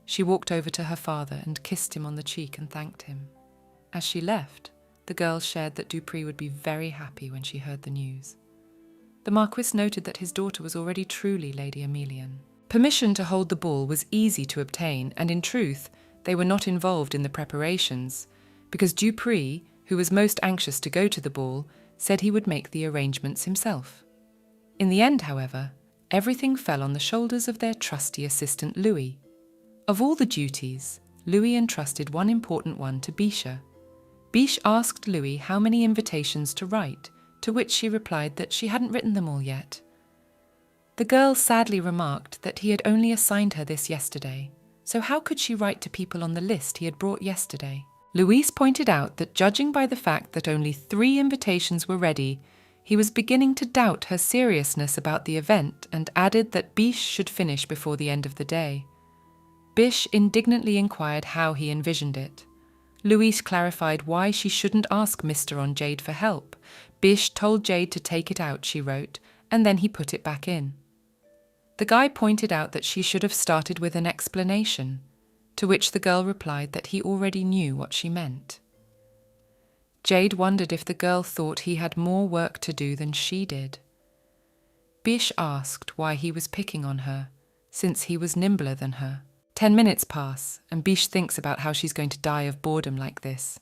She walked over to her father and kissed him on the cheek and thanked him. As she left, the girl shared that Dupree would be very happy when she heard the news. The Marquis noted that his daughter was already truly Lady Emelian. Permission to hold the ball was easy to obtain, and in truth, they were not involved in the preparations, because Dupree, who was most anxious to go to the ball, said he would make the arrangements himself. In the end, however, everything fell on the shoulders of their trusty assistant Louis. Of all the duties, Louis entrusted one important one to Bisha. Bish asked Louis how many invitations to write, to which she replied that she hadn't written them all yet. The girl sadly remarked that he had only assigned her this yesterday, so how could she write to people on the list he had brought yesterday? Louise pointed out that judging by the fact that only 3 invitations were ready, he was beginning to doubt her seriousness about the event and added that Bish should finish before the end of the day. Bish indignantly inquired how he envisioned it. Louise clarified why she shouldn't ask Mr. on Jade for help. Bish told Jade to take it out, she wrote, and then he put it back in. The guy pointed out that she should have started with an explanation, to which the girl replied that he already knew what she meant. Jade wondered if the girl thought he had more work to do than she did. Bish asked why he was picking on her, since he was nimbler than her. 10 minutes pass, and Bish thinks about how she's going to die of boredom like this.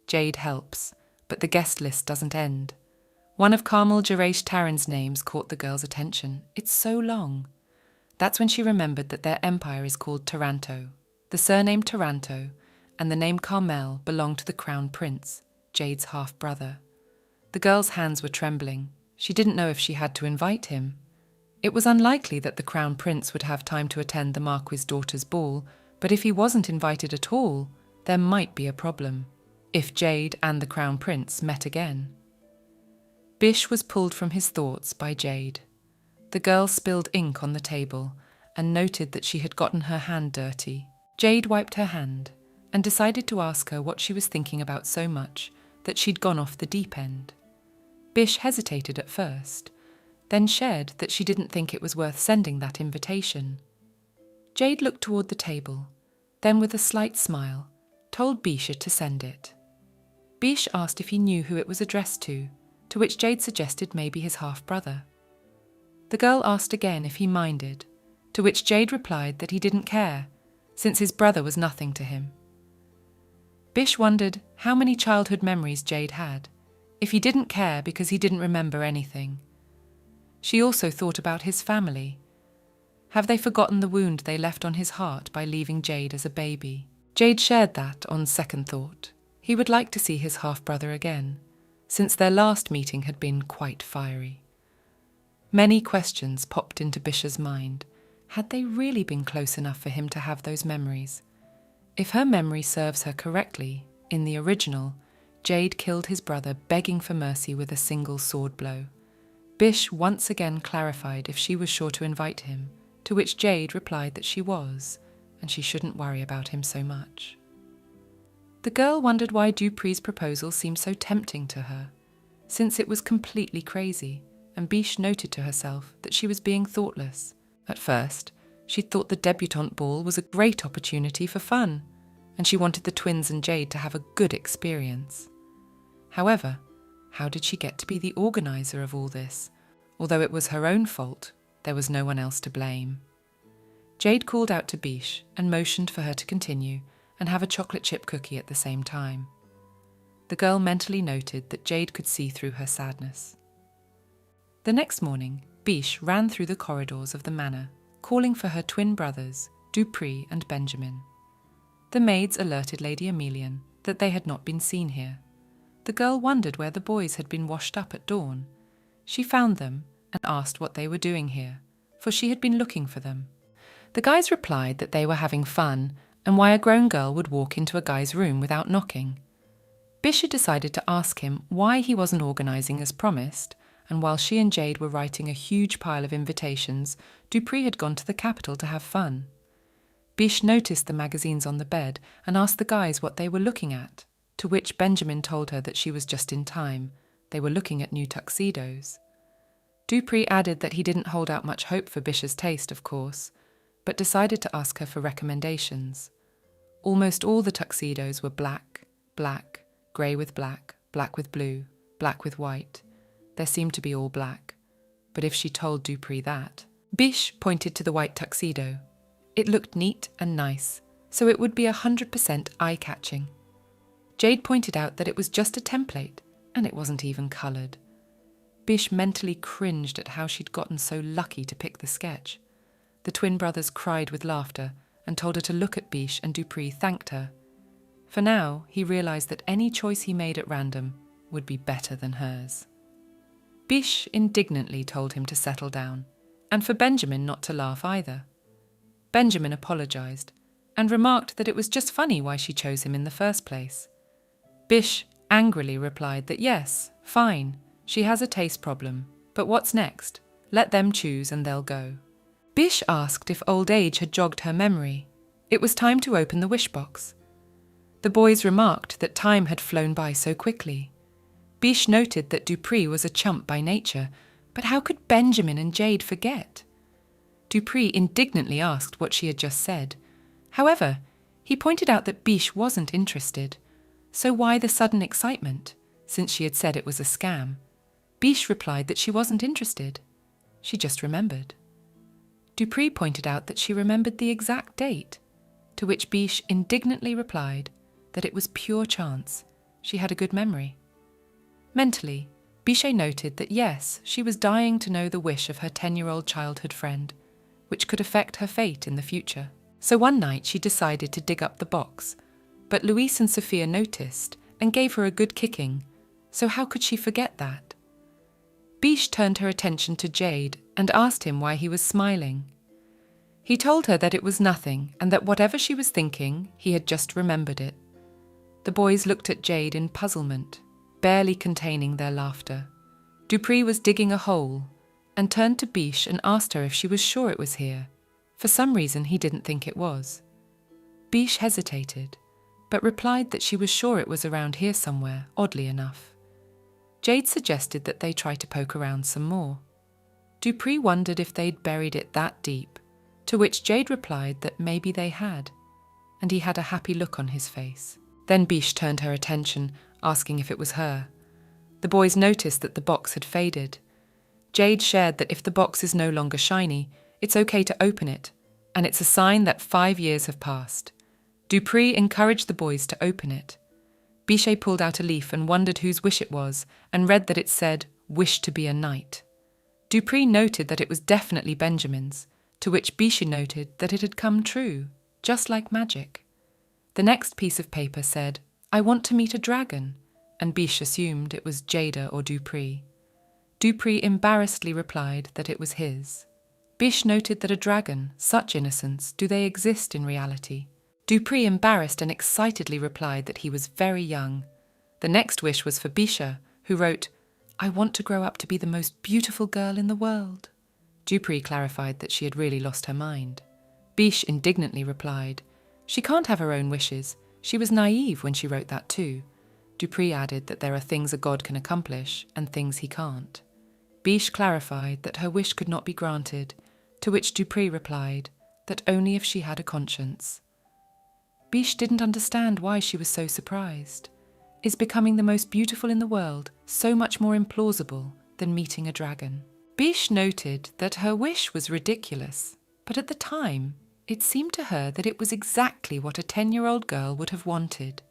Jade helps, but the guest list doesn't end. One of Carmel Jaresh Taran's names caught the girl's attention. It's so long. That's when she remembered that their empire is called Taranto. The surname Taranto and the name Carmel belonged to the crown prince, Jade's half-brother. The girl's hands were trembling. She didn't know if she had to invite him. It was unlikely that the crown prince would have time to attend the Marquis' daughter's ball, but if he wasn't invited at all, there might be a problem, if Jade and the crown prince met again. Bish was pulled from his thoughts by Jade. The girl spilled ink on the table and noted that she had gotten her hand dirty. Jade wiped her hand and decided to ask her what she was thinking about so much that she'd gone off the deep end. Bish hesitated at first, then shared that she didn't think it was worth sending that invitation. Jade looked toward the table, then with a slight smile, told Bisha to send it. Bish asked if he knew who it was addressed to which Jade suggested maybe his half-brother. The girl asked again if he minded, to which Jade replied that he didn't care, since his brother was nothing to him. Bish wondered how many childhood memories Jade had, if he didn't care because he didn't remember anything. She also thought about his family. Have they forgotten the wound they left on his heart by leaving Jade as a baby? Jade shared that, on second thought, he would like to see his half-brother again, since their last meeting had been quite fiery. Many questions popped into Bish's mind. Had they really been close enough for him to have those memories? If her memory serves her correctly, in the original, Jade killed his brother begging for mercy with a single sword blow. Bish once again clarified if she was sure to invite him, to which Jade replied that she was, and she shouldn't worry about him so much. The girl wondered why Dupree's proposal seemed so tempting to her, since it was completely crazy, and Bish noted to herself that she was being thoughtless. At first, she thought the debutante ball was a great opportunity for fun, and she wanted the twins and Jade to have a good experience. However, how did she get to be the organizer of all this? Although it was her own fault, there was no one else to blame. Jade called out to Bish and motioned for her to continue and have a chocolate chip cookie at the same time. The girl mentally noted that Jade could see through her sadness. The next morning, Bish ran through the corridors of the manor, calling for her twin brothers, Dupree and Benjamin. The maids alerted Lady Emelian that they had not been seen here. The girl wondered where the boys had been washed up at dawn. She found them and asked what they were doing here, for she had been looking for them. The guys replied that they were having fun and why a grown girl would walk into a guy's room without knocking. Bish had decided to ask him why he wasn't organising as promised, and while she and Jade were writing a huge pile of invitations, Dupree had gone to the capital to have fun. Bish noticed the magazines on the bed and asked the guys what they were looking at, to which Benjamin told her that she was just in time. They were looking at new tuxedos. Dupree added that he didn't hold out much hope for Bish's taste, of course, but decided to ask her for recommendations. Almost all the tuxedos were black, black, grey with black, black with blue, black with white. There seemed to be all black. But if she told Dupree that... Bish pointed to the white tuxedo. It looked neat and nice, so it would be 100% eye-catching. Jade pointed out that it was just a template, and it wasn't even coloured. Bish mentally cringed at how she'd gotten so lucky to pick the sketch. The twin brothers cried with laughter and told her to look at Bish, and Dupree thanked her. For now, he realised that any choice he made at random would be better than hers. Bish indignantly told him to settle down, and for Benjamin not to laugh either. Benjamin apologised, and remarked that it was just funny why she chose him in the first place. Bish angrily replied that yes, fine, she has a taste problem, but what's next? Let them choose and they'll go. Bish asked if old age had jogged her memory. It was time to open the wish box. The boys remarked that time had flown by so quickly. Bish noted that Dupree was a chump by nature, but how could Benjamin and Jade forget? Dupree indignantly asked what she had just said. However, he pointed out that Bish wasn't interested. So why the sudden excitement, since she had said it was a scam? Bish replied that she wasn't interested. She just remembered. Dupree pointed out that she remembered the exact date, to which Bish indignantly replied that it was pure chance. She had a good memory. Mentally, Biche noted that yes, she was dying to know the wish of her 10-year-old childhood friend, which could affect her fate in the future. So one night she decided to dig up the box, but Luis and Sophia noticed and gave her a good kicking, so how could she forget that? Biche turned her attention to Jade and asked him why he was smiling. He told her that it was nothing and that whatever she was thinking, he had just remembered it. The boys looked at Jade in puzzlement, barely containing their laughter. Dupree was digging a hole and turned to Biche and asked her if she was sure it was here. For some reason he didn't think it was. Biche hesitated, but replied that she was sure it was around here somewhere, oddly enough. Jade suggested that they try to poke around some more. Dupree wondered if they'd buried it that deep, to which Jade replied that maybe they had, and he had a happy look on his face. Then Biche turned her attention, asking if it was her. The boys noticed that the box had faded. Jade shared that if the box is no longer shiny, it's okay to open it, and it's a sign that 5 years have passed. Dupree encouraged the boys to open it. Biche pulled out a leaf and wondered whose wish it was, and read that it said, "Wish to be a knight." Dupree noted that it was definitely Benjamin's, to which Biche noted that it had come true, just like magic. The next piece of paper said, "I want to meet a dragon," and Biche assumed it was Jada or Dupree. Dupree embarrassedly replied that it was his. Biche noted that a dragon, such innocence, do they exist in reality? Dupree embarrassed and excitedly replied that he was very young. The next wish was for Biche, who wrote, "I want to grow up to be the most beautiful girl in the world." Dupree clarified that she had really lost her mind. Biche indignantly replied, "She can't have her own wishes. She was naive when she wrote that too." Dupree added that there are things a god can accomplish and things he can't. Biche clarified that her wish could not be granted, to which Dupree replied that only if she had a conscience. Biche didn't understand why she was so surprised. Is becoming the most beautiful in the world so much more implausible than meeting a dragon? Biche noted that her wish was ridiculous, but at the time, it seemed to her that it was exactly what a 10-year-old girl would have wanted.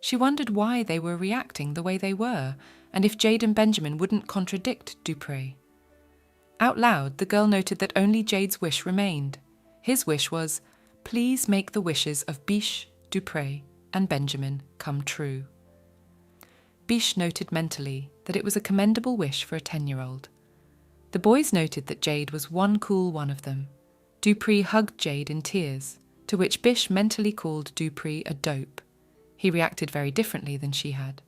She wondered why they were reacting the way they were, and if Jade and Benjamin wouldn't contradict Dupree. Out loud, the girl noted that only Jade's wish remained. His wish was, "Please make the wishes of Biche, Dupree, and Benjamin come true." Biche noted mentally that it was a commendable wish for a 10-year-old. The boys noted that Jade was one cool one of them. Dupree hugged Jade in tears, to which Biche mentally called Dupree a dope. He reacted very differently than she had.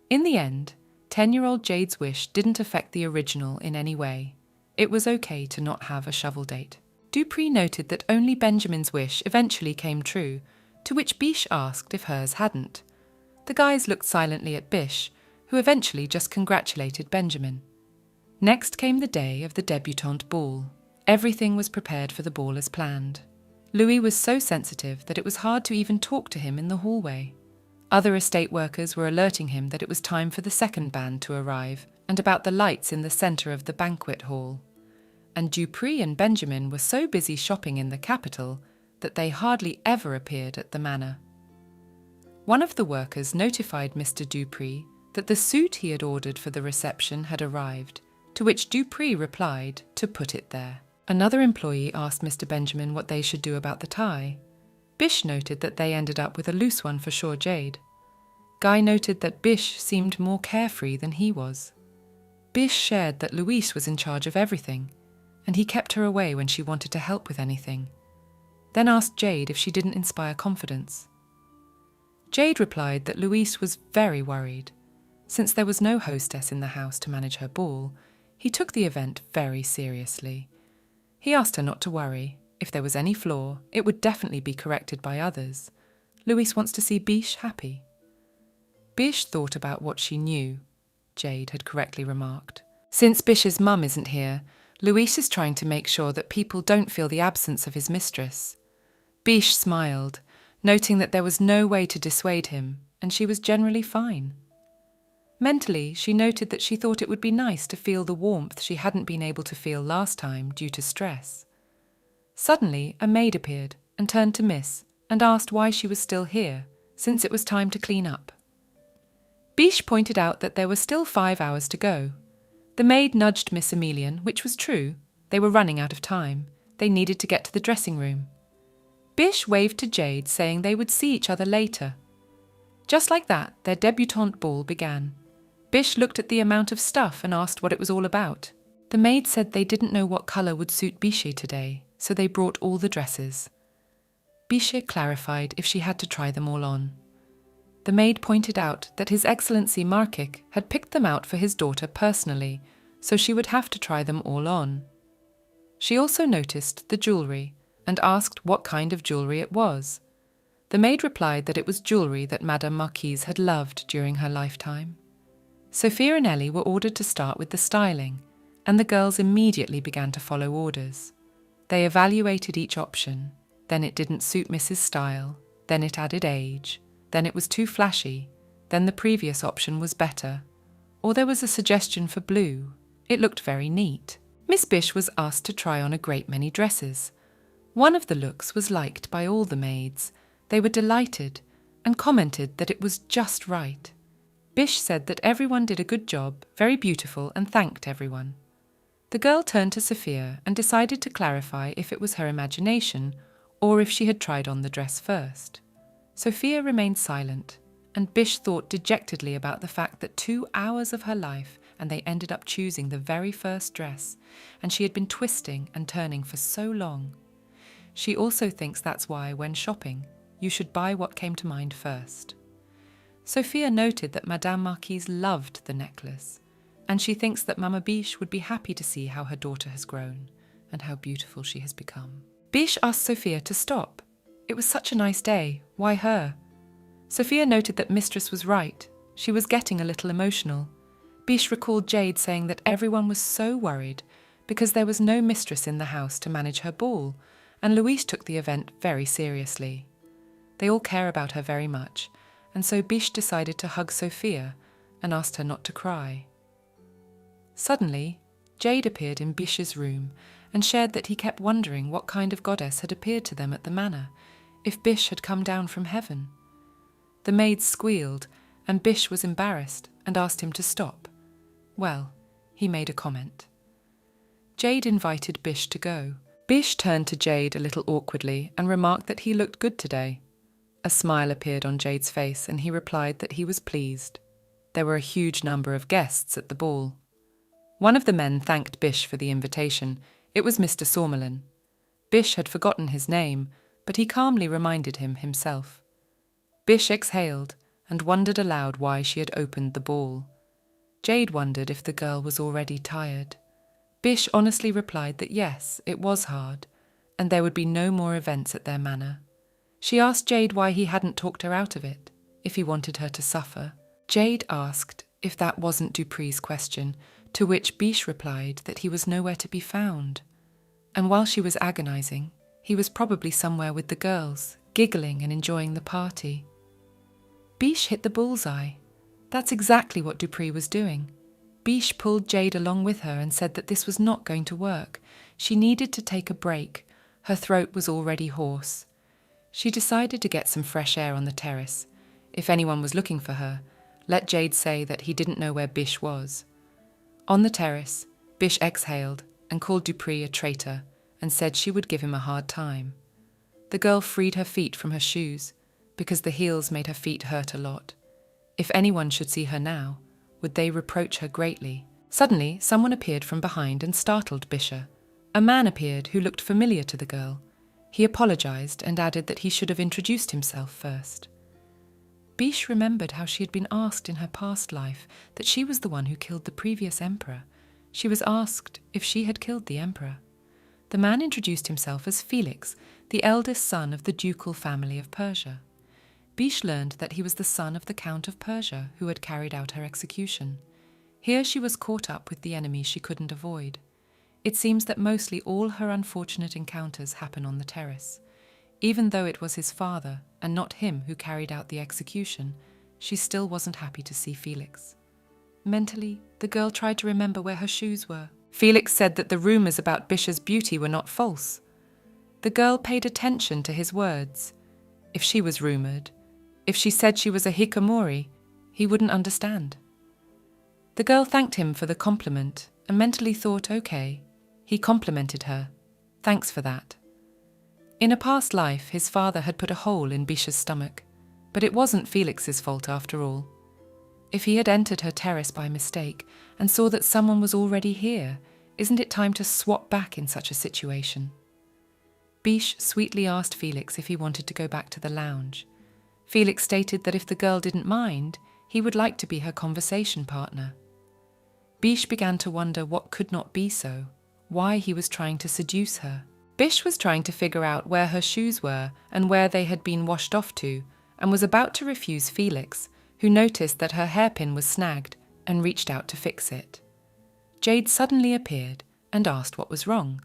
In the end, 10-year-old Jade's wish didn't affect the original in any way. It was okay to not have a shovel date. Dupree noted that only Benjamin's wish eventually came true, to which Biche asked if hers hadn't. The guys looked silently at Biche, who eventually just congratulated Benjamin. Next came the day of the debutante ball. Everything was prepared for the ball as planned. Louis was so sensitive that it was hard to even talk to him in the hallway. Other estate workers were alerting him that it was time for the second band to arrive, and about the lights in the centre of the banquet hall. And Dupree and Benjamin were so busy shopping in the capital that they hardly ever appeared at the manor. One of the workers notified Mr. Dupree that the suit he had ordered for the reception had arrived, to which Dupree replied to put it there. Another employee asked Mr. Benjamin what they should do about the tie. Biche noted that they ended up with a loose one for sure Jade. Guy noted that Biche seemed more carefree than he was. Biche shared that Louise was in charge of everything, and he kept her away when she wanted to help with anything. Then asked Jade if she didn't inspire confidence. Jade replied that Louise was very worried. Since there was no hostess in the house to manage her ball, he took the event very seriously. He asked her not to worry. If there was any flaw, it would definitely be corrected by others. Louise wants to see Biche happy. Biche thought about what she knew, Jade had correctly remarked. Since Biche's mum isn't here, Louise is trying to make sure that people don't feel the absence of his mistress. Biche smiled, noting that there was no way to dissuade him, and she was generally fine. Mentally, she noted that she thought it would be nice to feel the warmth she hadn't been able to feel last time due to stress. Suddenly, a maid appeared and turned to Miss and asked why she was still here, since it was time to clean up. Biche pointed out that there were still 5 hours to go. The maid nudged Miss Emelian, which was true. They were running out of time. They needed to get to the dressing room. Biche waved to Jade, saying they would see each other later. Just like that, their debutante ball began. Biche looked at the amount of stuff and asked what it was all about. The maid said they didn't know what colour would suit Biche today, so they brought all the dresses. Biche clarified if she had to try them all on. The maid pointed out that His Excellency Markic had picked them out for his daughter personally, so she would have to try them all on. She also noticed the jewellery and asked what kind of jewellery it was. The maid replied that it was jewellery that Madame Marquise had loved during her lifetime. Sophia and Ellie were ordered to start with the styling, and the girls immediately began to follow orders. They evaluated each option. Then it didn't suit Mrs. Style, then it added age, then it was too flashy, then the previous option was better. Or there was a suggestion for blue. It looked very neat. Miss Biche was asked to try on a great many dresses. One of the looks was liked by all the maids. They were delighted and commented that it was just right. Biche said that everyone did a good job, very beautiful, and thanked everyone. The girl turned to Sophia and decided to clarify if it was her imagination or if she had tried on the dress first. Sophia remained silent, and Bish thought dejectedly about the fact that 2 hours of her life and they ended up choosing the very first dress, and she had been twisting and turning for so long. She also thinks that's why, when shopping, you should buy what came to mind first. Sophia noted that Madame Marquise loved the necklace, and she thinks that Mama Biche would be happy to see how her daughter has grown and how beautiful she has become. Biche asked Sophia to stop. It was such a nice day. Why her? Sophia noted that Mistress was right. She was getting a little emotional. Biche recalled Jade saying that everyone was so worried because there was no mistress in the house to manage her ball, and Louise took the event very seriously. They all care about her very much, and so Biche decided to hug Sophia and asked her not to cry. Suddenly, Jade appeared in Biche's room and shared that he kept wondering what kind of goddess had appeared to them at the manor, if Biche had come down from heaven. The maids squealed, and Biche was embarrassed and asked him to stop. Well, he made a comment. Jade invited Biche to go. Biche turned to Jade a little awkwardly and remarked that he looked good today. A smile appeared on Jade's face, and he replied that he was pleased. There were a huge number of guests at the ball. One of the men thanked Biche for the invitation. It was Mr. Sormelin. Biche had forgotten his name, but he calmly reminded him himself. Biche exhaled and wondered aloud why she had opened the ball. Jade wondered if the girl was already tired. Biche honestly replied that yes, it was hard, and there would be no more events at their manor. She asked Jade why he hadn't talked her out of it, if he wanted her to suffer. Jade asked if that wasn't Dupree's question, to which Biche replied that he was nowhere to be found. And while she was agonizing, he was probably somewhere with the girls, giggling and enjoying the party. Biche hit the bullseye. That's exactly what Dupree was doing. Biche pulled Jade along with her and said that this was not going to work. She needed to take a break. Her throat was already hoarse. She decided to get some fresh air on the terrace. If anyone was looking for her, let Jade say that he didn't know where Biche was. On the terrace, Biche exhaled and called Dupree a traitor and said she would give him a hard time. The girl freed her feet from her shoes because the heels made her feet hurt a lot. If anyone should see her now, would they reproach her greatly? Suddenly, someone appeared from behind and startled Biche. A man appeared who looked familiar to the girl. He apologized and added that he should have introduced himself first. Biche remembered how she had been asked in her past life that she was the one who killed the previous emperor. She was asked if she had killed the emperor. The man introduced himself as Felix, the eldest son of the ducal family of Persia. Biche learned that he was the son of the Count of Persia who had carried out her execution. Here she was caught up with the enemy she couldn't avoid. It seems that mostly all her unfortunate encounters happen on the terrace. Even though it was his father and not him who carried out the execution, she still wasn't happy to see Felix. Mentally, the girl tried to remember where her shoes were. Felix said that the rumors about Biche's beauty were not false. The girl paid attention to his words. If she was rumored, if she said she was a hikikomori, he wouldn't understand. The girl thanked him for the compliment and mentally thought, okay, he complimented her. Thanks for that. In a past life, his father had put a hole in Biche's stomach, but it wasn't Felix's fault after all. If he had entered her terrace by mistake and saw that someone was already here, isn't it time to swap back in such a situation? Biche sweetly asked Felix if he wanted to go back to the lounge. Felix stated that if the girl didn't mind, he would like to be her conversation partner. Biche began to wonder what could not be so, why he was trying to seduce her. Biche was trying to figure out where her shoes were and where they had been washed off to, and was about to refuse Felix, who noticed that her hairpin was snagged and reached out to fix it. Jade suddenly appeared and asked what was wrong.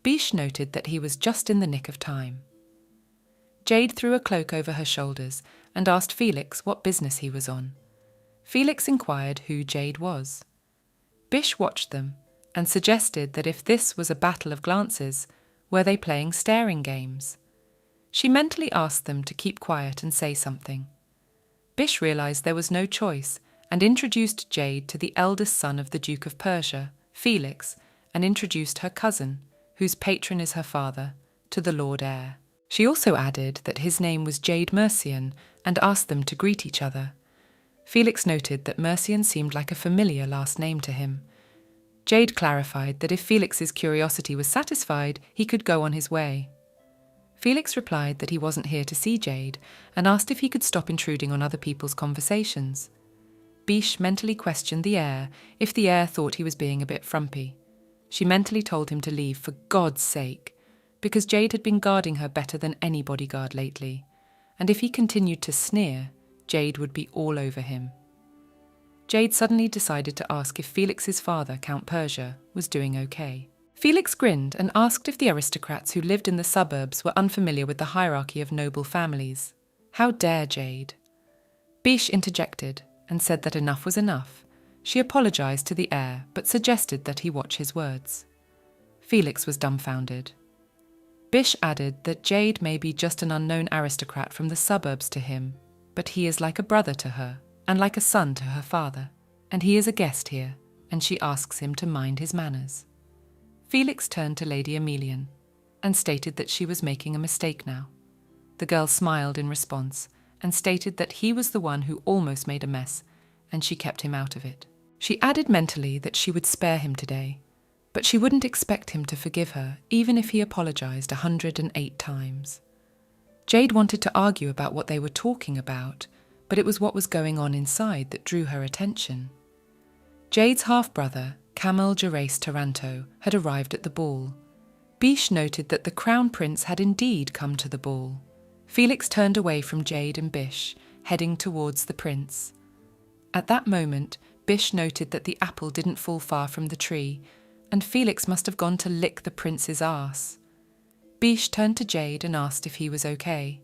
Biche noted that he was just in the nick of time. Jade threw a cloak over her shoulders and asked Felix what business he was on. Felix inquired who Jade was. Biche watched them and suggested that if this was a battle of glances, were they playing staring games? She mentally asked them to keep quiet and say something. Biche realized there was no choice and introduced Jade to the eldest son of the Duke of Persia, Felix, and introduced her cousin, whose patron is her father, to the Lord Heir. She also added that his name was Jade Mercian and asked them to greet each other. Felix noted that Mercian seemed like a familiar last name to him. Jade clarified that if Felix's curiosity was satisfied, he could go on his way. Felix replied that he wasn't here to see Jade and asked if he could stop intruding on other people's conversations. Biche mentally questioned the heir if the heir thought he was being a bit frumpy. She mentally told him to leave for God's sake, because Jade had been guarding her better than any bodyguard lately, and if he continued to sneer, Jade would be all over him. Jade suddenly decided to ask if Felix's father, Count Persia, was doing okay. Felix grinned and asked if the aristocrats who lived in the suburbs were unfamiliar with the hierarchy of noble families. How dare Jade? Biche interjected and said that enough was enough. She apologized to the heir, but suggested that he watch his words. Felix was dumbfounded. Biche added that Jade may be just an unknown aristocrat from the suburbs to him, but he is like a brother to her, and like a son to her father, and he is a guest here, and she asks him to mind his manners. Felix turned to Lady Emilian, and stated that she was making a mistake now. The girl smiled in response, and stated that he was the one who almost made a mess, and she kept him out of it. She added mentally that she would spare him today, but she wouldn't expect him to forgive her, even if he apologized 108 times. Jade wanted to argue about what they were talking about, but it was what was going on inside that drew her attention. Jade's half-brother, Camille Gerace Taranto, had arrived at the ball. Biche noted that the Crown Prince had indeed come to the ball. Felix turned away from Jade and Biche, heading towards the prince. At that moment, Biche noted that the apple didn't fall far from the tree, and Felix must have gone to lick the prince's arse. Biche turned to Jade and asked if he was okay.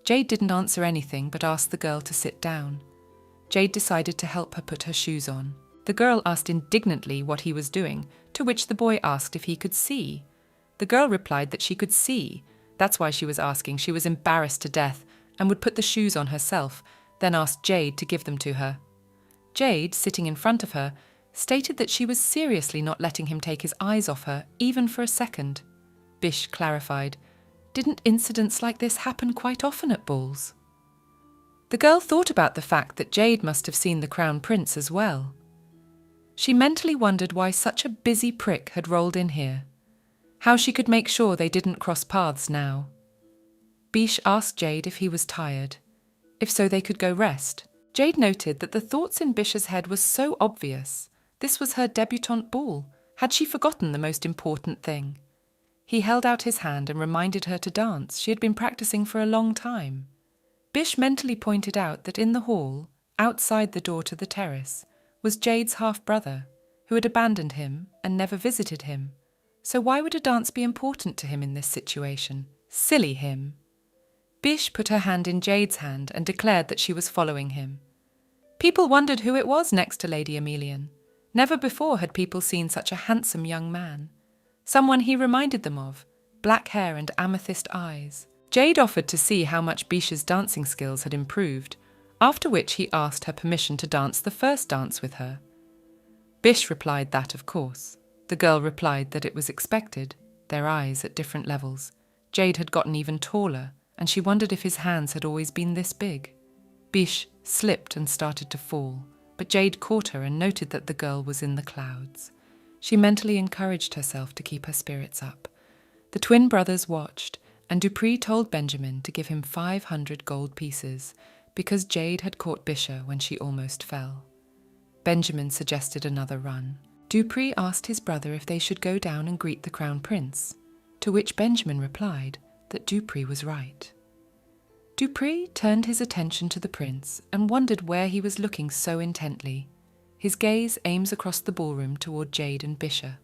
Jade didn't answer anything but asked the girl to sit down. Jade decided to help her put her shoes on. The girl asked indignantly what he was doing, to which the boy asked if he could see. The girl replied that she could see. That's why she was asking. She was embarrassed to death and would put the shoes on herself, then asked Jade to give them to her. Jade, sitting in front of her, stated that she was seriously not letting him take his eyes off her, even for a second. Biche clarified, "Didn't incidents like this happen quite often at balls?" The girl thought about the fact that Jade must have seen the Crown Prince as well. She mentally wondered why such a busy prick had rolled in here, how she could make sure they didn't cross paths now. Biche asked Jade if he was tired. If so, they could go rest. Jade noted that the thoughts in Biche's head were so obvious. This was her debutante ball. Had she forgotten the most important thing? He held out his hand and reminded her to dance. She had been practicing for a long time. Biche mentally pointed out that in the hall, outside the door to the terrace, was Jade's half-brother, who had abandoned him and never visited him. So why would a dance be important to him in this situation? Silly him. Biche put her hand in Jade's hand and declared that she was following him. People wondered who it was next to Lady Emilian. Never before had people seen such a handsome young man. Someone he reminded them of, black hair and amethyst eyes. Jade offered to see how much Biche's dancing skills had improved, after which he asked her permission to dance the first dance with her. Biche replied that, of course. The girl replied that it was expected, their eyes at different levels. Jade had gotten even taller, and she wondered if his hands had always been this big. Biche slipped and started to fall, but Jade caught her and noted that the girl was in the clouds. She mentally encouraged herself to keep her spirits up. The twin brothers watched, and Dupree told Benjamin to give him 500 gold pieces, because Jade had caught Biche when she almost fell. Benjamin suggested another run. Dupree asked his brother if they should go down and greet the Crown Prince, to which Benjamin replied that Dupree was right. Dupree turned his attention to the prince and wondered where he was looking so intently. His gaze aims across the ballroom toward Jade and Biche.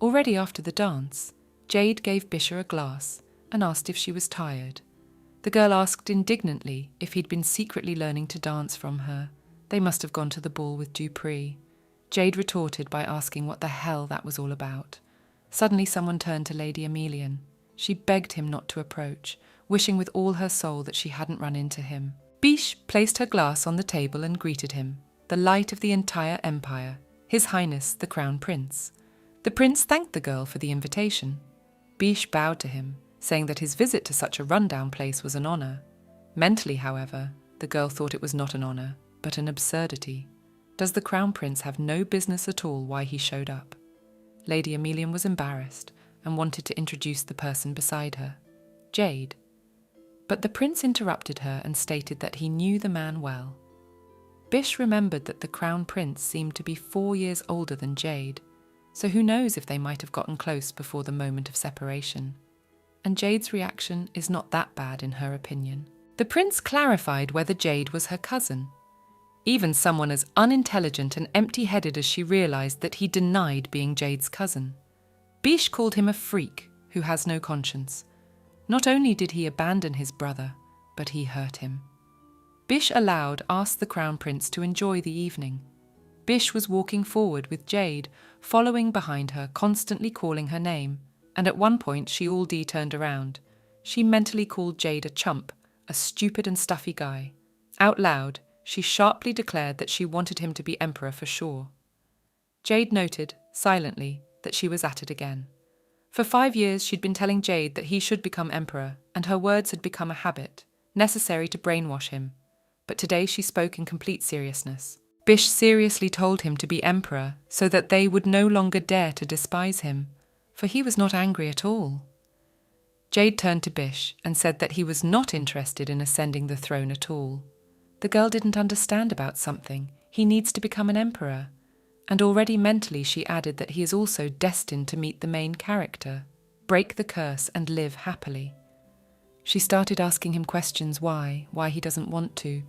Already after the dance, Jade gave Biche a glass and asked if she was tired. The girl asked indignantly if he'd been secretly learning to dance from her. They must have gone to the ball with Dupree. Jade retorted by asking what the hell that was all about. Suddenly someone turned to Lady Emilian. She begged him not to approach, wishing with all her soul that she hadn't run into him. Biche placed her glass on the table and greeted him, the light of the entire empire, His Highness the Crown Prince. The prince thanked the girl for the invitation. Biche bowed to him, saying that his visit to such a rundown place was an honour. Mentally, however, the girl thought it was not an honour, but an absurdity. Does the Crown Prince have no business at all why he showed up? Lady Emelian was embarrassed and wanted to introduce the person beside her, Jade. But the prince interrupted her and stated that he knew the man well. Bish remembered that the Crown Prince seemed to be 4 years older than Jade, so who knows if they might have gotten close before the moment of separation. And Jade's reaction is not that bad in her opinion. The prince clarified whether Jade was her cousin. Even someone as unintelligent and empty-headed as she realised that he denied being Jade's cousin. Bish called him a freak who has no conscience. Not only did he abandon his brother, but he hurt him. Bish aloud asked the Crown Prince to enjoy the evening. Bish was walking forward with Jade, following behind her, constantly calling her name, and at one point she all-D turned around. She mentally called Jade a chump, a stupid and stuffy guy. Out loud, she sharply declared that she wanted him to be emperor for sure. Jade noted, silently, that she was at it again. For 5 years she'd been telling Jade that he should become emperor, and her words had become a habit, necessary to brainwash him. But today she spoke in complete seriousness. Bish seriously told him to be emperor so that they would no longer dare to despise him, for he was not angry at all. Jade turned to Bish and said that he was not interested in ascending the throne at all. The girl didn't understand about something. He needs to become an emperor. And already mentally she added that he is also destined to meet the main character, break the curse and live happily. She started asking him questions why he doesn't want to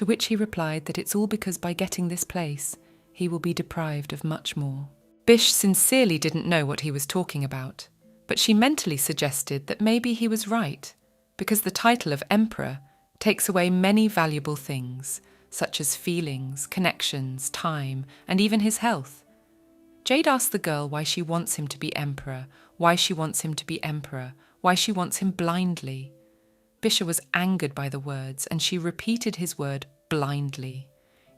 which he replied that it's all because by getting this place, he will be deprived of much more. Bish sincerely didn't know what he was talking about, but she mentally suggested that maybe he was right, because the title of emperor takes away many valuable things, such as feelings, connections, time, and even his health. Jade asked the girl why she wants him to be emperor, why she wants him blindly. Bisha was angered by the words, and she repeated his word blindly.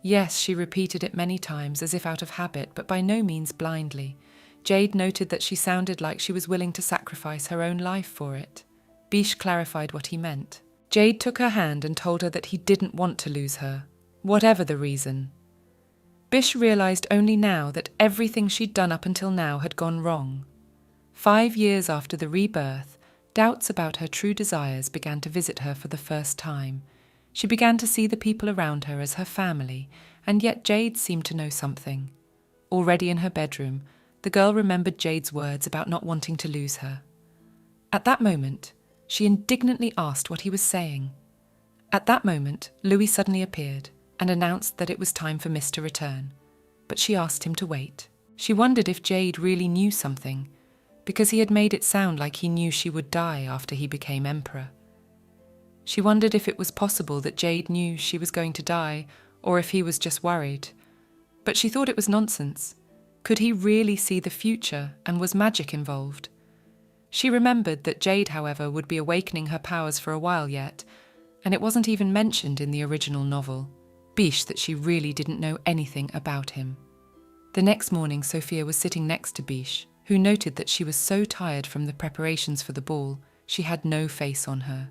Yes, she repeated it many times as if out of habit, but by no means blindly. Jade noted that she sounded like she was willing to sacrifice her own life for it. Bish clarified what he meant. Jade took her hand and told her that he didn't want to lose her, whatever the reason. Bish realised only now that everything she'd done up until now had gone wrong. 5 years after the rebirth, doubts about her true desires began to visit her for the first time. She began to see the people around her as her family, and yet Jade seemed to know something. Already in her bedroom, the girl remembered Jade's words about not wanting to lose her. At that moment, she indignantly asked what he was saying. At that moment, Louis suddenly appeared and announced that it was time for Miss to return, but she asked him to wait. She wondered if Jade really knew something, because he had made it sound like he knew she would die after he became emperor. She wondered if it was possible that Jade knew she was going to die, or if he was just worried. But she thought it was nonsense. Could he really see the future, and was magic involved? She remembered that Jade, however, would be awakening her powers for a while yet, and it wasn't even mentioned in the original novel. Bish that she really didn't know anything about him. The next morning, Sophia was sitting next to Bish, who noted that she was so tired from the preparations for the ball, she had no face on her.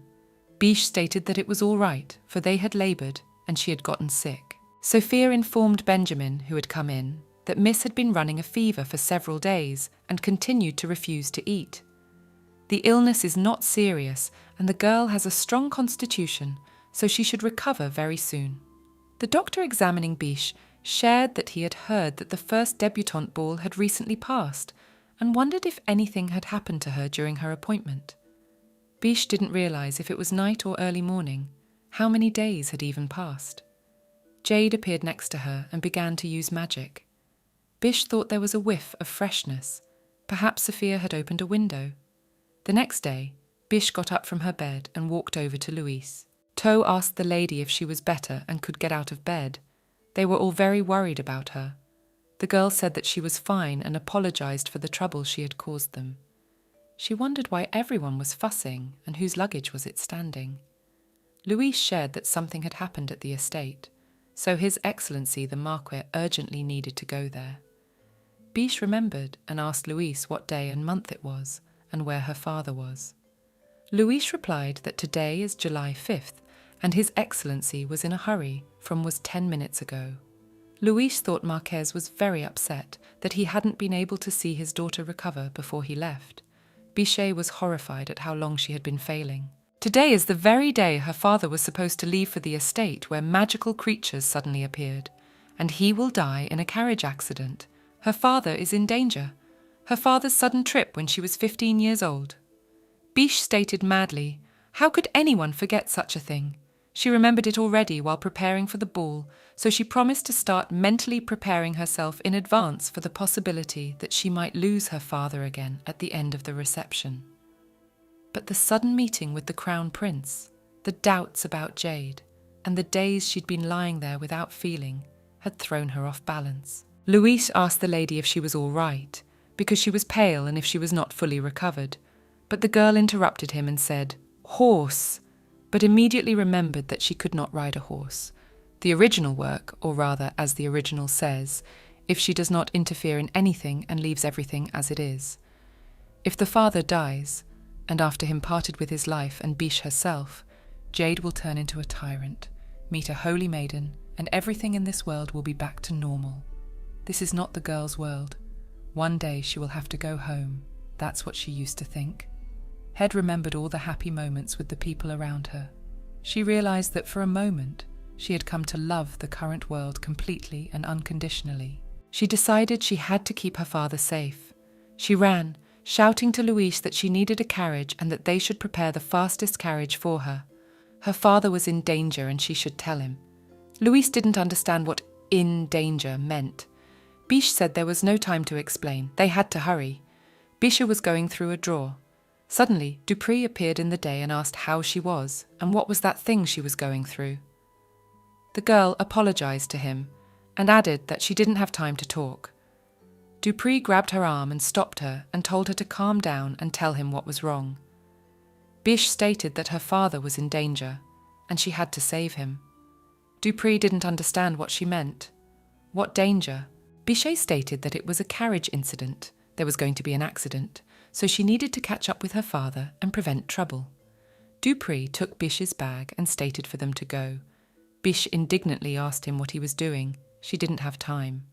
Bish stated that it was all right, for they had laboured and she had gotten sick. Sophia informed Benjamin, who had come in, that Miss had been running a fever for several days and continued to refuse to eat. The illness is not serious and the girl has a strong constitution, so she should recover very soon. The doctor examining Bish shared that he had heard that the first debutante ball had recently passed and wondered if anything had happened to her during her appointment. Bish didn't realise if it was night or early morning, how many days had even passed. Jade appeared next to her and began to use magic. Bish thought there was a whiff of freshness. Perhaps Sophia had opened a window. The next day, Bish got up from her bed and walked over to Louise. Toe asked the lady if she was better and could get out of bed. They were all very worried about her. The girl said that she was fine and apologised for the trouble she had caused them. She wondered why everyone was fussing and whose luggage was it standing. Louise shared that something had happened at the estate, so His Excellency the Marquis urgently needed to go there. Bish remembered and asked Louise what day and month it was and where her father was. Louis replied that today is July 5th, and His Excellency was in a hurry from was 10 minutes ago. Louis thought Marquez was very upset that he hadn't been able to see his daughter recover before he left. Bichet was horrified at how long she had been failing. Today is the very day her father was supposed to leave for the estate where magical creatures suddenly appeared, and he will die in a carriage accident. Her father is in danger. Her father's sudden trip when she was 15 years old. Biche stated madly, how could anyone forget such a thing? She remembered it already while preparing for the ball, so she promised to start mentally preparing herself in advance for the possibility that she might lose her father again at the end of the reception. But the sudden meeting with the Crown Prince, the doubts about Jade, and the days she'd been lying there without feeling had thrown her off balance. Louis asked the lady if she was all right, because she was pale and if she was not fully recovered, but the girl interrupted him and said, "Horse," but immediately remembered that she could not ride a horse. The original work, or rather, as the original says, if she does not interfere in anything and leaves everything as it is. If the father dies, and after him parted with his life and Biche herself, Jade will turn into a tyrant, meet a holy maiden, and everything in this world will be back to normal. This is not the girl's world. One day she will have to go home. That's what she used to think. Head remembered all the happy moments with the people around her. She realized that for a moment, she had come to love the current world completely and unconditionally. She decided she had to keep her father safe. She ran, shouting to Louis that she needed a carriage and that they should prepare the fastest carriage for her. Her father was in danger and she should tell him. Louis didn't understand what "in danger" meant. Biche said there was no time to explain. They had to hurry. Biche was going through a drawer. Suddenly, Dupree appeared in the day and asked how she was and what was that thing she was going through. The girl apologized to him and added that she didn't have time to talk. Dupree grabbed her arm and stopped her and told her to calm down and tell him what was wrong. Biche stated that her father was in danger and she had to save him. Dupree didn't understand what she meant. What danger? Bichet stated that it was a carriage incident. There was going to be an accident, so she needed to catch up with her father and prevent trouble. Dupree took Biche's bag and stated for them to go. Biche indignantly asked him what he was doing. She didn't have time.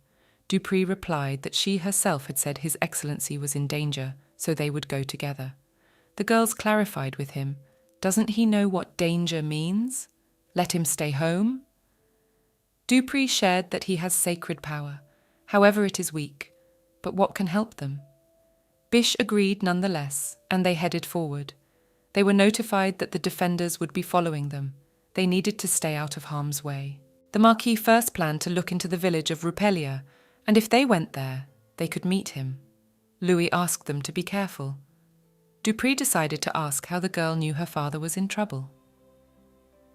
Dupree replied that she herself had said His Excellency was in danger, so they would go together. The girls clarified with him, "Doesn't he know what danger means? Let him stay home?" Dupree shared that he has sacred power, however it is weak, but what can help them? Biche agreed nonetheless, and they headed forward. They were notified that the defenders would be following them. They needed to stay out of harm's way. The Marquis first planned to look into the village of Rupelia, and if they went there, they could meet him. Louis asked them to be careful. Dupree decided to ask how the girl knew her father was in trouble.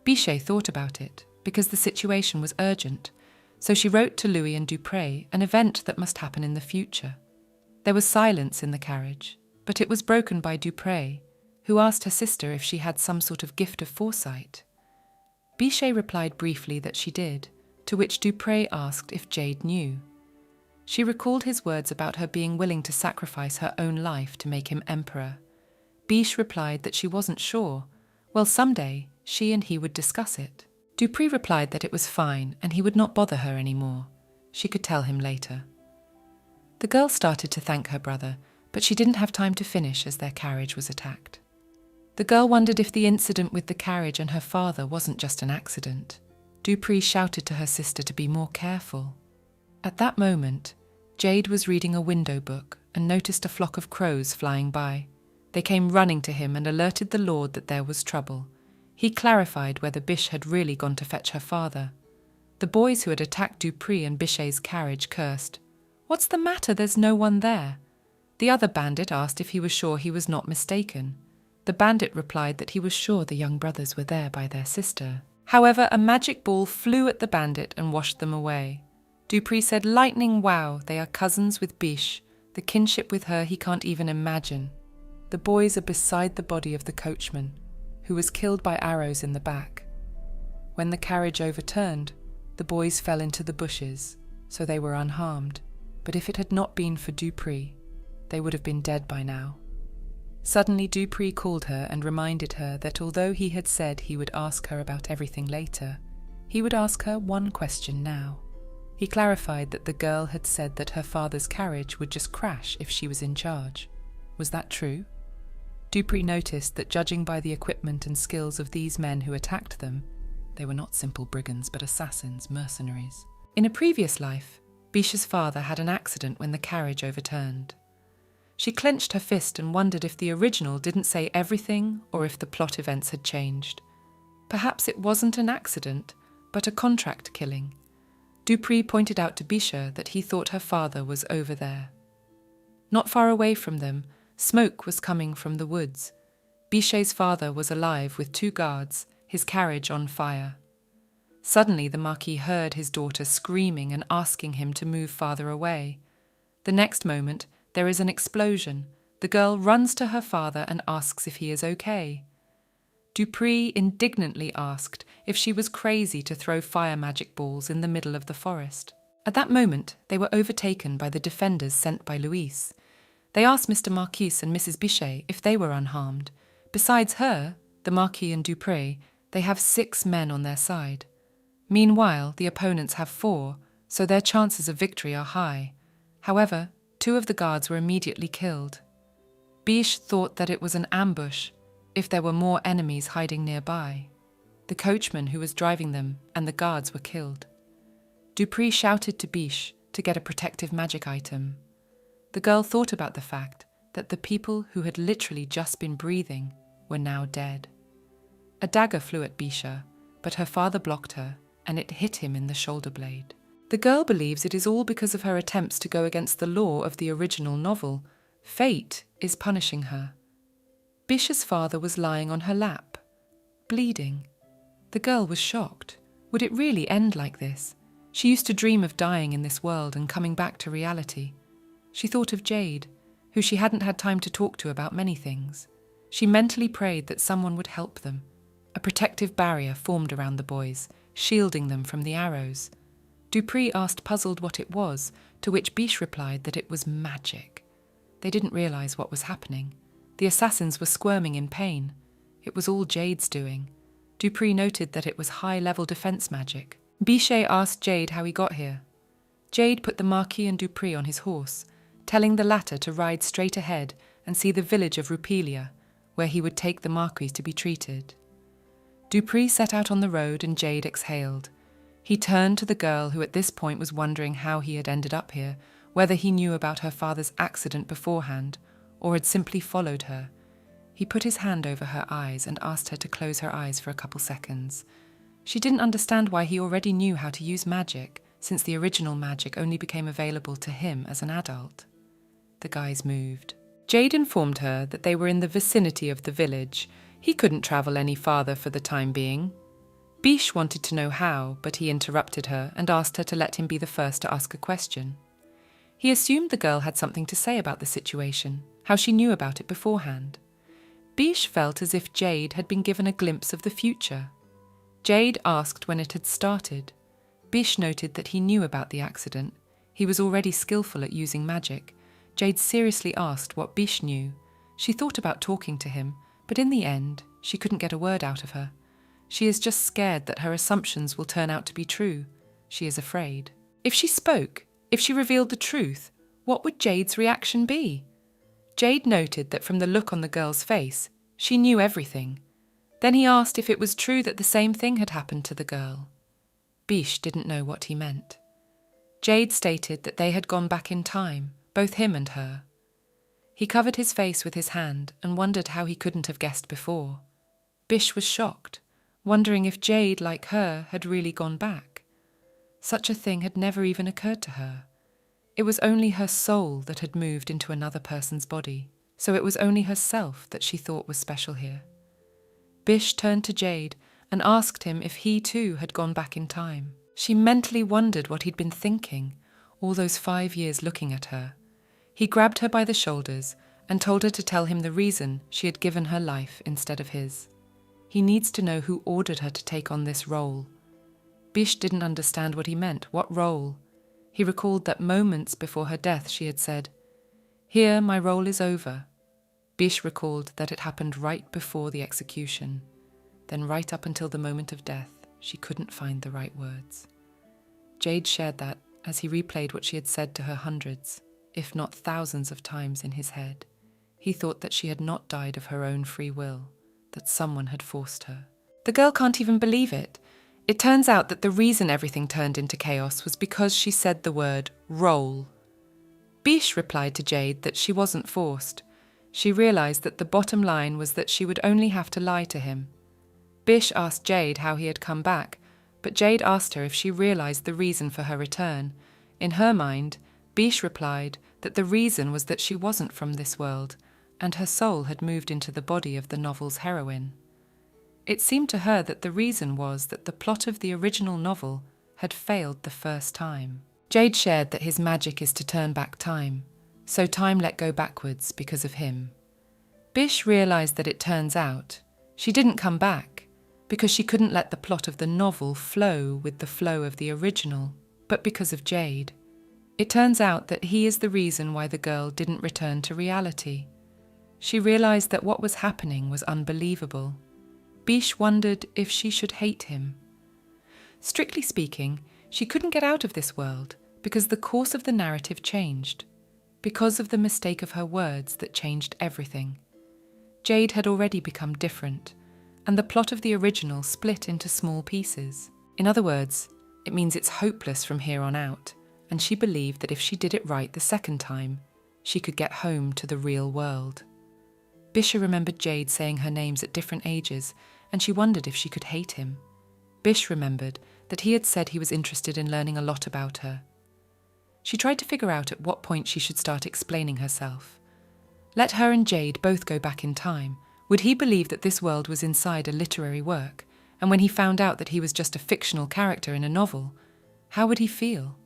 Bichet thought about it, because the situation was urgent, so she wrote to Louis and Dupree an event that must happen in the future. There was silence in the carriage, but it was broken by Dupree, who asked her sister if she had some sort of gift of foresight. Bichet replied briefly that she did, to which Dupree asked if Jade knew. She recalled his words about her being willing to sacrifice her own life to make him emperor. Biche replied that she wasn't sure. Well, someday she and he would discuss it. Dupree replied that it was fine and he would not bother her anymore. She could tell him later. The girl started to thank her brother, but she didn't have time to finish as their carriage was attacked. The girl wondered if the incident with the carriage and her father wasn't just an accident. Dupree shouted to her sister to be more careful. At that moment, Jade was reading a window book and noticed a flock of crows flying by. They came running to him and alerted the lord that there was trouble. He clarified whether Biche had really gone to fetch her father. The boys who had attacked Dupree and Bichet's carriage cursed. "What's the matter? There's no one there." The other bandit asked if he was sure he was not mistaken. The bandit replied that he was sure the young brothers were there by their sister. However, a magic ball flew at the bandit and washed them away. Dupree said, "Lightning, wow, they are cousins with Biche. The kinship with her he can't even imagine." The boys are beside the body of the coachman, who was killed by arrows in the back. When the carriage overturned, the boys fell into the bushes, so they were unharmed. But if it had not been for Dupree, they would have been dead by now. Suddenly Dupree called her and reminded her that although he had said he would ask her about everything later, he would ask her one question now. He clarified that the girl had said that her father's carriage would just crash if she was in charge. Was that true? Dupree noticed that judging by the equipment and skills of these men who attacked them, they were not simple brigands but assassins, mercenaries. In a previous life, Bisha's father had an accident when the carriage overturned. She clenched her fist and wondered if the original didn't say everything or if the plot events had changed. Perhaps it wasn't an accident, but a contract killing. Dupree pointed out to Bisha that he thought her father was over there. Not far away from them, smoke was coming from the woods. Bisha's father was alive with 2 guards, his carriage on fire. Suddenly the Marquis heard his daughter screaming and asking him to move farther away. The next moment, there is an explosion. The girl runs to her father and asks if he is okay. Dupree indignantly asked if she was crazy to throw fire magic balls in the middle of the forest. At that moment, they were overtaken by the defenders sent by Louise. They asked Mr. Marquis and Mrs. Bichet if they were unharmed. Besides her, the Marquis and Dupree, they have 6 men on their side. Meanwhile, the opponents have 4, so their chances of victory are high. However, 2 of the guards were immediately killed. Biche thought that it was an ambush, if there were more enemies hiding nearby. The coachman who was driving them and the guards were killed. Dupree shouted to Biche to get a protective magic item. The girl thought about the fact that the people who had literally just been breathing were now dead. A dagger flew at Bisha, but her father blocked her, and it hit him in the shoulder blade. The girl believes it is all because of her attempts to go against the law of the original novel. Fate is punishing her. Bisha's father was lying on her lap, bleeding. The girl was shocked. Would it really end like this? She used to dream of dying in this world and coming back to reality. She thought of Jade, who she hadn't had time to talk to about many things. She mentally prayed that someone would help them. A protective barrier formed around the boys, shielding them from the arrows. Dupree asked puzzled what it was, to which Biche replied that it was magic. They didn't realize what was happening. The assassins were squirming in pain. It was all Jade's doing. Dupree noted that it was high-level defense magic. Bichet asked Jade how he got here. Jade put the Marquis and Dupree on his horse, telling the latter to ride straight ahead and see the village of Rupelia, where he would take the Marquis to be treated. Dupree set out on the road and Jade exhaled. He turned to the girl who at this point was wondering how he had ended up here, whether he knew about her father's accident beforehand or had simply followed her. He put his hand over her eyes and asked her to close her eyes for a couple seconds. She didn't understand why he already knew how to use magic, since the original magic only became available to him as an adult. The guys moved. Jade informed her that they were in the vicinity of the village. He couldn't travel any farther for the time being. Biche wanted to know how, but he interrupted her and asked her to let him be the first to ask a question. He assumed the girl had something to say about the situation, how she knew about it beforehand. Biche felt as if Jade had been given a glimpse of the future. Jade asked when it had started. Biche noted that he knew about the accident. He was already skillful at using magic. Jade seriously asked what Biche knew. She thought about talking to him, but in the end, she couldn't get a word out of her. She is just scared that her assumptions will turn out to be true. She is afraid. If she spoke, if she revealed the truth, what would Jade's reaction be? Jade noted that from the look on the girl's face, she knew everything. Then he asked if it was true that the same thing had happened to the girl. Biche didn't know what he meant. Jade stated that they had gone back in time, both him and her. He covered his face with his hand and wondered how he couldn't have guessed before. Biche was shocked, wondering if Jade, like her, had really gone back. Such a thing had never even occurred to her. It was only her soul that had moved into another person's body, so it was only herself that she thought was special here. Biche turned to Jade and asked him if he too had gone back in time. She mentally wondered what he'd been thinking, all those 5 years looking at her. He grabbed her by the shoulders and told her to tell him the reason she had given her life instead of his. He needs to know who ordered her to take on this role. Biche didn't understand what he meant. What role? He recalled that moments before her death she had said, "Here my role is over." Bish recalled that it happened right before the execution. Then right up until the moment of death, she couldn't find the right words. Jade shared that as he replayed what she had said to her hundreds, if not thousands of times in his head. He thought that she had not died of her own free will, that someone had forced her. The girl can't even believe it. It turns out that the reason everything turned into chaos was because she said the word roll. Bish replied to Jade that she wasn't forced. She realized that the bottom line was that she would only have to lie to him. Bish asked Jade how he had come back, but Jade asked her if she realized the reason for her return. In her mind, Bish replied that the reason was that she wasn't from this world, and her soul had moved into the body of the novel's heroine. It seemed to her that the reason was that the plot of the original novel had failed the first time. Jade shared that his magic is to turn back time, so time let go backwards because of him. Bish realized that it turns out she didn't come back because she couldn't let the plot of the novel flow with the flow of the original, but because of Jade. It turns out that he is the reason why the girl didn't return to reality. She realized that what was happening was unbelievable. Bish wondered if she should hate him. Strictly speaking, she couldn't get out of this world because the course of the narrative changed, because of the mistake of her words that changed everything. Jade had already become different, and the plot of the original split into small pieces. In other words, it means it's hopeless from here on out, and she believed that if she did it right the second time, she could get home to the real world. Bisha remembered Jade saying her names at different ages, and she wondered if she could hate him. Bish remembered that he had said he was interested in learning a lot about her. She tried to figure out at what point she should start explaining herself. Let her and Jade both go back in time. Would he believe that this world was inside a literary work, and when he found out that he was just a fictional character in a novel, how would he feel?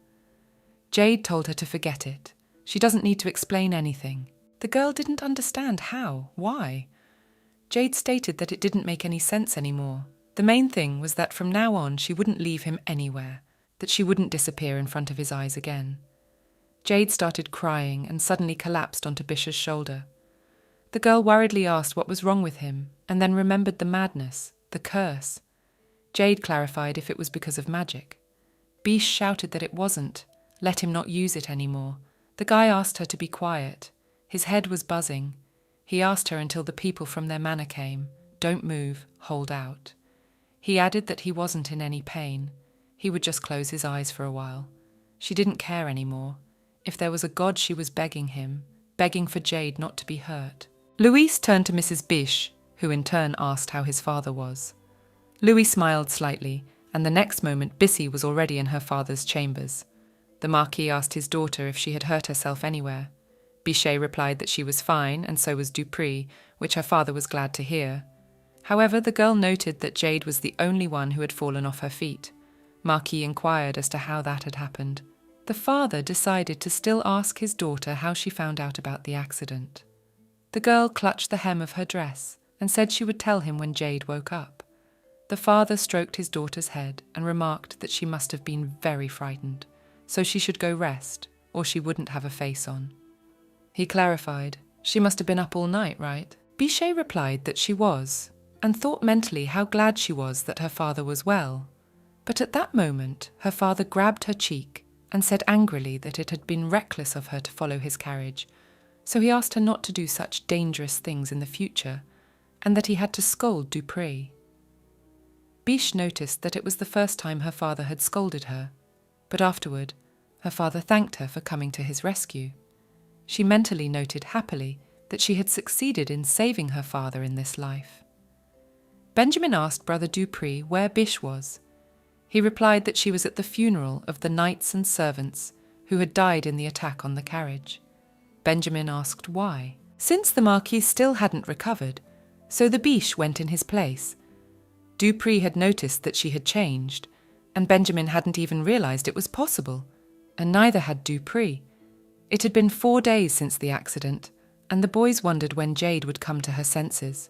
Jade told her to forget it. She doesn't need to explain anything. The girl didn't understand how, why. Jade stated that it didn't make any sense anymore. The main thing was that from now on she wouldn't leave him anywhere, that she wouldn't disappear in front of his eyes again. Jade started crying and suddenly collapsed onto Bish's shoulder. The girl worriedly asked what was wrong with him, and then remembered the madness, the curse. Jade clarified if it was because of magic. Bish shouted that it wasn't. Let him not use it anymore. The guy asked her to be quiet. His head was buzzing. He asked her until the people from their manor came. Don't move, hold out. He added that he wasn't in any pain. He would just close his eyes for a while. She didn't care anymore. If there was a god, she was begging him, begging for Jade not to be hurt. Louise turned to Mrs. Bish, who in turn asked how his father was. Louis smiled slightly, and the next moment Bissy was already in her father's chambers. The Marquis asked his daughter if she had hurt herself anywhere. Bichet replied that she was fine, and so was Dupree, which her father was glad to hear. However, the girl noted that Jade was the only one who had fallen off her feet. Marquis inquired as to how that had happened. The father decided to still ask his daughter how she found out about the accident. The girl clutched the hem of her dress and said she would tell him when Jade woke up. The father stroked his daughter's head and remarked that she must have been very frightened, so she should go rest, or she wouldn't have a face on. He clarified, she must have been up all night, right? Bichet replied that she was, and thought mentally how glad she was that her father was well. But at that moment, her father grabbed her cheek and said angrily that it had been reckless of her to follow his carriage, so he asked her not to do such dangerous things in the future, and that he had to scold Dupree. Biche noticed that it was the first time her father had scolded her, but afterward, her father thanked her for coming to his rescue. She mentally noted happily that she had succeeded in saving her father in this life. Benjamin asked Brother Dupree where Biche was. He replied that she was at the funeral of the knights and servants who had died in the attack on the carriage. Benjamin asked why. Since the Marquis still hadn't recovered, so the Biche went in his place. Dupree had noticed that she had changed, and Benjamin hadn't even realized it was possible, and neither had Dupree. It had been 4 days since the accident, and the boys wondered when Jade would come to her senses.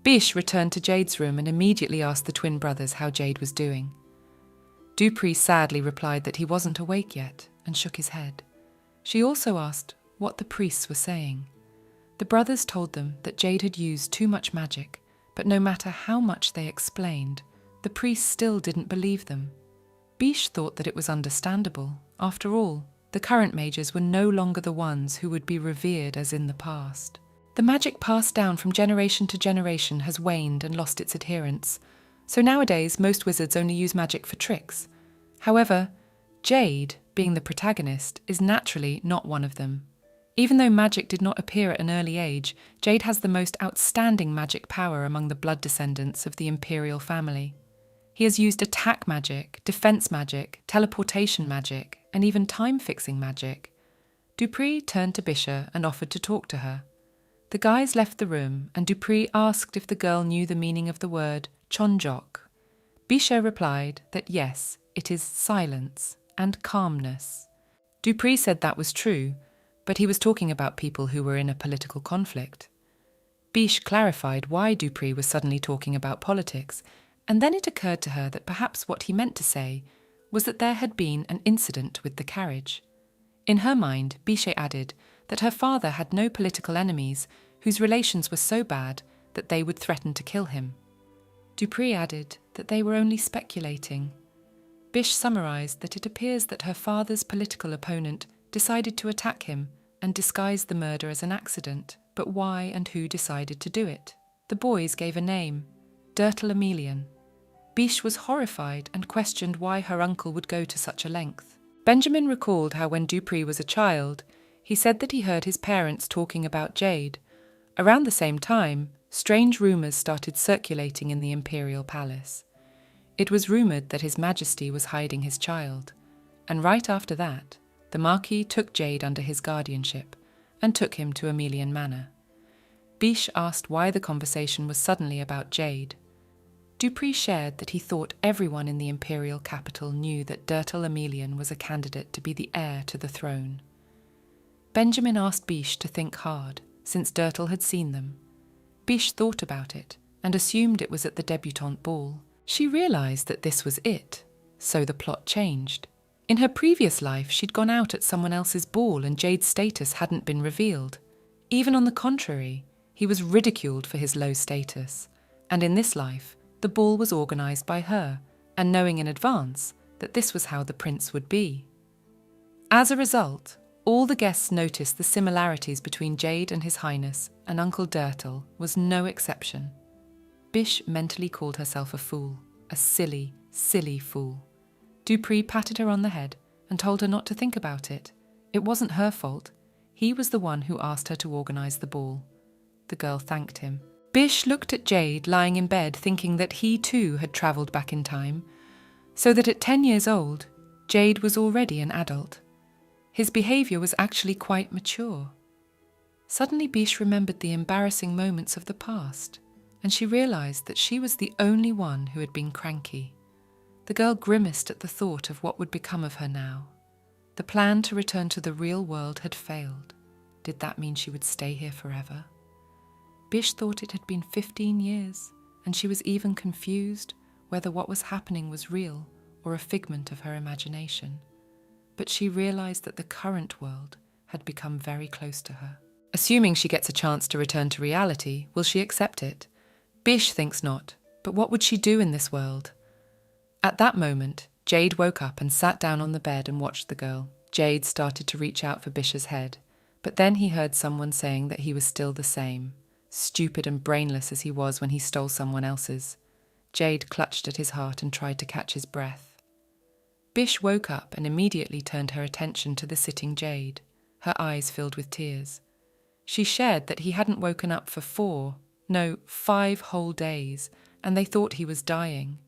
Biche returned to Jade's room and immediately asked the twin brothers how Jade was doing. Dupree sadly replied that he wasn't awake yet and shook his head. She also asked what the priests were saying. The brothers told them that Jade had used too much magic, but no matter how much they explained, the priests still didn't believe them. Bish thought that it was understandable. After all, the current mages were no longer the ones who would be revered as in the past. The magic passed down from generation to generation has waned and lost its adherents, so nowadays most wizards only use magic for tricks. However, Jade, being the protagonist, is naturally not one of them. Even though magic did not appear at an early age, Jade has the most outstanding magic power among the blood descendants of the imperial family. He has used attack magic, defense magic, teleportation magic, and even time-fixing magic. Dupree turned to Bisha and offered to talk to her. The guys left the room, and Dupree asked if the girl knew the meaning of the word chonjok. Bisha replied that yes, it is silence and calmness. Dupree said that was true, but he was talking about people who were in a political conflict. Bish clarified why Dupree was suddenly talking about politics, and then it occurred to her that perhaps what he meant to say was that there had been an incident with the carriage. In her mind, Bisha added that her father had no political enemies whose relations were so bad that they would threaten to kill him. Dupree added that they were only speculating. Bish summarised that it appears that her father's political opponent decided to attack him and disguised the murder as an accident, but why and who decided to do it? The boys gave a name, Dirtle Emelian. Bish was horrified and questioned why her uncle would go to such a length. Benjamin recalled how when Dupree was a child, he said that he heard his parents talking about Jade. Around the same time, strange rumours started circulating in the imperial palace. It was rumoured that His Majesty was hiding his child, and right after that, the Marquis took Jade under his guardianship and took him to Emelian Manor. Bish asked why the conversation was suddenly about Jade. Dupree shared that he thought everyone in the imperial capital knew that Dirtle Emelian was a candidate to be the heir to the throne. Benjamin asked Bish to think hard, since Dirtle had seen them. Bish thought about it and assumed it was at the debutante ball. She realised that this was it, so the plot changed. In her previous life, she'd gone out at someone else's ball and Jade's status hadn't been revealed. Even on the contrary, he was ridiculed for his low status. And in this life, the ball was organised by her, and knowing in advance that this was how the prince would be. As a result, all the guests noticed the similarities between Jade and His Highness, and Uncle Dirtle was no exception. Bish mentally called herself a fool, a silly, silly fool. Dupree patted her on the head and told her not to think about it. It wasn't her fault. He was the one who asked her to organise the ball. The girl thanked him. Bish looked at Jade lying in bed thinking that he too had travelled back in time, so that at 10 years old, Jade was already an adult. His behaviour was actually quite mature. Suddenly Bish remembered the embarrassing moments of the past, and she realised that she was the only one who had been cranky. The girl grimaced at the thought of what would become of her now. The plan to return to the real world had failed. Did that mean she would stay here forever? Bish thought it had been 15 years, and she was even confused whether what was happening was real or a figment of her imagination. But she realised that the current world had become very close to her. Assuming she gets a chance to return to reality, will she accept it? Bish thinks not, but what would she do in this world? At that moment, Jade woke up and sat down on the bed and watched the girl. Jade started to reach out for Bish's head, but then he heard someone saying that he was still the same, stupid and brainless as he was when he stole someone else's. Jade clutched at his heart and tried to catch his breath. Bish woke up and immediately turned her attention to the sitting Jade, her eyes filled with tears. She shared that he hadn't woken up for 5 whole days, and they thought he was dying.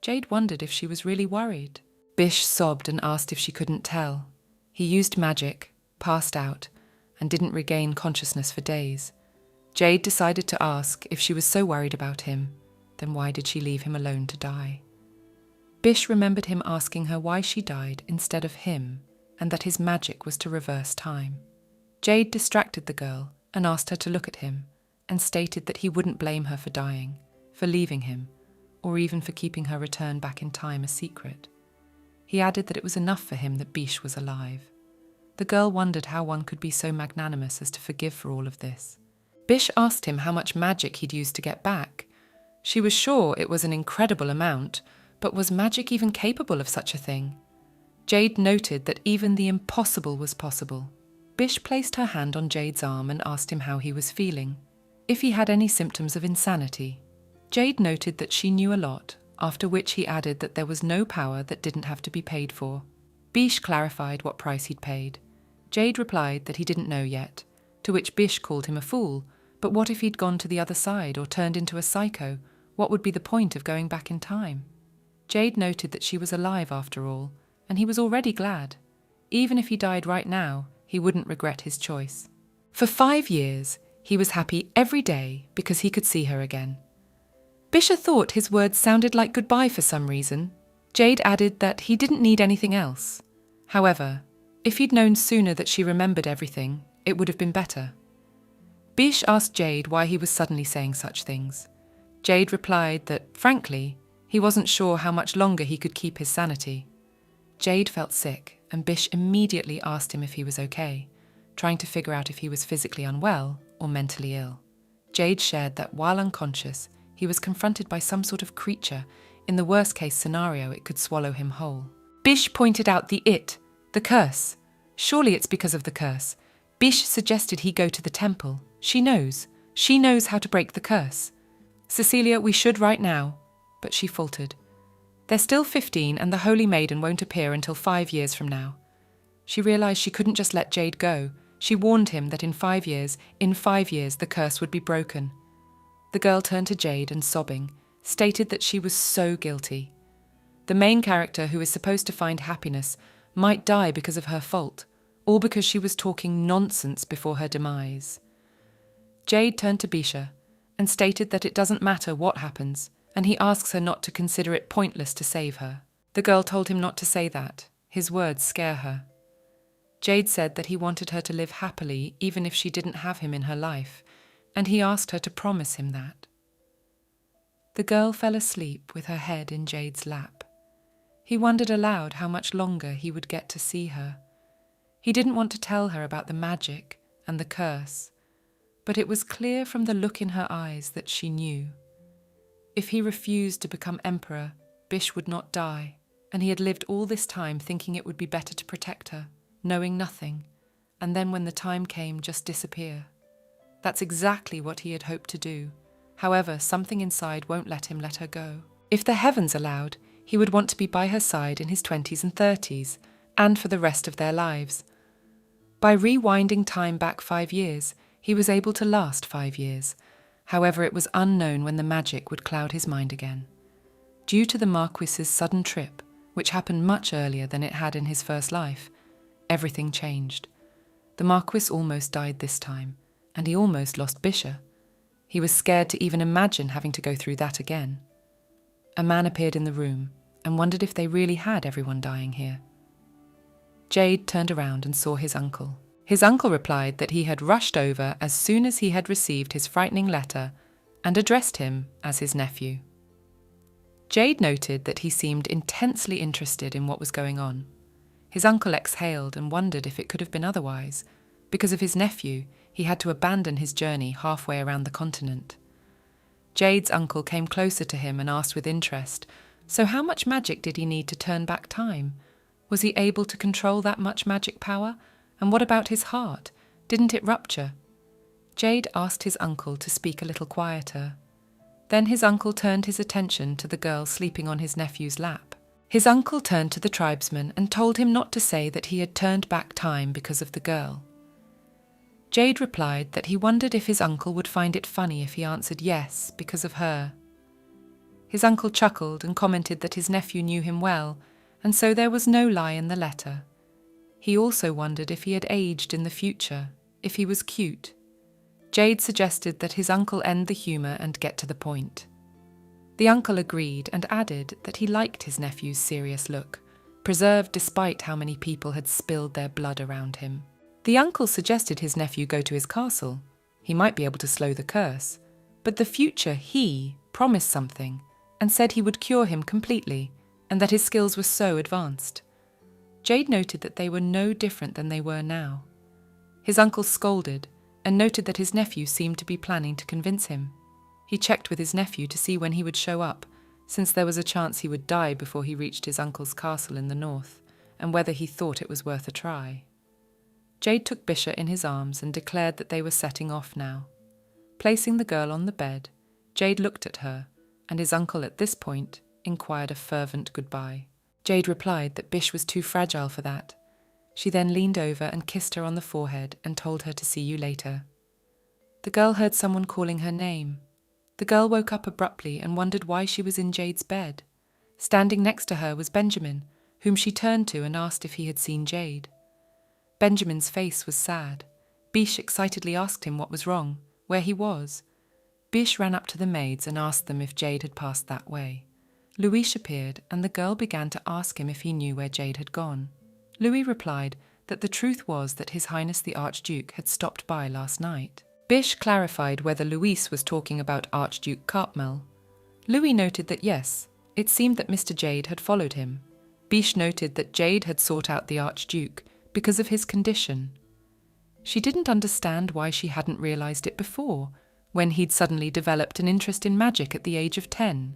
Jade wondered if she was really worried. Bish sobbed and asked if she couldn't tell. He used magic, passed out, and didn't regain consciousness for days. Jade decided to ask if she was so worried about him, then why did she leave him alone to die? Bish remembered him asking her why she died instead of him, and that his magic was to reverse time. Jade distracted the girl and asked her to look at him, and stated that he wouldn't blame her for dying, for leaving him, or even for keeping her return back in time a secret. He added that it was enough for him that Bish was alive. The girl wondered how one could be so magnanimous as to forgive for all of this. Bish asked him how much magic he'd used to get back. She was sure it was an incredible amount, but was magic even capable of such a thing? Jade noted that even the impossible was possible. Bish placed her hand on Jade's arm and asked him how he was feeling, if he had any symptoms of insanity. Jade noted that she knew a lot, after which he added that there was no power that didn't have to be paid for. Bish clarified what price he'd paid. Jade replied that he didn't know yet, to which Bish called him a fool. But what if he'd gone to the other side or turned into a psycho? What would be the point of going back in time? Jade noted that she was alive after all, and he was already glad. Even if he died right now, he wouldn't regret his choice. For 5 years, he was happy every day because he could see her again. Bisha thought his words sounded like goodbye for some reason. Jade added that he didn't need anything else. However, if he'd known sooner that she remembered everything, it would have been better. Bish asked Jade why he was suddenly saying such things. Jade replied that, frankly, he wasn't sure how much longer he could keep his sanity. Jade felt sick, and Bish immediately asked him if he was okay, trying to figure out if he was physically unwell or mentally ill. Jade shared that while unconscious, he was confronted by some sort of creature. In the worst-case scenario, it could swallow him whole. Bish pointed out the curse. Surely it's because of the curse. Bish suggested he go to the temple. She knows how to break the curse. Cecilia, we should right now. But she faltered. They're still 15 and the Holy Maiden won't appear until 5 years from now. She realized she couldn't just let Jade go. She warned him that in 5 years, the curse would be broken. The girl turned to Jade and, sobbing, stated that she was so guilty. The main character, who is supposed to find happiness, might die because of her fault, all because she was talking nonsense before her demise. Jade turned to Bisha and stated that it doesn't matter what happens, and he asks her not to consider it pointless to save her. The girl told him not to say that. His words scare her. Jade said that he wanted her to live happily even if she didn't have him in her life, and he asked her to promise him that. The girl fell asleep with her head in Jade's lap. He wondered aloud how much longer he would get to see her. He didn't want to tell her about the magic and the curse, but it was clear from the look in her eyes that she knew. If he refused to become emperor, Bish would not die, and he had lived all this time thinking it would be better to protect her, knowing nothing, and then when the time came, just disappear. That's exactly what he had hoped to do. However, something inside won't let him let her go. If the heavens allowed, he would want to be by her side in his 20s and 30s, and for the rest of their lives. By rewinding time back 5 years, he was able to last 5 years. However, it was unknown when the magic would cloud his mind again. Due to the Marquis's sudden trip, which happened much earlier than it had in his first life, everything changed. The Marquis almost died this time, and he almost lost Bisha. He was scared to even imagine having to go through that again. A man appeared in the room and wondered if they really had everyone dying here. Jade turned around and saw his uncle. His uncle replied that he had rushed over as soon as he had received his frightening letter and addressed him as his nephew. Jade noted that he seemed intensely interested in what was going on. His uncle exhaled and wondered if it could have been otherwise. Because of his nephew, he had to abandon his journey halfway around the continent. Jade's uncle came closer to him and asked with interest, so how much magic did he need to turn back time? Was he able to control that much magic power? And what about his heart? Didn't it rupture? Jade asked his uncle to speak a little quieter. Then his uncle turned his attention to the girl sleeping on his nephew's lap. His uncle turned to the tribesman and told him not to say that he had turned back time because of the girl. Jade replied that he wondered if his uncle would find it funny if he answered yes because of her. His uncle chuckled and commented that his nephew knew him well, and so there was no lie in the letter. He also wondered if he had aged in the future, if he was cute. Jade suggested that his uncle end the humour and get to the point. The uncle agreed and added that he liked his nephew's serious look, preserved despite how many people had spilled their blood around him. The uncle suggested his nephew go to his castle. He might be able to slow the curse, but the future he promised something and said he would cure him completely, and that his skills were so advanced. Jade noted that they were no different than they were now. His uncle scolded, and noted that his nephew seemed to be planning to convince him. He checked with his nephew to see when he would show up, since there was a chance he would die before he reached his uncle's castle in the north, and whether he thought it was worth a try. Jade took Bisha in his arms and declared that they were setting off now. Placing the girl on the bed, Jade looked at her, and his uncle at this point inquired a fervent goodbye. Jade replied that Bish was too fragile for that. She then leaned over and kissed her on the forehead and told her to see you later. The girl heard someone calling her name. The girl woke up abruptly and wondered why she was in Jade's bed. Standing next to her was Benjamin, whom she turned to and asked if he had seen Jade. Benjamin's face was sad. Bish excitedly asked him what was wrong, where he was. Bish ran up to the maids and asked them if Jade had passed that way. Louis appeared, and the girl began to ask him if he knew where Jade had gone. Louis replied that the truth was that His Highness the Archduke had stopped by last night. Bish clarified whether Louis was talking about Archduke Cartmel. Louis noted that yes, it seemed that Mr. Jade had followed him. Bish noted that Jade had sought out the Archduke because of his condition. She didn't understand why she hadn't realized it before, when he'd suddenly developed an interest in magic at the age of 10.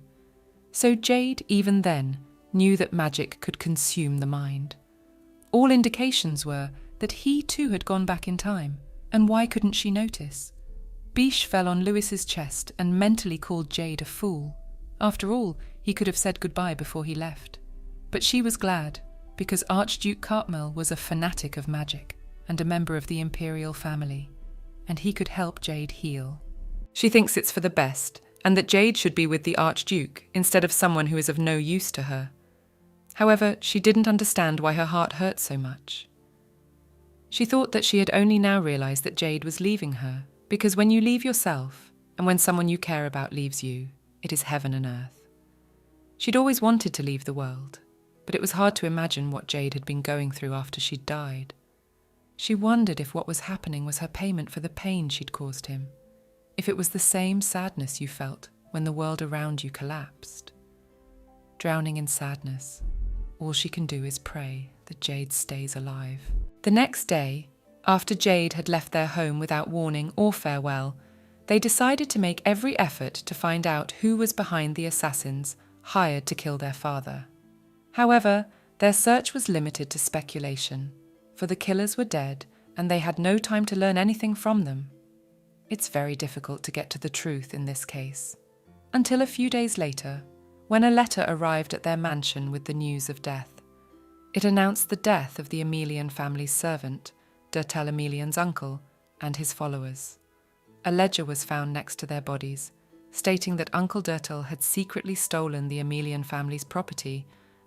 So Jade, even then, knew that magic could consume the mind. All indications were that he too had gone back in time, and why couldn't she notice? Bish fell on Louis's chest and mentally called Jade a fool. After all, he could have said goodbye before he left. But she was glad, because Archduke Cartmel was a fanatic of magic and a member of the imperial family, and he could help Jade heal. She thinks it's for the best, and that Jade should be with the Archduke instead of someone who is of no use to her. However, she didn't understand why her heart hurt so much. She thought that she had only now realized that Jade was leaving her, because when you leave yourself, and when someone you care about leaves you, it is heaven and earth. She'd always wanted to leave the world, but it was hard to imagine what Jade had been going through after she'd died. She wondered if what was happening was her payment for the pain she'd caused him, if it was the same sadness you felt when the world around you collapsed. Drowning in sadness, all she can do is pray that Jade stays alive. The next day, after Jade had left their home without warning or farewell, they decided to make every effort to find out who was behind the assassins hired to kill their father. However, their search was limited to speculation, for the killers were dead and they had no time to learn anything from them. It's very difficult to get to the truth in this case. Until a few days later, when a letter arrived at their mansion with the news of death. It announced the death of the Emilian family's servant, Durtel Emilian's uncle, and his followers. A ledger was found next to their bodies, stating that Uncle Durtel had secretly stolen the Emilian family's property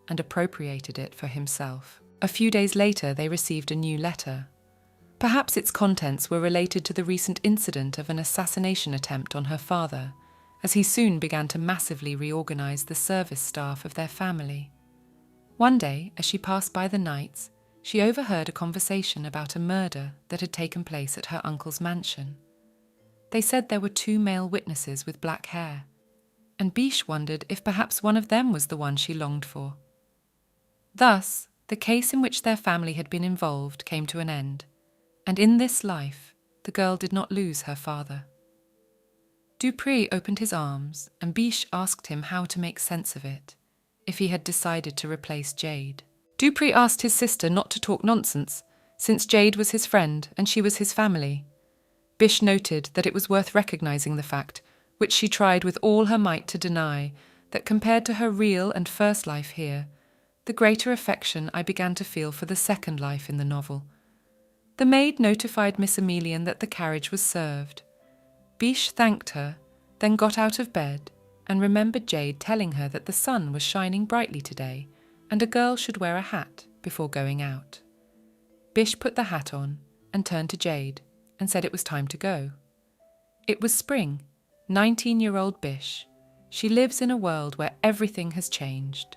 and appropriated it for himself. A few days later, they received a new letter. Perhaps its contents were related to the recent incident of an assassination attempt on her father, as he soon began to massively reorganize the service staff of their family. One day, as she passed by the knights, she overheard a conversation about a murder that had taken place at her uncle's mansion. They said there were 2 male witnesses with black hair, and Bish wondered if perhaps one of them was the one she longed for. Thus, the case in which their family had been involved came to an end, and in this life, the girl did not lose her father. Dupree opened his arms, and Bish asked him how to make sense of it, if he had decided to replace Jade. Dupree asked his sister not to talk nonsense, since Jade was his friend and she was his family. Bish noted that it was worth recognizing the fact, which she tried with all her might to deny, that compared to her real and first life here, the greater affection I began to feel for the second life in the novel. The maid notified Miss Emilian that the carriage was served. Bish thanked her, then got out of bed, and remembered Jade telling her that the sun was shining brightly today, and a girl should wear a hat before going out. Bish put the hat on and turned to Jade and said it was time to go. It was spring, 19-year-old Bish. She lives in a world where everything has changed.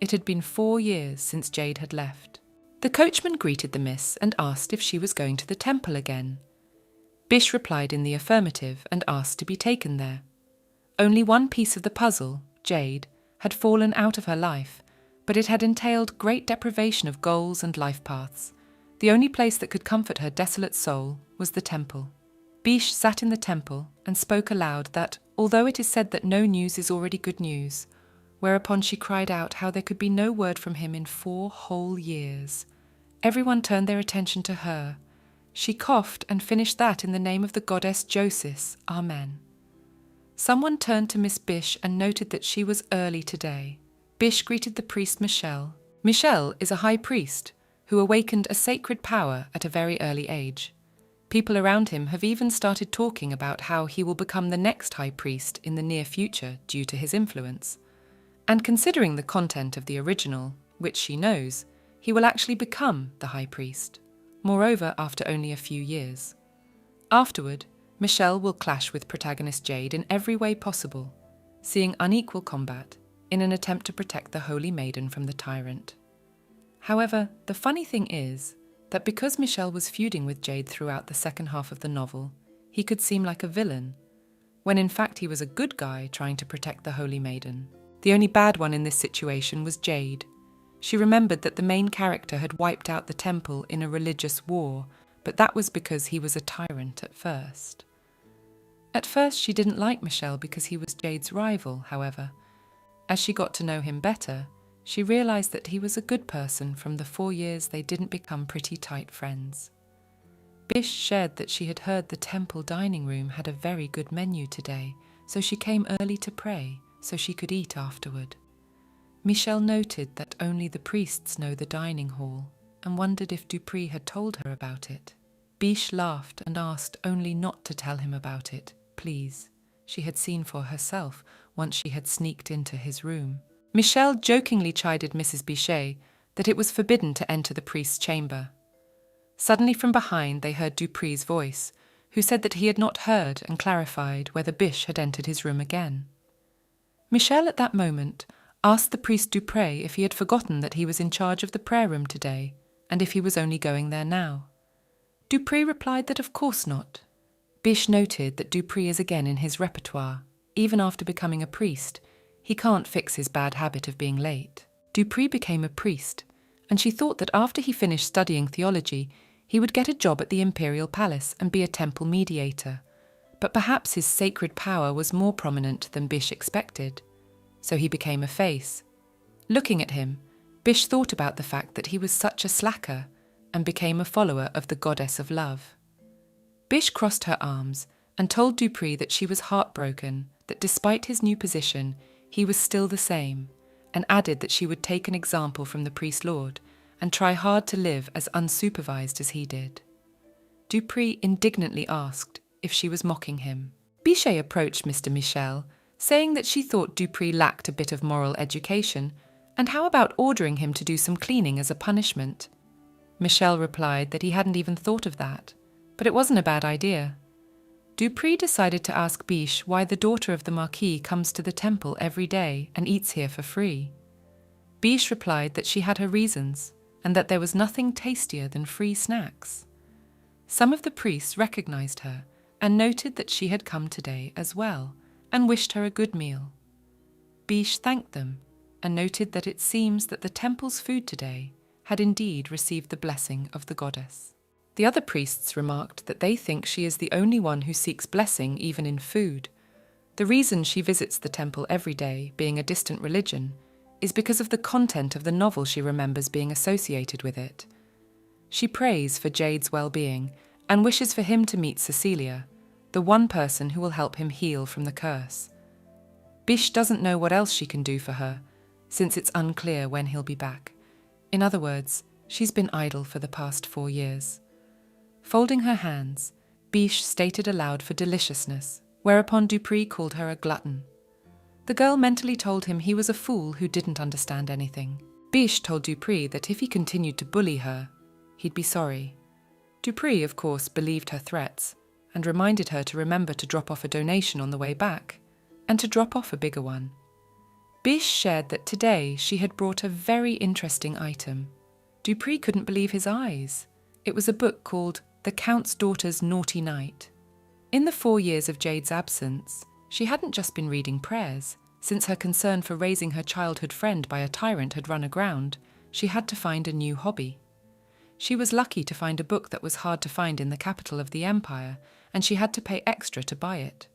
It had been 4 years since Jade had left. The coachman greeted the miss and asked if she was going to the temple again. Bish replied in the affirmative and asked to be taken there. Only one piece of the puzzle, Jade, had fallen out of her life, but it had entailed great deprivation of goals and life paths. The only place that could comfort her desolate soul was the temple. Bish sat in the temple and spoke aloud that, although it is said that no news is already good news, whereupon she cried out how there could be no word from him in 4 whole years. Everyone turned their attention to her. She coughed and finished that in the name of the goddess Josis, Amen. Someone turned to Miss Bish and noted that she was early today. Bish greeted the priest Michel. Michel is a high priest who awakened a sacred power at a very early age. People around him have even started talking about how he will become the next high priest in the near future due to his influence. And considering the content of the original, which she knows, he will actually become the high priest. Moreover, after only a few years. Afterward, Michel will clash with protagonist Jade in every way possible, seeing unequal combat in an attempt to protect the Holy Maiden from the tyrant. However, the funny thing is that because Michel was feuding with Jade throughout the second half of the novel, he could seem like a villain, when in fact he was a good guy trying to protect the Holy Maiden. The only bad one in this situation was Jade. She remembered that the main character had wiped out the temple in a religious war, but that was because he was a tyrant at first. At first she didn't like Michel because he was Jade's rival, however. As she got to know him better, she realized that he was a good person from the 4 years they didn't become pretty tight friends. Bish shared that she had heard the temple dining room had a very good menu today, so she came early to pray so she could eat afterward. Michel noted that only the priests know the dining hall and wondered if Dupree had told her about it. Bish laughed and asked only not to tell him about it, please. She had seen for herself once she had sneaked into his room. Michel jokingly chided Mrs. Bichet that it was forbidden to enter the priest's chamber. Suddenly from behind they heard Dupree's voice, who said that he had not heard and clarified whether Bish had entered his room again. Michel at that moment asked the priest Dupree if he had forgotten that he was in charge of the prayer room today, and if he was only going there now. Dupree replied that of course not. Bish noted that Dupree is again in his repertoire. Even after becoming a priest, he can't fix his bad habit of being late. Dupree became a priest, and she thought that after he finished studying theology, he would get a job at the imperial palace and be a temple mediator. But perhaps his sacred power was more prominent than Bish expected. So he became a face. Looking at him, Bish thought about the fact that he was such a slacker and became a follower of the goddess of love. Bish crossed her arms and told Dupree that she was heartbroken, that despite his new position, he was still the same, and added that she would take an example from the priest lord and try hard to live as unsupervised as he did. Dupree indignantly asked if she was mocking him. Bichet approached Mr. Michel, saying that she thought Dupree lacked a bit of moral education, and how about ordering him to do some cleaning as a punishment? Michel replied that he hadn't even thought of that, but it wasn't a bad idea. Dupree decided to ask Bish why the daughter of the Marquis comes to the temple every day and eats here for free. Bish replied that she had her reasons, and that there was nothing tastier than free snacks. Some of the priests recognized her and noted that she had come today as well, and wished her a good meal. Bish thanked them and noted that it seems that the temple's food today had indeed received the blessing of the goddess. The other priests remarked that they think she is the only one who seeks blessing even in food. The reason she visits the temple every day, being a distant religion, is because of the content of the novel she remembers being associated with it. She prays for Jade's well-being and wishes for him to meet Cecilia, the one person who will help him heal from the curse. Bish doesn't know what else she can do for her, since it's unclear when he'll be back. In other words, she's been idle for the past 4 years. Folding her hands, Bish stated aloud for deliciousness, whereupon Dupree called her a glutton. The girl mentally told him he was a fool who didn't understand anything. Bish told Dupree that if he continued to bully her, he'd be sorry. Dupree, of course, believed her threats, and reminded her to remember to drop off a donation on the way back, and to drop off a bigger one. Bish shared that today she had brought a very interesting item. Dupree couldn't believe his eyes. It was a book called The Count's Daughter's Naughty Night. In the 4 years of Jade's absence, she hadn't just been reading prayers. Since her concern for raising her childhood friend by a tyrant had run aground, she had to find a new hobby. She was lucky to find a book that was hard to find in the capital of the empire, and she had to pay extra to buy it.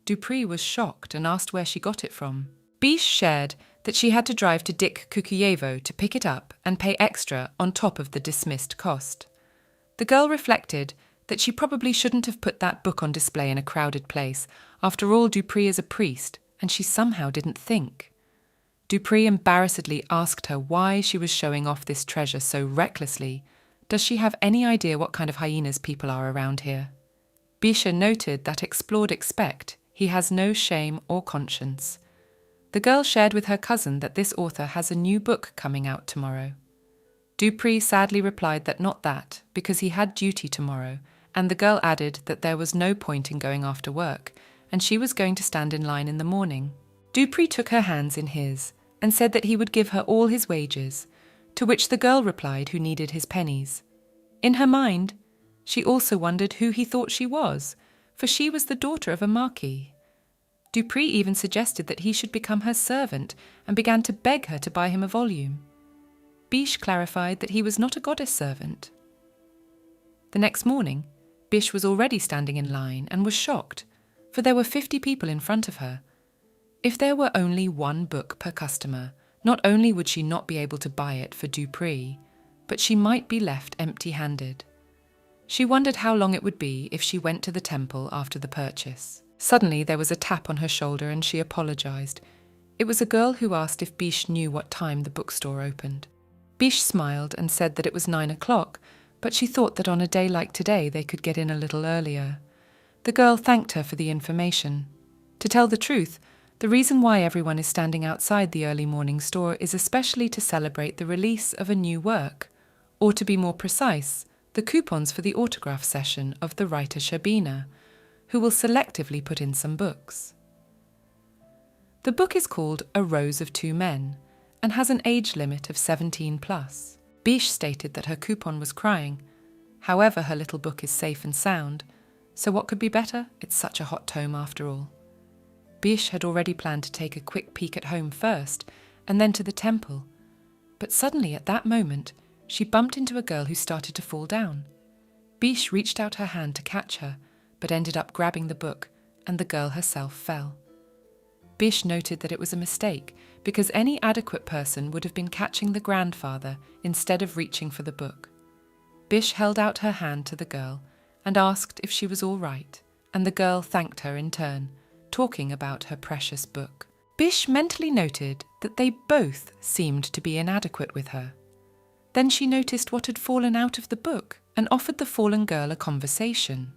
Dupree was shocked and asked where she got it from. Bish shared that she had to drive to Dick Kukuyevo to pick it up and pay extra on top of the dismissed cost. The girl reflected that she probably shouldn't have put that book on display in a crowded place. After all, Dupree is a priest, and she somehow didn't think. Dupree embarrassedly asked her why she was showing off this treasure so recklessly. Does she have any idea what kind of hyenas people are around here? Bisha noted that explored expect, he has no shame or conscience. The girl shared with her cousin that this author has a new book coming out tomorrow. Dupree sadly replied that not that, because he had duty tomorrow, and the girl added that there was no point in going after work, and she was going to stand in line in the morning. Dupree took her hands in his and said that he would give her all his wages, to which the girl replied who needed his pennies. In her mind, she also wondered who he thought she was, for she was the daughter of a marquis. Dupree even suggested that he should become her servant and began to beg her to buy him a volume. Bish clarified that he was not a goddess servant. The next morning, Bish was already standing in line and was shocked, for there were 50 people in front of her. If there were only one book per customer, not only would she not be able to buy it for Dupree, but she might be left empty-handed. She wondered how long it would be if she went to the temple after the purchase. Suddenly there was a tap on her shoulder and she apologized. It was a girl who asked if Bish knew what time the bookstore opened. Bish smiled and said that it was 9 o'clock, but she thought that on a day like today they could get in a little earlier. The girl thanked her for the information. To tell the truth, the reason why everyone is standing outside the early morning store is especially to celebrate the release of a new work, or to be more precise, the coupons for the autograph session of the writer Shabina, who will selectively put in some books. The book is called A Rose of Two Men and has an age limit of 17 plus. Bish stated that her coupon was crying. However, her little book is safe and sound, so what could be better? It's such a hot tome after all. Bish had already planned to take a quick peek at home first and then to the temple, but suddenly at that moment she bumped into a girl who started to fall down. Bish reached out her hand to catch her, but ended up grabbing the book, and the girl herself fell. Bish noted that it was a mistake, because any adequate person would have been catching the grandfather instead of reaching for the book. Bish held out her hand to the girl and asked if she was all right, and the girl thanked her in turn, talking about her precious book. Bish mentally noted that they both seemed to be inadequate with her. Then she noticed what had fallen out of the book and offered the fallen girl a conversation.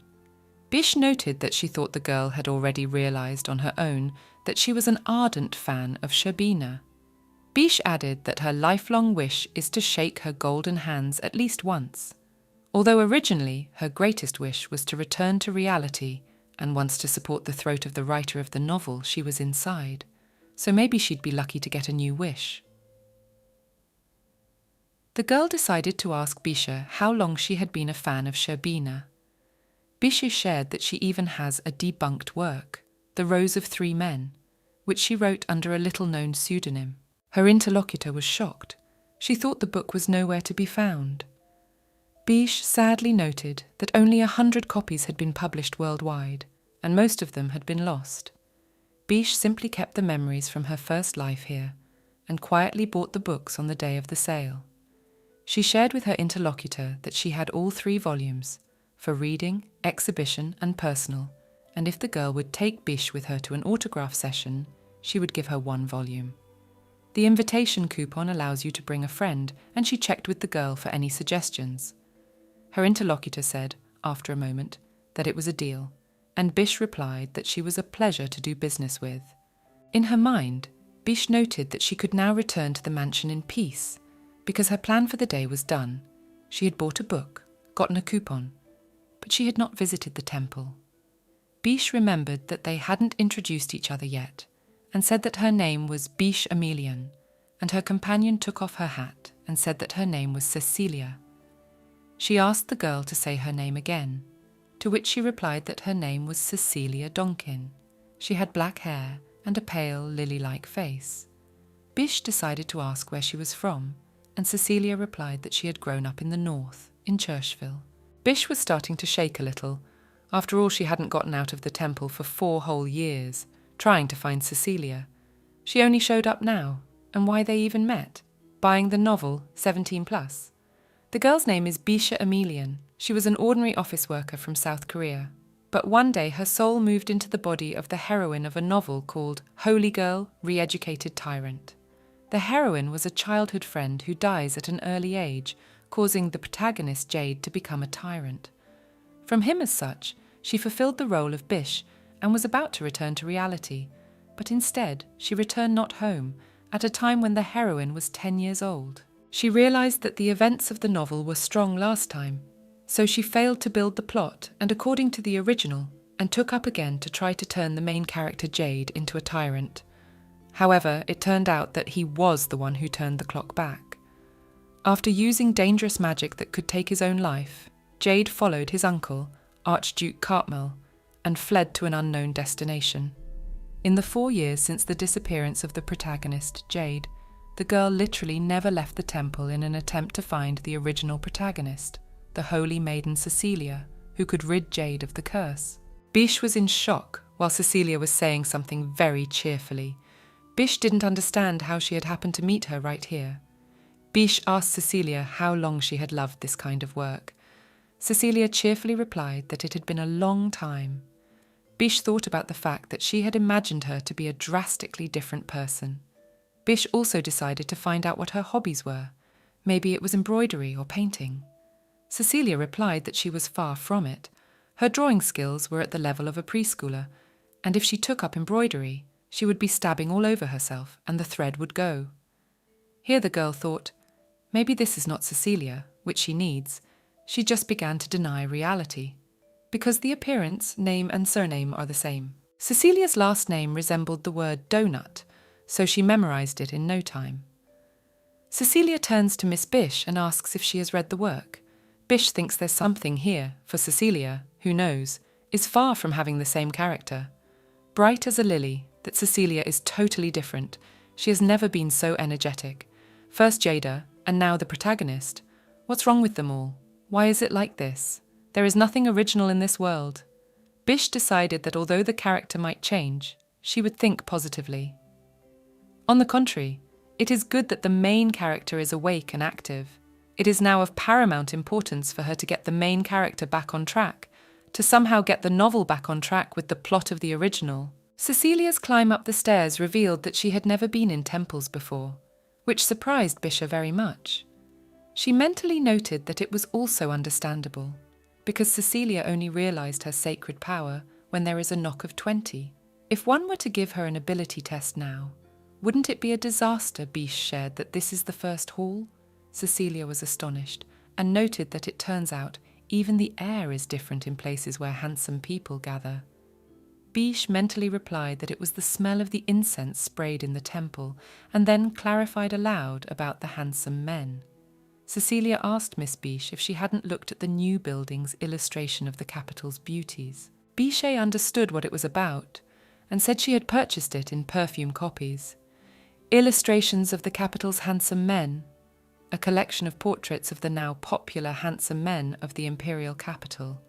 Bish noted that she thought the girl had already realized on her own that she was an ardent fan of Shabina. Bish added that her lifelong wish is to shake her golden hands at least once, although originally her greatest wish was to return to reality and once to support the throat of the writer of the novel she was inside, so maybe she'd be lucky to get a new wish. The girl decided to ask Bisha how long she had been a fan of Shabina. Bisha shared that she even has a debunked work, The Rose of Three Men, which she wrote under a little-known pseudonym. Her interlocutor was shocked. She thought the book was nowhere to be found. Bish sadly noted that only 100 copies had been published worldwide, and most of them had been lost. Bish simply kept the memories from her first life here, and quietly bought the books on the day of the sale. She shared with her interlocutor that she had all 3 volumes, for reading, exhibition, and personal, and if the girl would take Bish with her to an autograph session, she would give her 1 volume. The invitation coupon allows you to bring a friend, and she checked with the girl for any suggestions. Her interlocutor said, after a moment, that it was a deal, and Bish replied that she was a pleasure to do business with. In her mind, Bish noted that she could now return to the mansion in peace, because her plan for the day was done. She had bought a book, gotten a coupon, but she had not visited the temple. Bish remembered that they hadn't introduced each other yet, and said that her name was Bish Emelian, and her companion took off her hat and said that her name was Cecilia. She asked the girl to say her name again, to which she replied that her name was Cecilia Donkin. She had black hair and a pale, lily-like face. Bish decided to ask where she was from, and Cecilia replied that she had grown up in the north, in Churchville. Bish was starting to shake a little, After all, she hadn't gotten out of the temple for 4 whole years, trying to find Cecilia. She only showed up now, and why they even met? Buying the novel 17+. The girl's name is Bisha Emelian. She was an ordinary office worker from South Korea. But one day her soul moved into the body of the heroine of a novel called Holy Girl, Re-Educated Tyrant. The heroine was a childhood friend who dies at an early age, causing the protagonist Jade to become a tyrant. From him as such, she fulfilled the role of Bish and was about to return to reality, but instead she returned not home at a time when the heroine was 10 years old. She realized that the events of the novel were strong last time, so she failed to build the plot and according to the original, and took up again to try to turn the main character Jade into a tyrant. However, it turned out that he was the one who turned the clock back. After using dangerous magic that could take his own life, Jade followed his uncle, Archduke Cartmel, and fled to an unknown destination. In the 4 years since the disappearance of the protagonist, Jade, the girl literally never left the temple in an attempt to find the original protagonist, the holy maiden Cecilia, who could rid Jade of the curse. Bish was in shock while Cecilia was saying something very cheerfully. Bish didn't understand how she had happened to meet her right here. Bish asked Cecilia how long she had loved this kind of work. Cecilia cheerfully replied that it had been a long time. Bish thought about the fact that she had imagined her to be a drastically different person. Bish also decided to find out what her hobbies were. Maybe it was embroidery or painting. Cecilia replied that she was far from it. Her drawing skills were at the level of a preschooler, and if she took up embroidery, she would be stabbing all over herself and the thread would go. Here the girl thought, maybe this is not Cecilia, which she needs. She just began to deny reality. Because the appearance, name and surname are the same. Cecilia's last name resembled the word donut, so she memorized it in no time. Cecilia turns to Miss Bish and asks if she has read the work. Bish thinks there's something here, for Cecilia, who knows, is far from having the same character. Bright as a lily, that Cecilia is totally different. She has never been so energetic. First Jada, and now the protagonist. What's wrong with them all? Why is it like this? There is nothing original in this world. Bish decided that although the character might change, she would think positively. On the contrary, it is good that the main character is awake and active. It is now of paramount importance for her to get the main character back on track, to somehow get the novel back on track with the plot of the original. Cecilia's climb up the stairs revealed that she had never been in temples before, which surprised Bisha very much. She mentally noted that it was also understandable, because Cecilia only realized her sacred power when there is a knock of 20. If one were to give her an ability test now, wouldn't it be a disaster? Bish shared that this is the first hall. Cecilia was astonished, and noted that it turns out even the air is different in places where handsome people gather. Bish mentally replied that it was the smell of the incense sprayed in the temple, and then clarified aloud about the handsome men. Cecilia asked Miss Bish if she hadn't looked at the new building's illustration of the capital's beauties. Bisha understood what it was about, and said she had purchased it in perfume copies. Illustrations of the capital's handsome men, a collection of portraits of the now popular handsome men of the imperial capital.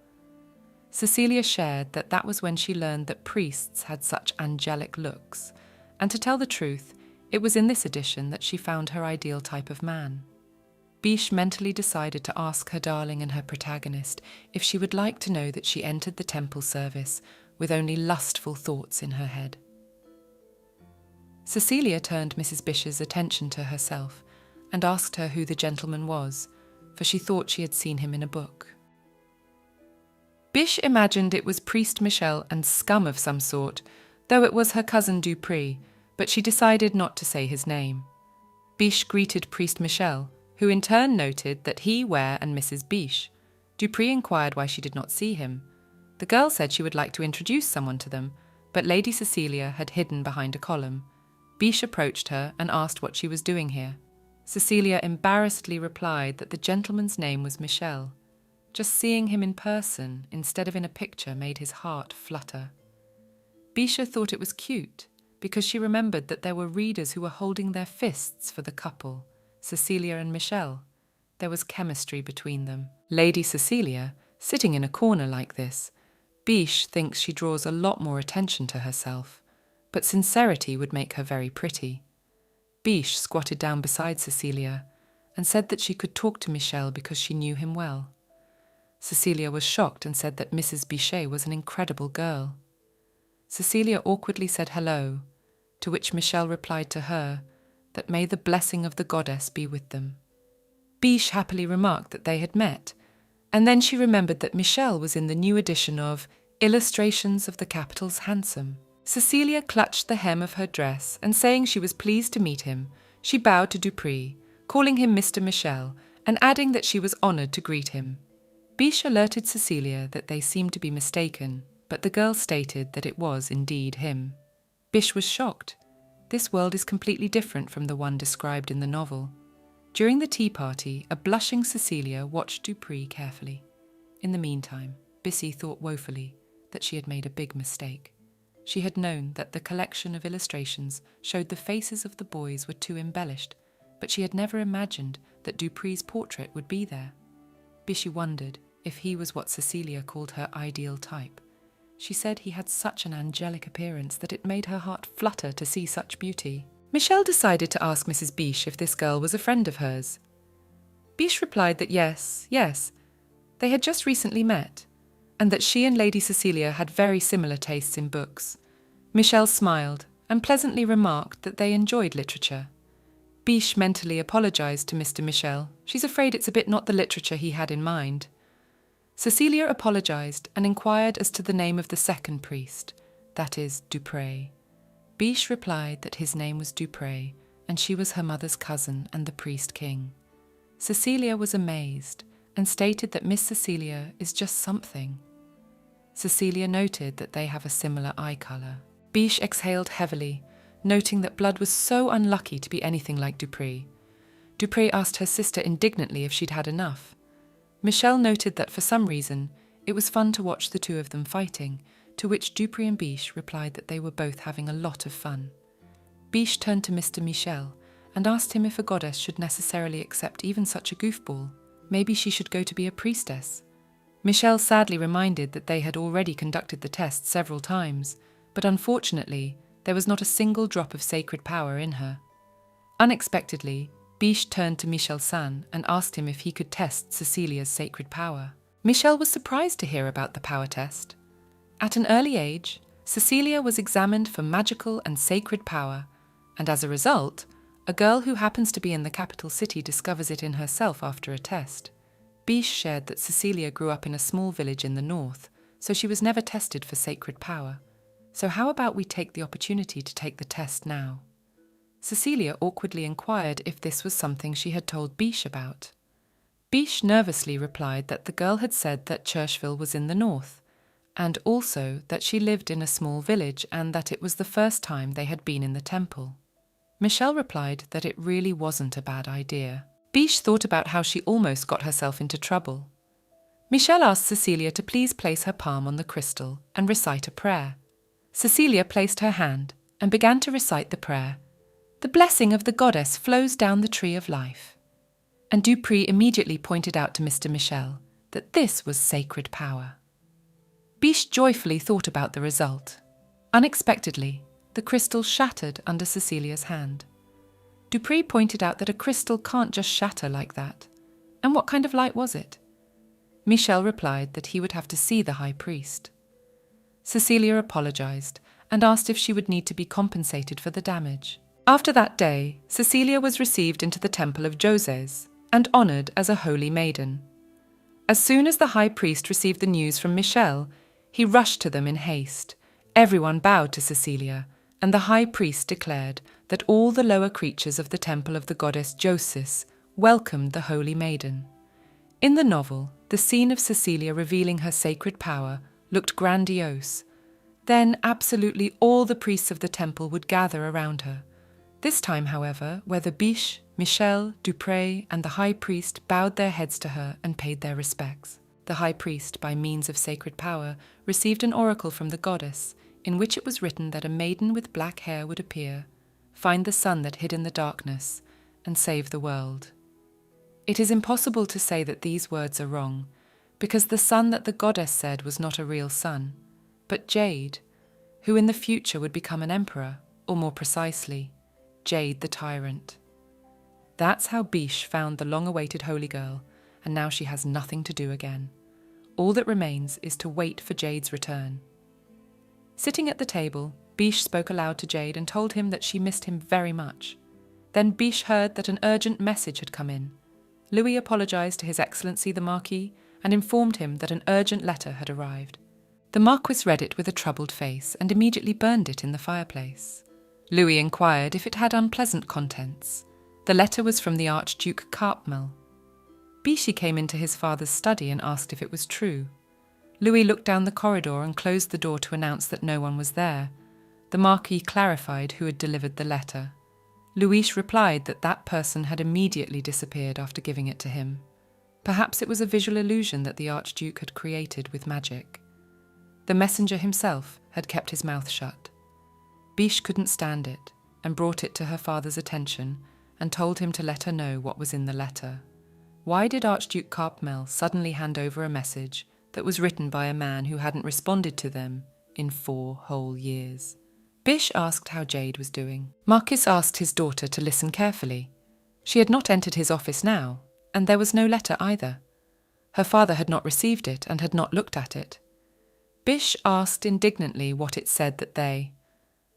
Cecilia shared that that was when she learned that priests had such angelic looks, and to tell the truth, it was in this edition that she found her ideal type of man. Bish mentally decided to ask her darling and her protagonist if she would like to know that she entered the temple service with only lustful thoughts in her head. Cecilia turned Mrs. Bish's attention to herself and asked her who the gentleman was, for she thought she had seen him in a book. Bish imagined it was Priest Michel and scum of some sort, though it was her cousin Dupree, but she decided not to say his name. Bish greeted Priest Michel, who in turn noted that he, Ware and Mrs. Bish. Dupree inquired why she did not see him. The girl said she would like to introduce someone to them, but Lady Cecilia had hidden behind a column. Bish approached her and asked what she was doing here. Cecilia embarrassedly replied that the gentleman's name was Michel. Just seeing him in person instead of in a picture made his heart flutter. Bisha thought it was cute because she remembered that there were readers who were holding their fists for the couple, Cecilia and Michel. There was chemistry between them. Lady Cecilia, sitting in a corner like this, Biche thinks she draws a lot more attention to herself, but sincerity would make her very pretty. Biche squatted down beside Cecilia and said that she could talk to Michel because she knew him well. Cecilia was shocked and said that Mrs. Bichet was an incredible girl. Cecilia awkwardly said hello, to which Michel replied to her that may the blessing of the goddess be with them. Biche happily remarked that they had met, and then she remembered that Michel was in the new edition of Illustrations of the Capital's Handsome. Cecilia clutched the hem of her dress, and saying she was pleased to meet him, she bowed to Dupree, calling him Mr. Michel, and adding that she was honoured to greet him. Biche alerted Cecilia that they seemed to be mistaken, but the girl stated that it was indeed him. Biche was shocked. This world is completely different from the one described in the novel. During the tea party, a blushing Cecilia watched Dupree carefully. In the meantime, Bissy thought woefully that she had made a big mistake. She had known that the collection of illustrations showed the faces of the boys were too embellished, but she had never imagined that Dupree's portrait would be there. Bissy wondered if he was what Cecilia called her ideal type. She said he had such an angelic appearance that it made her heart flutter to see such beauty. Michel decided to ask Mrs. Biche if this girl was a friend of hers. Biche replied that yes, they had just recently met, and that she and Lady Cecilia had very similar tastes in books. Michel smiled and pleasantly remarked that they enjoyed literature. Biche mentally apologised to Mr. Michel. She's afraid it's a bit not the literature he had in mind. Cecilia apologised and inquired as to the name of the second priest, that is, Dupré. Biche replied that his name was Dupré, and she was her mother's cousin and the priest king. Cecilia was amazed and stated that Miss Cecilia is just something. Cecilia noted that they have a similar eye colour. Biche exhaled heavily, noting that Blood was so unlucky to be anything like Dupré. Dupré asked her sister indignantly if she'd had enough. Michel noted that for some reason it was fun to watch the two of them fighting, to which Dupré and Biche replied that they were both having a lot of fun. Biche turned to Mr. Michel and asked him if a goddess should necessarily accept even such a goofball. Maybe she should go to be a priestess. Michel sadly reminded that they had already conducted the test several times, but unfortunately there was not a single drop of sacred power in her. Unexpectedly, Biche turned to Michel San and asked him if he could test Cecilia's sacred power. Michel was surprised to hear about the power test. At an early age, Cecilia was examined for magical and sacred power, and as a result, a girl who happens to be in the capital city discovers it in herself after a test. Biche shared that Cecilia grew up in a small village in the north, so she was never tested for sacred power. So how about we take the opportunity to take the test now? Cecilia awkwardly inquired if this was something she had told Biche about. Biche nervously replied that the girl had said that Churchville was in the north, and also that she lived in a small village and that it was the first time they had been in the temple. Michel replied that it really wasn't a bad idea. Biche thought about how she almost got herself into trouble. Michel asked Cecilia to please place her palm on the crystal and recite a prayer. Cecilia placed her hand and began to recite the prayer. The blessing of the goddess flows down the tree of life. And Dupré immediately pointed out to Mr. Michel that this was sacred power. Biche joyfully thought about the result. Unexpectedly, the crystal shattered under Cecilia's hand. Dupré pointed out that a crystal can't just shatter like that. And what kind of light was it? Michel replied that he would have to see the high priest. Cecilia apologised and asked if she would need to be compensated for the damage. After that day, Cecilia was received into the temple of Joses and honoured as a holy maiden. As soon as the high priest received the news from Michel, he rushed to them in haste. Everyone bowed to Cecilia, and the high priest declared that all the lower creatures of the temple of the goddess Josis welcomed the holy maiden. In the novel, the scene of Cecilia revealing her sacred power looked grandiose. Then absolutely all the priests of the temple would gather around her. This time, however, whether Biche, Michel, Dupré, and the high priest bowed their heads to her and paid their respects. The high priest, by means of sacred power, received an oracle from the goddess, in which it was written that a maiden with black hair would appear, find the sun that hid in the darkness, and save the world. It is impossible to say that these words are wrong, because the son that the goddess said was not a real son, but Jade, who in the future would become an emperor, or more precisely, Jade the tyrant. That's how Bish found the long-awaited holy girl, and now she has nothing to do again. All that remains is to wait for Jade's return. Sitting at the table, Bish spoke aloud to Jade and told him that she missed him very much. Then Bish heard that an urgent message had come in. Louis apologised to His Excellency the Marquis and informed him that an urgent letter had arrived. The Marquis read it with a troubled face and immediately burned it in the fireplace. Louis inquired if it had unpleasant contents. The letter was from the Archduke Carpmel. Bishi came into his father's study and asked if it was true. Louis looked down the corridor and closed the door to announce that no one was there. The Marquis clarified who had delivered the letter. Louis replied that that person had immediately disappeared after giving it to him. Perhaps it was a visual illusion that the Archduke had created with magic. The messenger himself had kept his mouth shut. Bish couldn't stand it and brought it to her father's attention and told him to let her know what was in the letter. Why did Archduke Carpmel suddenly hand over a message that was written by a man who hadn't responded to them in 4 whole years? Bish asked how Jade was doing. Marcus asked his daughter to listen carefully. She had not entered his office now, and there was no letter either. Her father had not received it and had not looked at it. Bish asked indignantly what it said that they...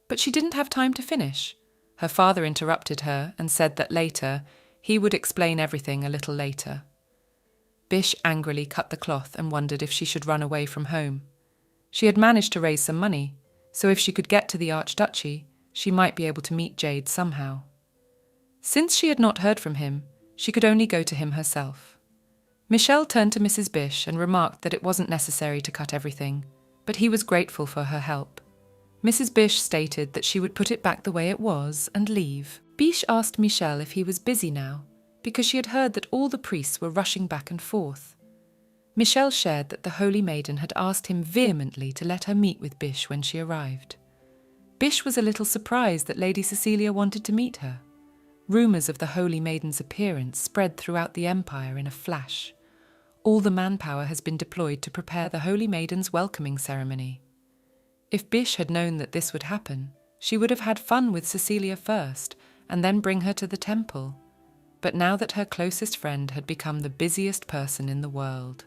But she didn't have time to finish. Her father interrupted her and said that later he would explain everything a little later. Bish angrily cut the cloth and wondered if she should run away from home. She had managed to raise some money, so if she could get to the Archduchy, she might be able to meet Jade somehow. Since she had not heard from him, she could only go to him herself. Michelle turned to Mrs. Bish and remarked that it wasn't necessary to cut everything, but he was grateful for her help. Mrs. Bish stated that she would put it back the way it was and leave. Bish asked Michelle if he was busy now, because she had heard that all the priests were rushing back and forth. Michelle shared that the Holy Maiden had asked him vehemently to let her meet with Bish when she arrived. Bish was a little surprised that Lady Cecilia wanted to meet her. Rumours of the Holy Maiden's appearance spread throughout the Empire in a flash. All the manpower has been deployed to prepare the Holy Maiden's welcoming ceremony. If Bish had known that this would happen, she would have had fun with Cecilia first and then bring her to the temple. But now that her closest friend had become the busiest person in the world.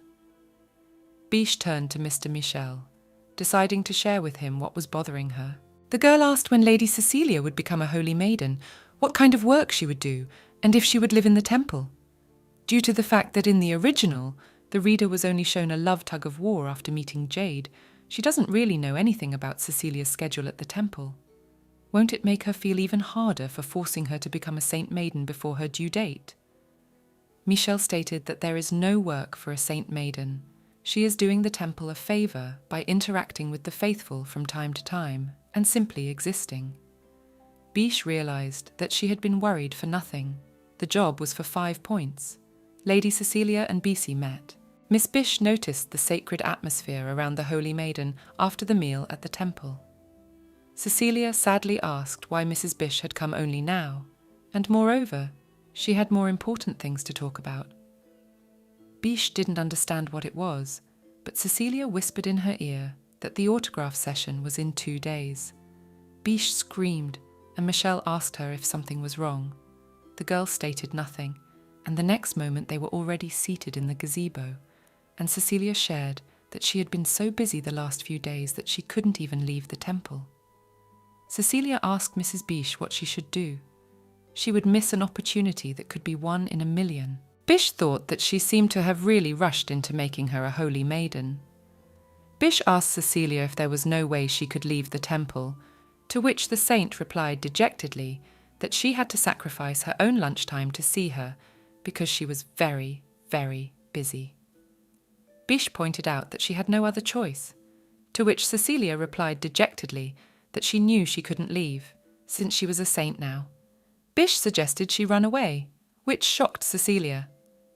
Bish turned to Mr. Michel, deciding to share with him what was bothering her. The girl asked when Lady Cecilia would become a Holy Maiden, what kind of work she would do, and if she would live in the temple. Due to the fact that in the original, the reader was only shown a love tug-of-war after meeting Jade, she doesn't really know anything about Cecilia's schedule at the temple. Won't it make her feel even harder for forcing her to become a Saint Maiden before her due date? Michel stated that there is no work for a Saint Maiden. She is doing the temple a favour by interacting with the faithful from time to time and simply existing. Bish realised that she had been worried for nothing. The job was for 5 points. Lady Cecilia and Bisi met. Miss Bish noticed the sacred atmosphere around the Holy Maiden after the meal at the temple. Cecilia sadly asked why Mrs. Bish had come only now, and moreover, she had more important things to talk about. Bish didn't understand what it was, but Cecilia whispered in her ear that the autograph session was in 2 days. Bish screamed, and Michelle asked her if something was wrong. The girl stated nothing, and the next moment they were already seated in the gazebo, and Cecilia shared that she had been so busy the last few days that she couldn't even leave the temple. Cecilia asked Mrs. Bish what she should do. She would miss an opportunity that could be 1 in a million. Bish thought that she seemed to have really rushed into making her a holy maiden. Bish asked Cecilia if there was no way she could leave the temple, to which the saint replied dejectedly that she had to sacrifice her own lunchtime to see her because she was very, very busy. Bish pointed out that she had no other choice, to which Cecilia replied dejectedly that she knew she couldn't leave, since she was a saint now. Bish suggested she run away, which shocked Cecilia.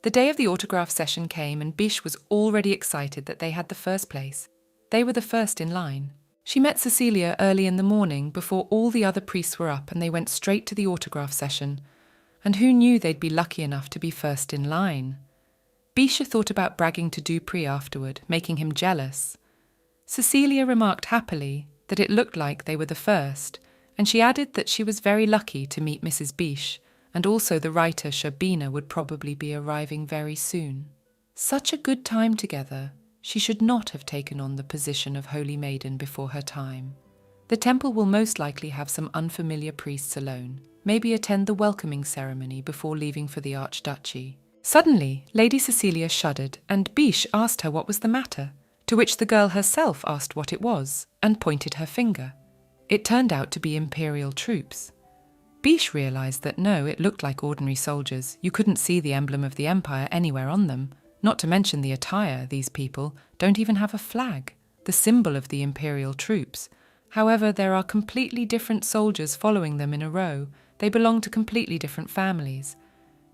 The day of the autograph session came and Bish was already excited that they had the first place. They were the first in line. She met Cecilia early in the morning before all the other priests were up and they went straight to the autograph session. And who knew they'd be lucky enough to be first in line? Bisha thought about bragging to Dupree afterward, making him jealous. Cecilia remarked happily that it looked like they were the first, and she added that she was very lucky to meet Mrs. Biche, and also the writer Sherbina would probably be arriving very soon. Such a good time together, she should not have taken on the position of Holy Maiden before her time. The temple will most likely have some unfamiliar priests alone, maybe attend the welcoming ceremony before leaving for the Archduchy. Suddenly, Lady Cecilia shuddered, and Biche asked her what was the matter, to which the girl herself asked what it was, and pointed her finger. It turned out to be Imperial troops. Biche realised that no, it looked like ordinary soldiers. You couldn't see the emblem of the Empire anywhere on them, not to mention the attire. These people don't even have a flag, the symbol of the Imperial troops. However, there are completely different soldiers following them in a row. They belong to completely different families.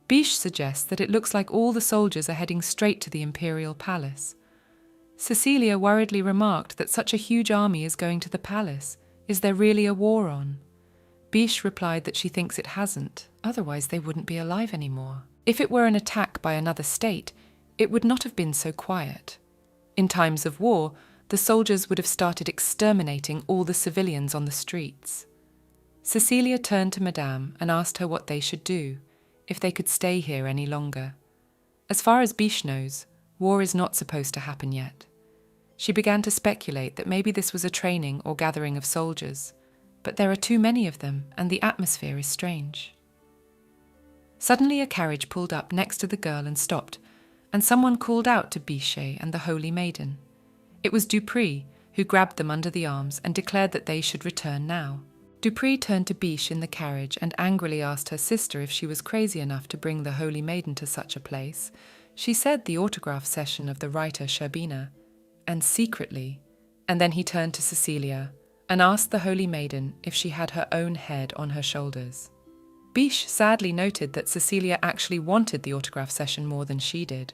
Biche suggests that it looks like all the soldiers are heading straight to the Imperial Palace. Cecilia worriedly remarked that such a huge army is going to the palace. Is there really a war on? Biche replied that she thinks it hasn't, otherwise they wouldn't be alive anymore. If it were an attack by another state, it would not have been so quiet. In times of war, the soldiers would have started exterminating all the civilians on the streets. Cecilia turned to Madame and asked her what they should do, if they could stay here any longer. As far as Biche knows, war is not supposed to happen yet. She began to speculate that maybe this was a training or gathering of soldiers, but there are too many of them and the atmosphere is strange. Suddenly a carriage pulled up next to the girl and stopped, and someone called out to Biche and the Holy Maiden. It was Dupree, who grabbed them under the arms and declared that they should return now. Dupree turned to Biche in the carriage and angrily asked her sister if she was crazy enough to bring the Holy Maiden to such a place. She said the autograph session of the writer Sherbina, and secretly, and then he turned to Cecilia and asked the Holy Maiden if she had her own head on her shoulders. Biche sadly noted that Cecilia actually wanted the autograph session more than she did.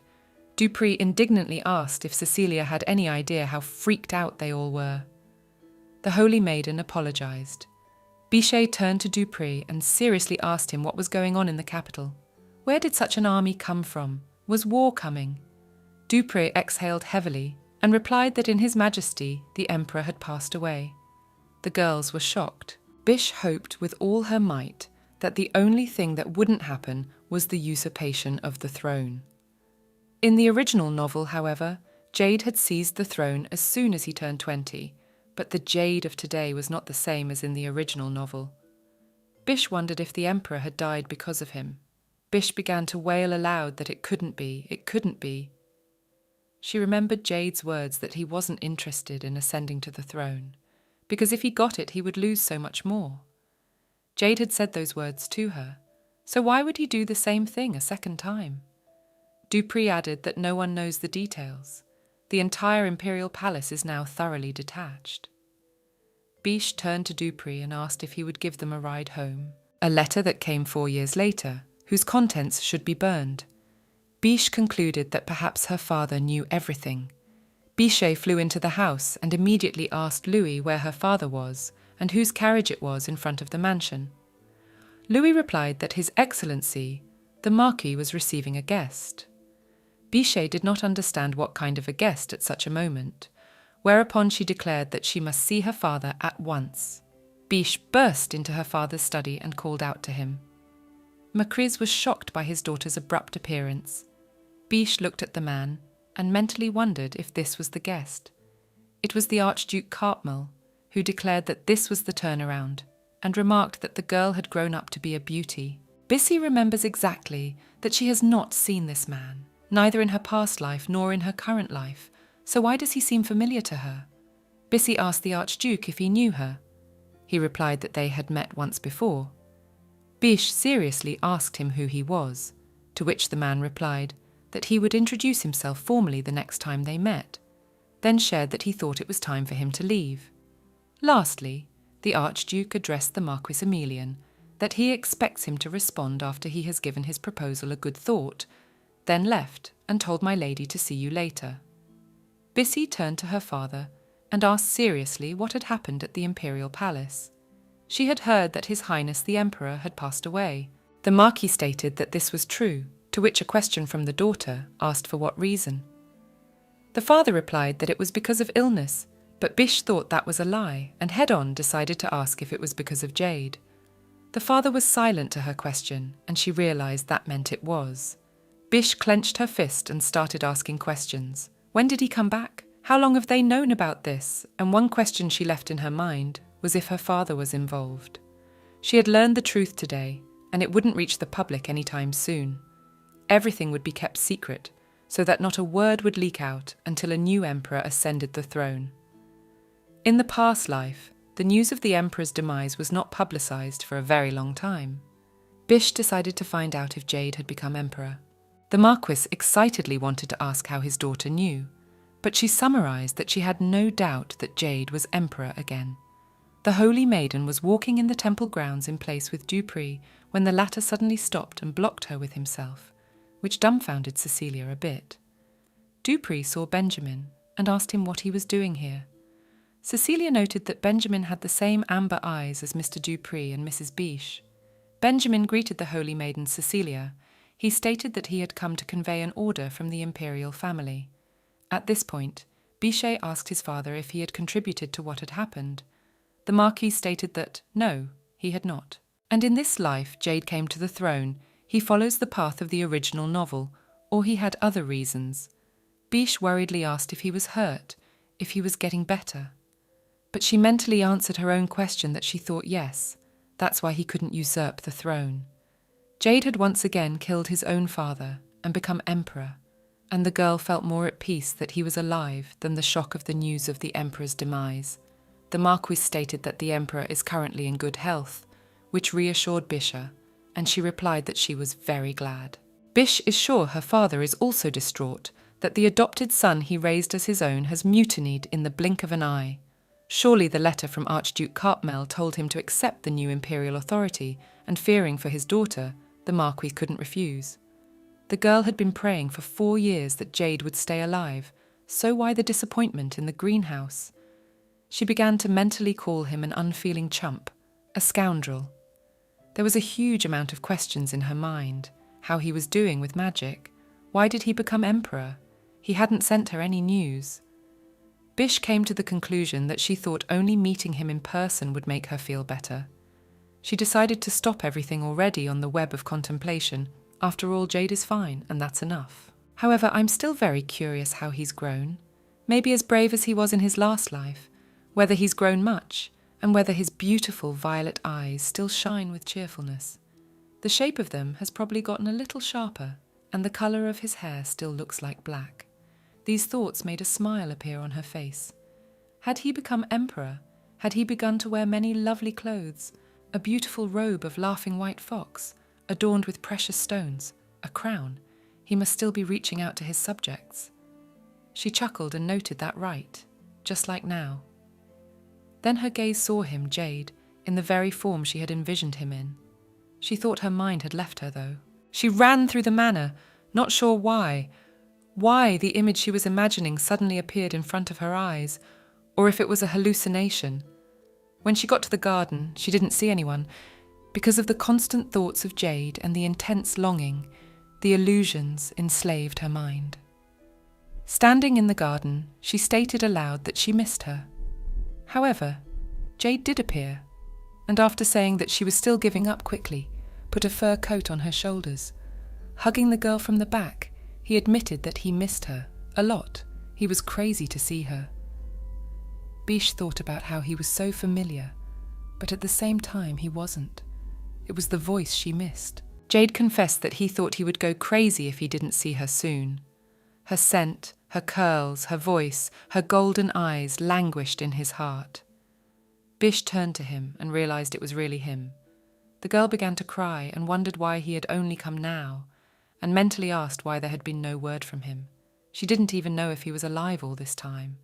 Dupree indignantly asked if Cecilia had any idea how freaked out they all were. The Holy Maiden apologized. Biche turned to Dupree and seriously asked him what was going on in the capital. Where did such an army come from? Was war coming? Dupree exhaled heavily and replied that in His Majesty the Emperor had passed away. The girls were shocked. Biche hoped with all her might that the only thing that wouldn't happen was the usurpation of the throne. In the original novel, however, Jade had seized the throne as soon as he turned 20, but the Jade of today was not the same as in the original novel. Biche wondered if the Emperor had died because of him. Biche began to wail aloud that it couldn't be, it couldn't be. She remembered Jade's words that he wasn't interested in ascending to the throne, because if he got it he would lose so much more. Jade had said those words to her, so why would he do the same thing a second time? Dupree added that no one knows the details. The entire Imperial Palace is now thoroughly detached. Biche turned to Dupree and asked if he would give them a ride home. A letter that came 4 years later, whose contents should be burned. Biche concluded that perhaps her father knew everything. Biche flew into the house and immediately asked Louis where her father was and whose carriage it was in front of the mansion. Louis replied that His Excellency, the Marquis, was receiving a guest. Biche did not understand what kind of a guest at such a moment, whereupon she declared that she must see her father at once. Biche burst into her father's study and called out to him. Macris was shocked by his daughter's abrupt appearance. Biche looked at the man and mentally wondered if this was the guest. It was the Archduke Cartmel, who declared that this was the turnaround, and remarked that the girl had grown up to be a beauty. Bissy remembers exactly that she has not seen this man, neither in her past life nor in her current life, so why does he seem familiar to her? Bissy asked the Archduke if he knew her. He replied that they had met once before. Biche seriously asked him who he was, to which the man replied that he would introduce himself formally the next time they met, then shared that he thought it was time for him to leave. Lastly, the Archduke addressed the Marquis Emilian that he expects him to respond after he has given his proposal a good thought, then left and told my lady to see you later. Bissy turned to her father and asked seriously what had happened at the Imperial Palace. She had heard that His Highness the Emperor had passed away. The Marquis stated that this was true, to which a question from the daughter asked for what reason. The father replied that it was because of illness, but Bish thought that was a lie and head-on decided to ask if it was because of Jade. The father was silent to her question, and she realized that meant it was. Bish clenched her fist and started asking questions. When did he come back? How long have they known about this? And one question she left in her mind was if her father was involved. She had learned the truth today, and it wouldn't reach the public anytime soon. Everything would be kept secret, so that not a word would leak out until a new emperor ascended the throne. In the past life, the news of the emperor's demise was not publicized for a very long time. Bish decided to find out if Jade had become emperor. The Marquis excitedly wanted to ask how his daughter knew, but she summarized that she had no doubt that Jade was emperor again. The holy maiden was walking in the temple grounds in place with Dupree when the latter suddenly stopped and blocked her with himself, which dumbfounded Cecilia a bit. Dupree saw Benjamin and asked him what he was doing here. Cecilia noted that Benjamin had the same amber eyes as Mr. Dupree and Mrs. Biche. Benjamin greeted the holy maiden Cecilia. He stated that he had come to convey an order from the imperial family. At this point, Biche asked his father if he had contributed to what had happened. The Marquis stated that, no, he had not. And in this life Jade came to the throne, he follows the path of the original novel, or he had other reasons. Biche worriedly asked if he was hurt, if he was getting better. But she mentally answered her own question that she thought yes, that's why he couldn't usurp the throne. Jade had once again killed his own father and become emperor, and the girl felt more at peace that he was alive than the shock of the news of the emperor's demise. The Marquis stated that the emperor is currently in good health, which reassured Bisha, and she replied that she was very glad. Bish is sure her father is also distraught that the adopted son he raised as his own has mutinied in the blink of an eye. Surely the letter from Archduke Cartmel told him to accept the new imperial authority, and fearing for his daughter, the Marquis couldn't refuse. The girl had been praying for 4 years that Jade would stay alive, so why the disappointment in the greenhouse? She began to mentally call him an unfeeling chump, a scoundrel. There was a huge amount of questions in her mind. How he was doing with magic. Why did he become emperor? He hadn't sent her any news. Bish came to the conclusion that she thought only meeting him in person would make her feel better. She decided to stop everything already on the web of contemplation. After all, Jade is fine, and that's enough. However, I'm still very curious how he's grown. Maybe as brave as he was in his last life, whether he's grown much, and whether his beautiful violet eyes still shine with cheerfulness. The shape of them has probably gotten a little sharper, and the colour of his hair still looks like black. These thoughts made a smile appear on her face. Had he become emperor? Had he begun to wear many lovely clothes, a beautiful robe of laughing white fox, adorned with precious stones, a crown? He must still be reaching out to his subjects. She chuckled and noted that right, just like now. Then her gaze saw him, Jade, in the very form she had envisioned him in. She thought her mind had left her, though. She ran through the manor, not sure why the image she was imagining suddenly appeared in front of her eyes, or if it was a hallucination. When she got to the garden, she didn't see anyone, because of the constant thoughts of Jade and the intense longing, the illusions enslaved her mind. Standing in the garden, she stated aloud that she missed her. However, Jade did appear, and after saying that she was still giving up quickly, put a fur coat on her shoulders. Hugging the girl from the back, he admitted that he missed her, a lot. He was crazy to see her. Bish thought about how he was so familiar, but at the same time he wasn't. It was the voice she missed. Jade confessed that he thought he would go crazy if he didn't see her soon. Her scent, her curls, her voice, her golden eyes languished in his heart. Bish turned to him and realized it was really him. The girl began to cry and wondered why he had only come now, and mentally asked why there had been no word from him. She didn't even know if he was alive all this time.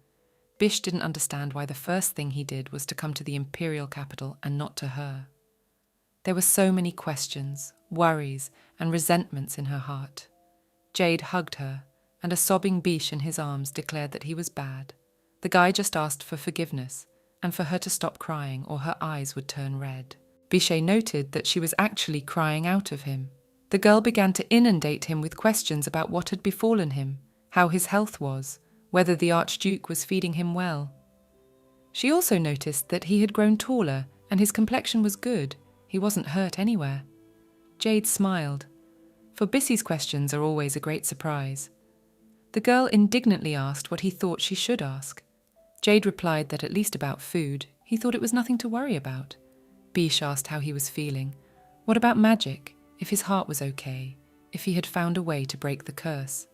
Bish didn't understand why the first thing he did was to come to the imperial capital and not to her. There were so many questions, worries, and resentments in her heart. Jade hugged her, and a sobbing Bish in his arms declared that he was bad. The guy just asked for forgiveness, and for her to stop crying or her eyes would turn red. Biche noted that she was actually crying out of him. The girl began to inundate him with questions about what had befallen him, how his health was, whether the Archduke was feeding him well. She also noticed that he had grown taller and his complexion was good. He wasn't hurt anywhere. Jade smiled, for Bissy's questions are always a great surprise. The girl indignantly asked what he thought she should ask. Jade replied that at least about food, he thought it was nothing to worry about. Bish asked how he was feeling. What about magic? If his heart was okay, if he had found a way to break the curse.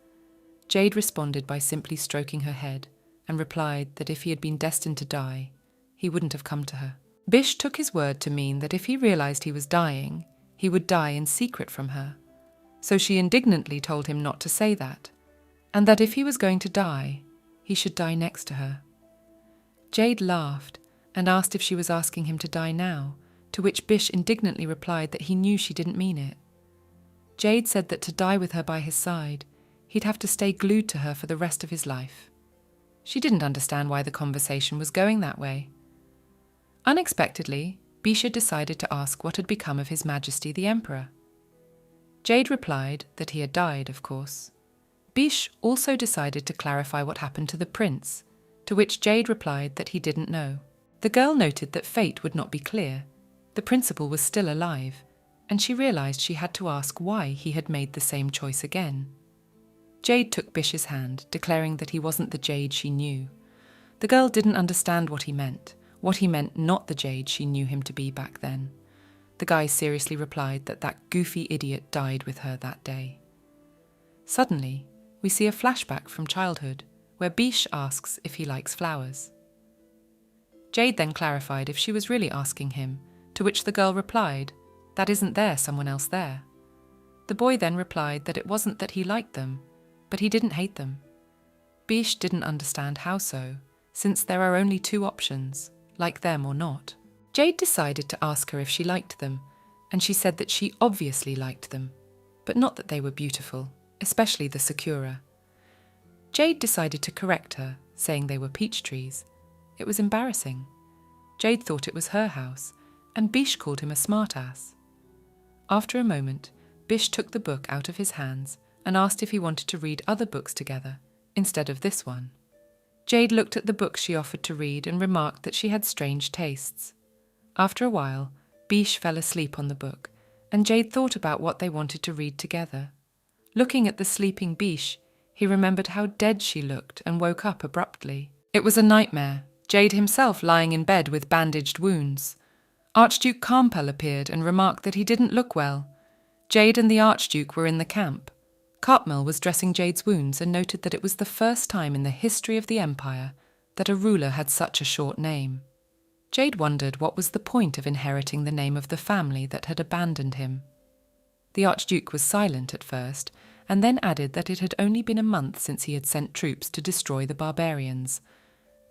Jade responded by simply stroking her head and replied that if he had been destined to die, he wouldn't have come to her. Bish took his word to mean that if he realized he was dying, he would die in secret from her. So she indignantly told him not to say that, and that if he was going to die, he should die next to her. Jade laughed and asked if she was asking him to die now, to which Bish indignantly replied that he knew she didn't mean it. Jade said that to die with her by his side, he'd have to stay glued to her for the rest of his life. She didn't understand why the conversation was going that way. Unexpectedly, Bisha decided to ask what had become of His Majesty the Emperor. Jade replied that he had died, of course. Bish also decided to clarify what happened to the prince, to which Jade replied that he didn't know. The girl noted that fate would not be clear. The principal was still alive, and she realized she had to ask why he had made the same choice again. Jade took Bish's hand, declaring that he wasn't the Jade she knew. The girl didn't understand what he meant not the Jade she knew him to be back then. The guy seriously replied that that goofy idiot died with her that day. Suddenly, we see a flashback from childhood, where Bish asks if he likes flowers. Jade then clarified if she was really asking him, to which the girl replied, "That isn't there someone else there?" The boy then replied that it wasn't that he liked them, but he didn't hate them. Bish didn't understand how so, since there are only two options, like them or not. Jade decided to ask her if she liked them, and she said that she obviously liked them, but not that they were beautiful, especially the Sakura. Jade decided to correct her, saying they were peach trees. It was embarrassing. Jade thought it was her house, and Bish called him a smartass. After a moment, Bish took the book out of his hands and asked if he wanted to read other books together, instead of this one. Jade looked at the books she offered to read and remarked that she had strange tastes. After a while, Bish fell asleep on the book, and Jade thought about what they wanted to read together. Looking at the sleeping Bish, he remembered how dead she looked and woke up abruptly. It was a nightmare, Jade himself lying in bed with bandaged wounds. Archduke Carmpel appeared and remarked that he didn't look well. Jade and the Archduke were in the camp. Cartmel was dressing Jade's wounds and noted that it was the first time in the history of the Empire that a ruler had such a short name. Jade wondered what was the point of inheriting the name of the family that had abandoned him. The Archduke was silent at first, and then added that it had only been a month since he had sent troops to destroy the barbarians.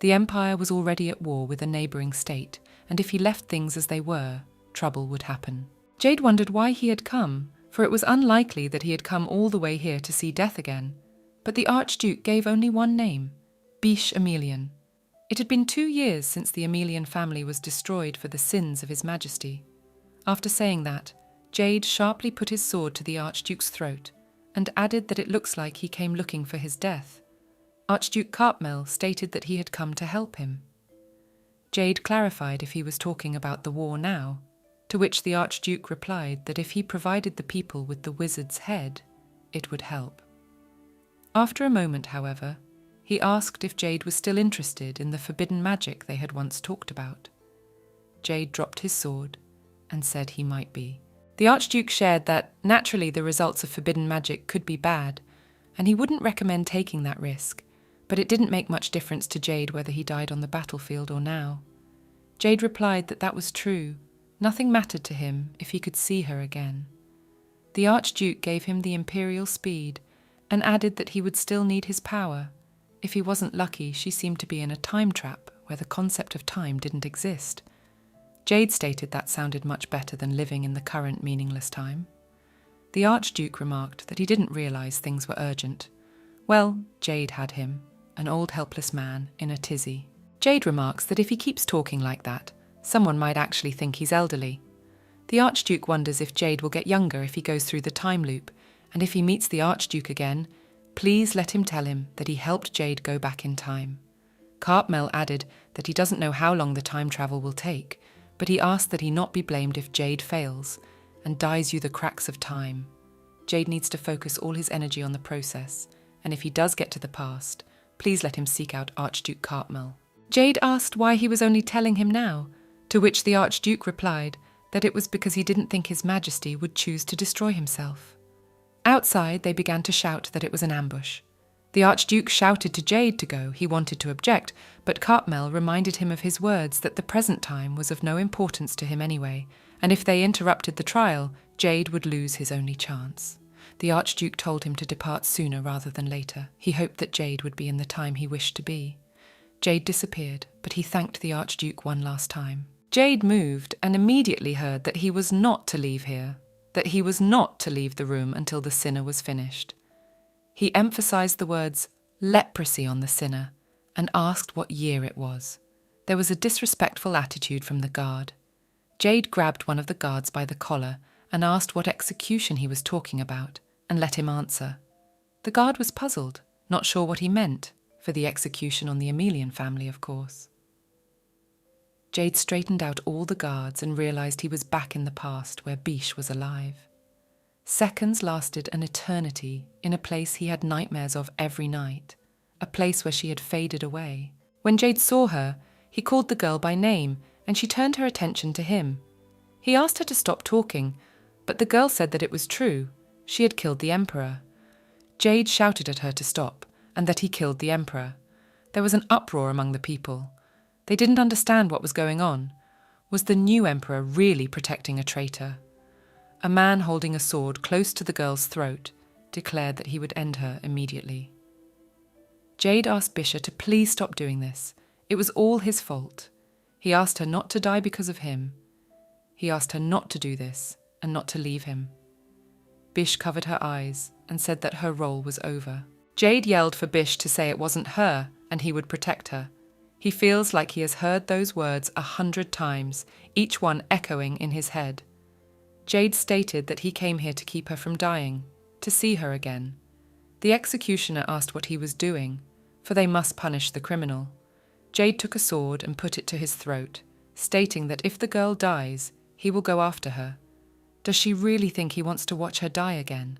The Empire was already at war with a neighbouring state, and if he left things as they were, trouble would happen. Jade wondered why he had come, for it was unlikely that he had come all the way here to see death again. But the Archduke gave only one name, Bish Emelian. It had been 2 years since the Emelian family was destroyed for the sins of His Majesty. After saying that, Jade sharply put his sword to the Archduke's throat and added that it looks like he came looking for his death. Archduke Cartmel stated that he had come to help him. Jade clarified if he was talking about the war now, to which the Archduke replied that if he provided the people with the wizard's head, it would help. After a moment, however, he asked if Jade was still interested in the forbidden magic they had once talked about. Jade dropped his sword and said he might be. The Archduke shared that, naturally, the results of forbidden magic could be bad, and he wouldn't recommend taking that risk, but it didn't make much difference to Jade whether he died on the battlefield or now. Jade replied that that was true. Nothing mattered to him if he could see her again. The Archduke gave him the imperial speed and added that he would still need his power. If he wasn't lucky, she seemed to be in a time trap where the concept of time didn't exist. Jade stated that sounded much better than living in the current meaningless time. The Archduke remarked that he didn't realise things were urgent. Well, Jade had him, an old helpless man, in a tizzy. Jade remarks that if he keeps talking like that, someone might actually think he's elderly. The Archduke wonders if Jade will get younger if he goes through the time loop, and if he meets the Archduke again, please let him tell him that he helped Jade go back in time. Cartmel added that he doesn't know how long the time travel will take, but he asked that he not be blamed if Jade fails and dies you the cracks of time. Jade needs to focus all his energy on the process, and if he does get to the past, please let him seek out Archduke Cartmel. Jade asked why he was only telling him now, to which the Archduke replied that it was because he didn't think His Majesty would choose to destroy himself. Outside, they began to shout that it was an ambush. The Archduke shouted to Jade to go. He wanted to object, but Cartmel reminded him of his words that the present time was of no importance to him anyway, and if they interrupted the trial, Jade would lose his only chance. The Archduke told him to depart sooner rather than later. He hoped that Jade would be in the time he wished to be. Jade disappeared, but he thanked the Archduke one last time. Jade moved and immediately heard that he was not to leave here, that he was not to leave the room until the sinner was finished. He emphasized the words leprosy on the sinner and asked what year it was. There was a disrespectful attitude from the guard. Jade grabbed one of the guards by the collar and asked what execution he was talking about and let him answer. The guard was puzzled, not sure what he meant, for the execution on the Emelian family, of course. Jade straightened out all the guards and realized he was back in the past where Bish was alive. Seconds lasted an eternity in a place he had nightmares of every night, a place where she had faded away. When Jade saw her, he called the girl by name and she turned her attention to him. He asked her to stop talking, but the girl said that it was true. She had killed the Emperor. Jade shouted at her to stop and that he killed the Emperor. There was an uproar among the people. They didn't understand what was going on. Was the new Emperor really protecting a traitor? A man holding a sword close to the girl's throat declared that he would end her immediately. Jade asked Bisha to please stop doing this. It was all his fault. He asked her not to die because of him. He asked her not to do this and not to leave him. Bish covered her eyes and said that her role was over. Jade yelled for Bish to say it wasn't her and he would protect her. He feels like he has heard those words 100 times, each one echoing in his head. Jade stated that he came here to keep her from dying, to see her again. The executioner asked what he was doing, for they must punish the criminal. Jade took a sword and put it to his throat, stating that if the girl dies, he will go after her. Does she really think he wants to watch her die again?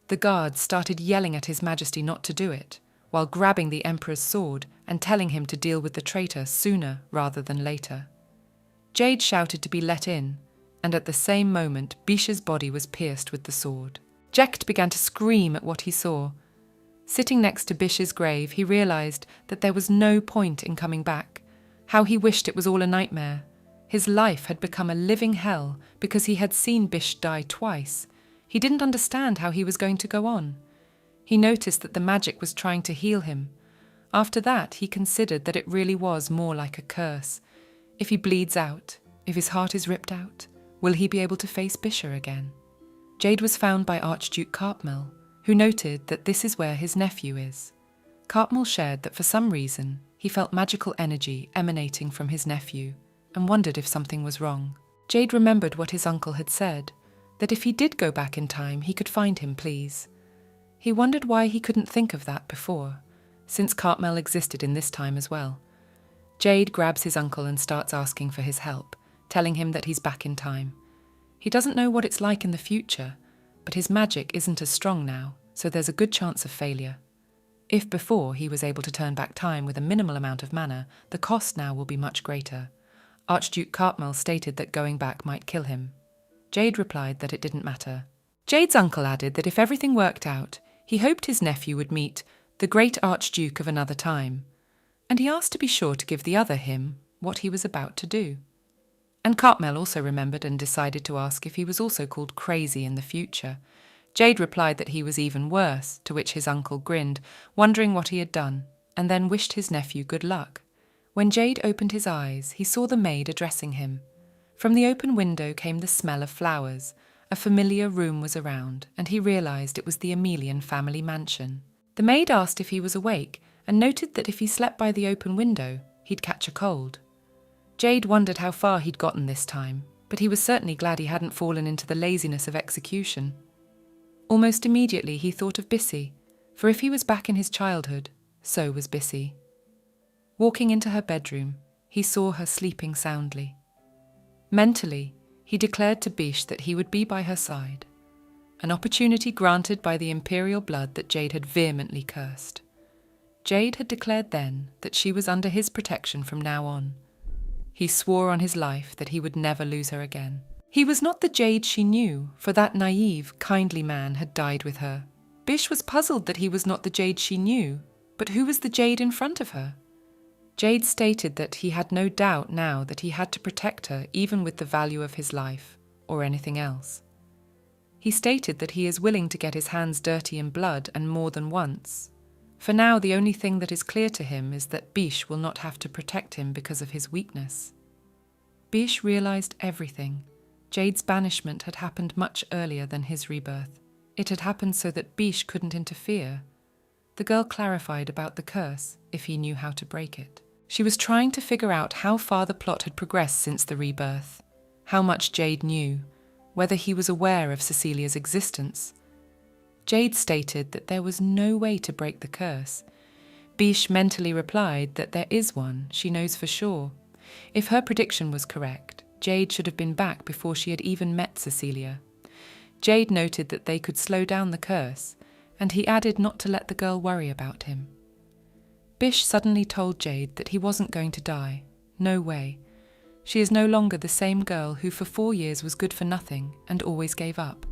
The guards started yelling at His Majesty not to do it, while grabbing the Emperor's sword and telling him to deal with the traitor sooner rather than later. Jade shouted to be let in, and at the same moment Bisha's body was pierced with the sword. Jecht began to scream at what he saw. Sitting next to Bisha's grave, he realized that there was no point in coming back. How he wished it was all a nightmare. His life had become a living hell because he had seen Bish die twice. He didn't understand how he was going to go on. He noticed that the magic was trying to heal him. After that, he considered that it really was more like a curse. If he bleeds out, if his heart is ripped out, will he be able to face Bisha again? Jade was found by Archduke Cartmel, who noted that this is where his nephew is. Cartmel shared that for some reason, he felt magical energy emanating from his nephew and wondered if something was wrong. Jade remembered what his uncle had said, that if he did go back in time, he could find him, please. He wondered why he couldn't think of that before, since Cartmel existed in this time as well. Jade grabs his uncle and starts asking for his help, telling him that he's back in time. He doesn't know what it's like in the future, but his magic isn't as strong now, so there's a good chance of failure. If before he was able to turn back time with a minimal amount of mana, the cost now will be much greater. Archduke Cartmel stated that going back might kill him. Jade replied that it didn't matter. Jade's uncle added that if everything worked out, he hoped his nephew would meet the great Archduke of another time, and he asked to be sure to give the other him what he was about to do. And Cartmel also remembered and decided to ask if he was also called crazy in the future. Jade replied that he was even worse, to which his uncle grinned, wondering what he had done, and then wished his nephew good luck. When Jade opened his eyes, he saw the maid addressing him. From the open window came the smell of flowers. A familiar room was around, and he realized it was the Emelian family mansion. The maid asked if he was awake, and noted that if he slept by the open window, he'd catch a cold. Jade wondered how far he'd gotten this time, but he was certainly glad he hadn't fallen into the laziness of execution. Almost immediately he thought of Bissy, for if he was back in his childhood, so was Bissy. Walking into her bedroom, he saw her sleeping soundly. Mentally, he declared to Bish that he would be by her side, an opportunity granted by the imperial blood that Jade had vehemently cursed. Jade had declared then that she was under his protection from now on. He swore on his life that he would never lose her again. He was not the Jade she knew, for that naive, kindly man had died with her. Bish was puzzled that he was not the Jade she knew, but who was the Jade in front of her? Jade stated that he had no doubt now that he had to protect her even with the value of his life, or anything else. He stated that he is willing to get his hands dirty in blood and more than once. For now the only thing that is clear to him is that Bish will not have to protect him because of his weakness. Bish realized everything. Jade's banishment had happened much earlier than his rebirth. It had happened so that Bish couldn't interfere. The girl clarified about the curse, if he knew how to break it. She was trying to figure out how far the plot had progressed since the rebirth, how much Jade knew, whether he was aware of Cecilia's existence. Jade stated that there was no way to break the curse. Bish mentally replied that there is one, she knows for sure. If her prediction was correct, Jade should have been back before she had even met Cecilia. Jade noted that they could slow down the curse, and he added not to let the girl worry about him. Bish suddenly told Jade that he wasn't going to die. No way. She is no longer the same girl who for 4 years was good for nothing and always gave up,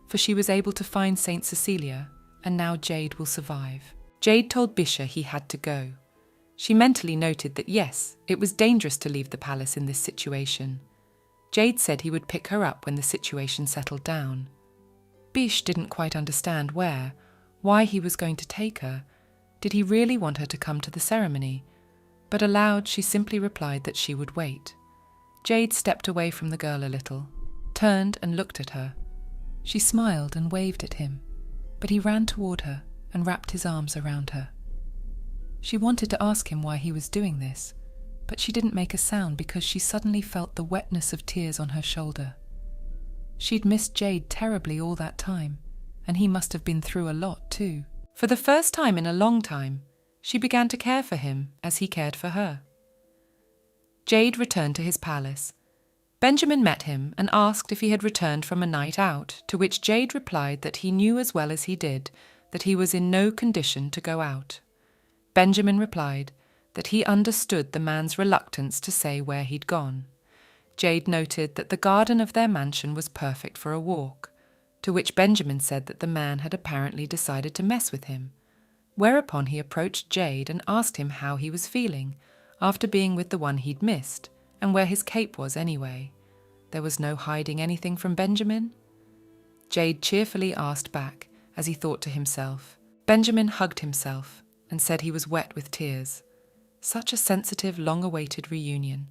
for she was able to find Saint Cecilia, and now Jade will survive. Jade told Bisha he had to go. She mentally noted that yes, it was dangerous to leave the palace in this situation. Jade said he would pick her up when the situation settled down. Bish didn't quite understand why he was going to take her. Did he really want her to come to the ceremony? But aloud she simply replied that she would wait. Jade stepped away from the girl a little, turned and looked at her. She smiled and waved at him, but he ran toward her and wrapped his arms around her. She wanted to ask him why he was doing this, but she didn't make a sound because she suddenly felt the wetness of tears on her shoulder. She'd missed Jade terribly all that time, and he must have been through a lot too. For the first time in a long time, she began to care for him as he cared for her. Jade returned to his palace. Benjamin met him and asked if he had returned from a night out, to which Jade replied that he knew as well as he did that he was in no condition to go out. Benjamin replied that he understood the man's reluctance to say where he'd gone. Jade noted that the garden of their mansion was perfect for a walk, to which Benjamin said that the man had apparently decided to mess with him, whereupon he approached Jade and asked him how he was feeling after being with the one he'd missed, and where his cape was anyway. There was no hiding anything from Benjamin. Jade cheerfully asked back, as he thought to himself. Benjamin hugged himself and said he was wet with tears. Such a sensitive, long-awaited reunion.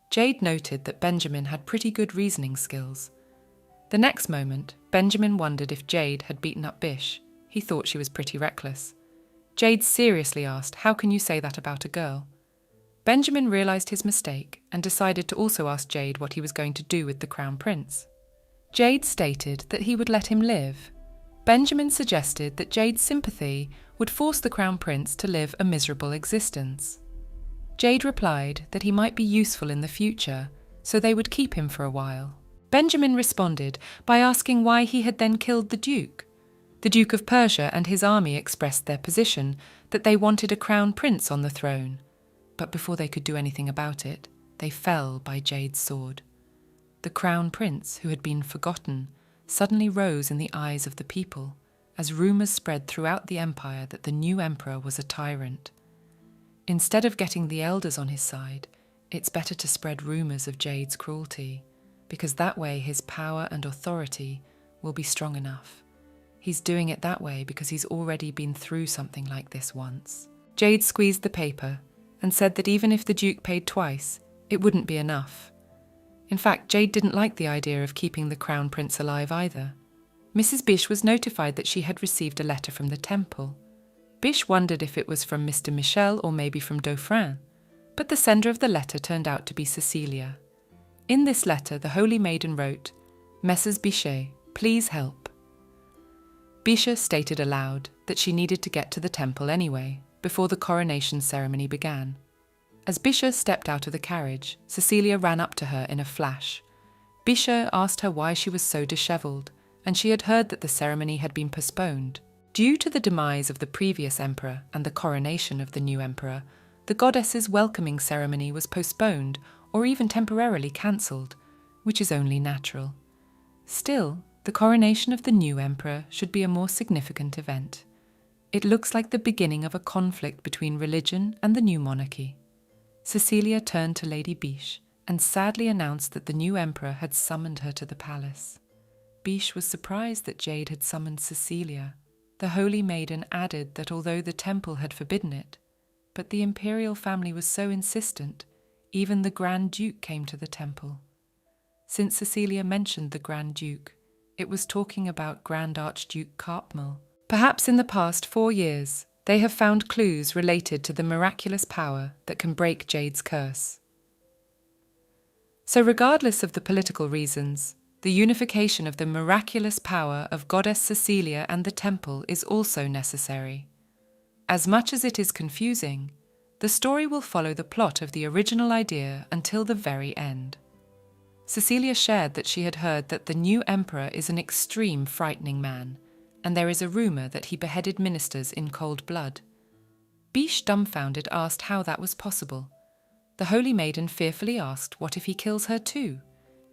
Jade noted that Benjamin had pretty good reasoning skills. The next moment, Benjamin wondered if Jade had beaten up Bish. He thought she was pretty reckless. Jade seriously asked, "How can you say that about a girl?" Benjamin realized his mistake and decided to also ask Jade what he was going to do with the Crown Prince. Jade stated that he would let him live. Benjamin suggested that Jade's sympathy would force the Crown Prince to live a miserable existence. Jade replied that he might be useful in the future, so they would keep him for a while. Benjamin responded by asking why he had then killed the Duke. The Duke of Persia and his army expressed their position that they wanted a Crown Prince on the throne, but before they could do anything about it, they fell by Jade's sword. The Crown Prince, who had been forgotten, suddenly rose in the eyes of the people, as rumours spread throughout the empire that the new emperor was a tyrant. Instead of getting the elders on his side, it's better to spread rumours of Jade's cruelty, because that way his power and authority will be strong enough. He's doing it that way because he's already been through something like this once. Jade squeezed the paper and said that even if the Duke paid twice, it wouldn't be enough. In fact, Jade didn't like the idea of keeping the Crown Prince alive either. Mrs. Bish was notified that she had received a letter from the temple. Bish wondered if it was from Mr. Michel or maybe from Dauphin, but the sender of the letter turned out to be Cecilia. In this letter, the Holy Maiden wrote, "Messrs. Bichet, please help." Bisha stated aloud that she needed to get to the temple anyway, before the coronation ceremony began. As Bisha stepped out of the carriage, Cecilia ran up to her in a flash. Bisha asked her why she was so dishevelled, and she had heard that the ceremony had been postponed. Due to the demise of the previous emperor and the coronation of the new emperor, the goddess's welcoming ceremony was postponed or even temporarily cancelled, which is only natural. Still, the coronation of the new emperor should be a more significant event. It looks like the beginning of a conflict between religion and the new monarchy. Cecilia turned to Lady Biche and sadly announced that the new emperor had summoned her to the palace. Biche was surprised that Jade had summoned Cecilia. The Holy Maiden added that although the temple had forbidden it, but the imperial family was so insistent, even the Grand Duke came to the temple. Since Cecilia mentioned the Grand Duke, it was talking about Grand Archduke Carpmal. Perhaps in the past 4 years, they have found clues related to the miraculous power that can break Jade's curse. So regardless of the political reasons, the unification of the miraculous power of Goddess Cecilia and the temple is also necessary. As much as it is confusing, the story will follow the plot of the original idea until the very end. Cecilia shared that she had heard that the new emperor is an extreme frightening man, and there is a rumour that he beheaded ministers in cold blood. Biche, dumbfounded, asked how that was possible. The Holy Maiden fearfully asked what if he kills her too.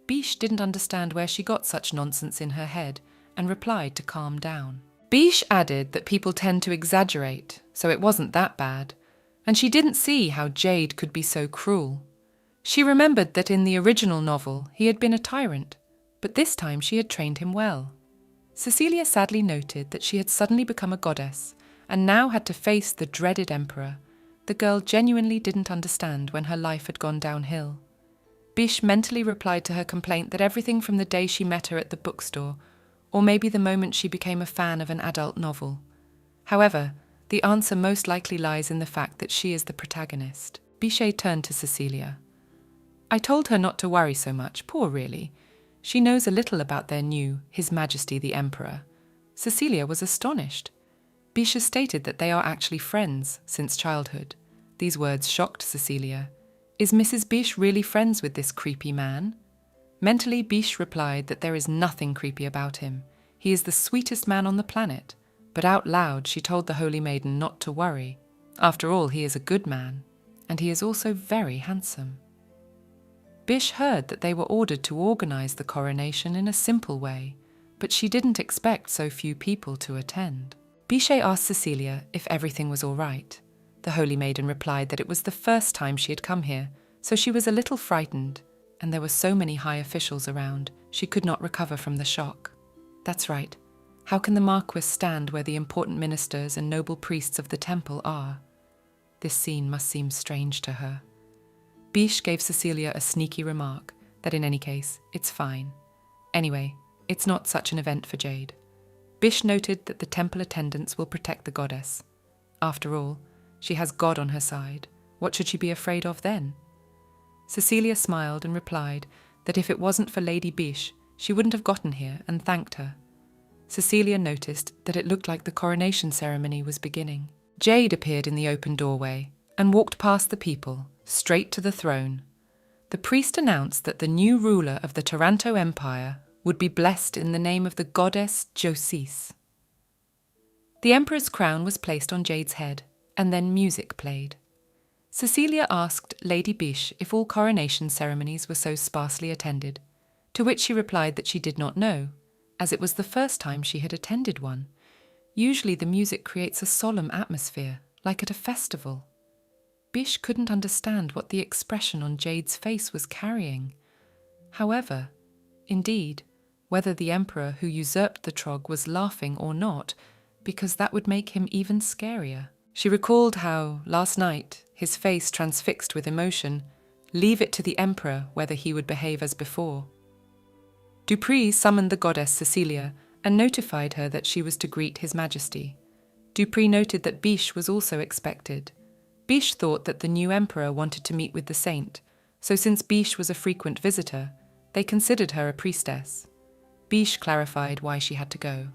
Biche didn't understand where she got such nonsense in her head and replied to calm down. Biche added that people tend to exaggerate, so it wasn't that bad, and she didn't see how Jade could be so cruel. She remembered that in the original novel he had been a tyrant, but this time she had trained him well. Cecilia sadly noted that she had suddenly become a goddess and now had to face the dreaded emperor. The girl genuinely didn't understand when her life had gone downhill. Biche mentally replied to her complaint that everything from the day she met her at the bookstore, or maybe the moment she became a fan of an adult novel. However, the answer most likely lies in the fact that she is the protagonist. Biche turned to Cecilia. "I told her not to worry so much, poor really. She knows a little about their new His Majesty the Emperor." Cecilia was astonished. Biche stated that they are actually friends since childhood. These words shocked Cecilia. Is Mrs. Biche really friends with this creepy man? Mentally, Biche replied that there is nothing creepy about him. He is the sweetest man on the planet. But out loud, she told the Holy Maiden not to worry. After all, he is a good man, and he is also very handsome. Biche heard that they were ordered to organise the coronation in a simple way, but she didn't expect so few people to attend. Biche asked Cecilia if everything was all right. The Holy Maiden replied that it was the first time she had come here, so she was a little frightened, and there were so many high officials around, she could not recover from the shock. That's right. How can the Marquis stand where the important ministers and noble priests of the temple are? This scene must seem strange to her. Biche gave Cecilia a sneaky remark that in any case, it's fine. Anyway, it's not such an event for Jade. Biche noted that the temple attendants will protect the goddess. After all, she has God on her side. What should she be afraid of then? Cecilia smiled and replied that if it wasn't for Lady Biche, she wouldn't have gotten here and thanked her. Cecilia noticed that it looked like the coronation ceremony was beginning. Jade appeared in the open doorway and walked past the people, straight to the throne. The priest announced that the new ruler of the Taranto Empire would be blessed in the name of the goddess Josis. The emperor's crown was placed on Jade's head, and then music played. Cecilia asked Lady Biche if all coronation ceremonies were so sparsely attended, to which she replied that she did not know, as it was the first time she had attended one. Usually the music creates a solemn atmosphere, like at a festival. Biche couldn't understand what the expression on Jade's face was carrying. However, indeed, whether the emperor who usurped the trog was laughing or not, because that would make him even scarier. She recalled how, last night, his face transfixed with emotion, leave it to the emperor whether he would behave as before. Dupree summoned the goddess Cecilia and notified her that she was to greet His Majesty. Dupree noted that Biche was also expected. Biche thought that the new emperor wanted to meet with the saint, So since Bish was a frequent visitor, they considered her a priestess. Bish clarified why she had to go.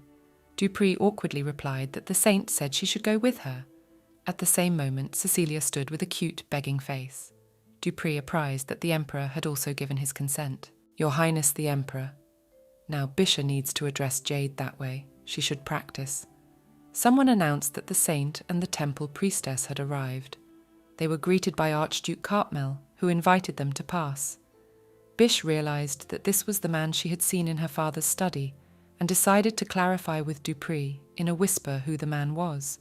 Dupree awkwardly replied that the saint said she should go with her. At the same moment, Cecilia stood with a cute, begging face. Dupree apprised that the Emperor had also given his consent. "Your Highness the Emperor. Now Bisha needs to address Jade that way. She should practice." Someone announced that the saint and the temple priestess had arrived. They were greeted by Archduke Cartmel, who invited them to pass. Bish realized that this was the man she had seen in her father's study, and decided to clarify with Dupree in a whisper who the man was.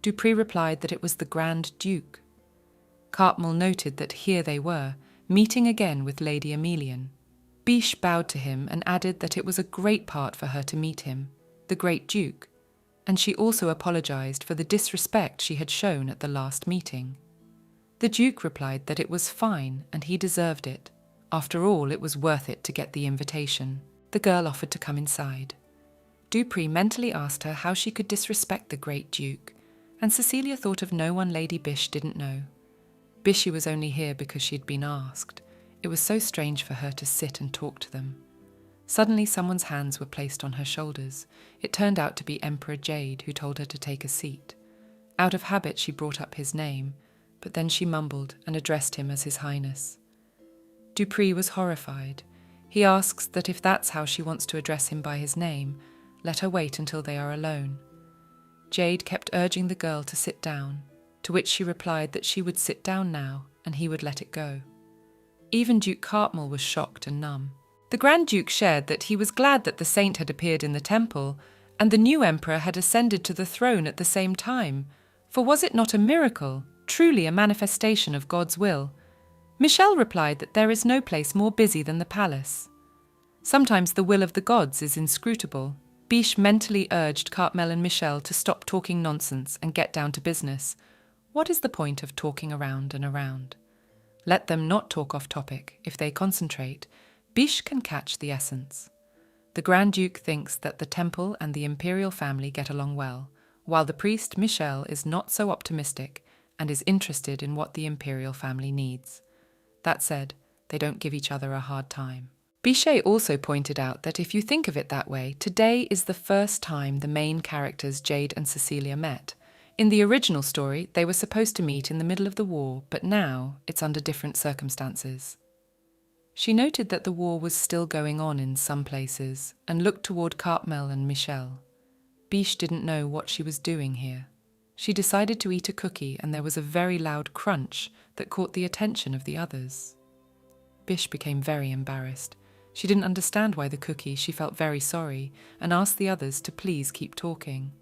Dupree replied that it was the Grand Duke. Cartmel noted that here they were, meeting again with Lady Emelian. Bish bowed to him and added that it was a great part for her to meet him, the Great Duke, and she also apologized for the disrespect she had shown at the last meeting. The Duke replied that it was fine and he deserved it. After all, it was worth it to get the invitation. The girl offered to come inside. Dupree mentally asked her how she could disrespect the Great Duke, and Cecilia thought of no one Lady Bish didn't know. Bishy was only here because she had been asked. It was so strange for her to sit and talk to them. Suddenly someone's hands were placed on her shoulders. It turned out to be Emperor Jade, who told her to take a seat. Out of habit she brought up his name, but then she mumbled and addressed him as His Highness. Dupree was horrified. He asks that if that's how she wants to address him by his name, let her wait until they are alone. Jade kept urging the girl to sit down, to which she replied that she would sit down now and he would let it go. Even Duke Cartmel was shocked and numb. The Grand Duke shared that he was glad that the saint had appeared in the temple and the new emperor had ascended to the throne at the same time, for was it not a miracle, truly a manifestation of God's will? Michelle replied that there is no place more busy than the palace. Sometimes the will of the gods is inscrutable. Bish mentally urged Cartmel and Michelle to stop talking nonsense and get down to business. What is the point of talking around and around? Let them not talk off topic. If they concentrate, Bish can catch the essence. The Grand Duke thinks that the temple and the imperial family get along well, while the priest, Michelle, is not so optimistic and is interested in what the imperial family needs. That said, they don't give each other a hard time. Bichet also pointed out that if you think of it that way, today is the first time the main characters Jade and Cecilia met. In the original story, they were supposed to meet in the middle of the war, but now it's under different circumstances. She noted that the war was still going on in some places and looked toward Cartmel and Michelle. Bish didn't know what she was doing here. She decided to eat a cookie and there was a very loud crunch that caught the attention of the others. Bish became very embarrassed. She didn't understand why the cookie, she felt very sorry, and asked the others to please keep talking.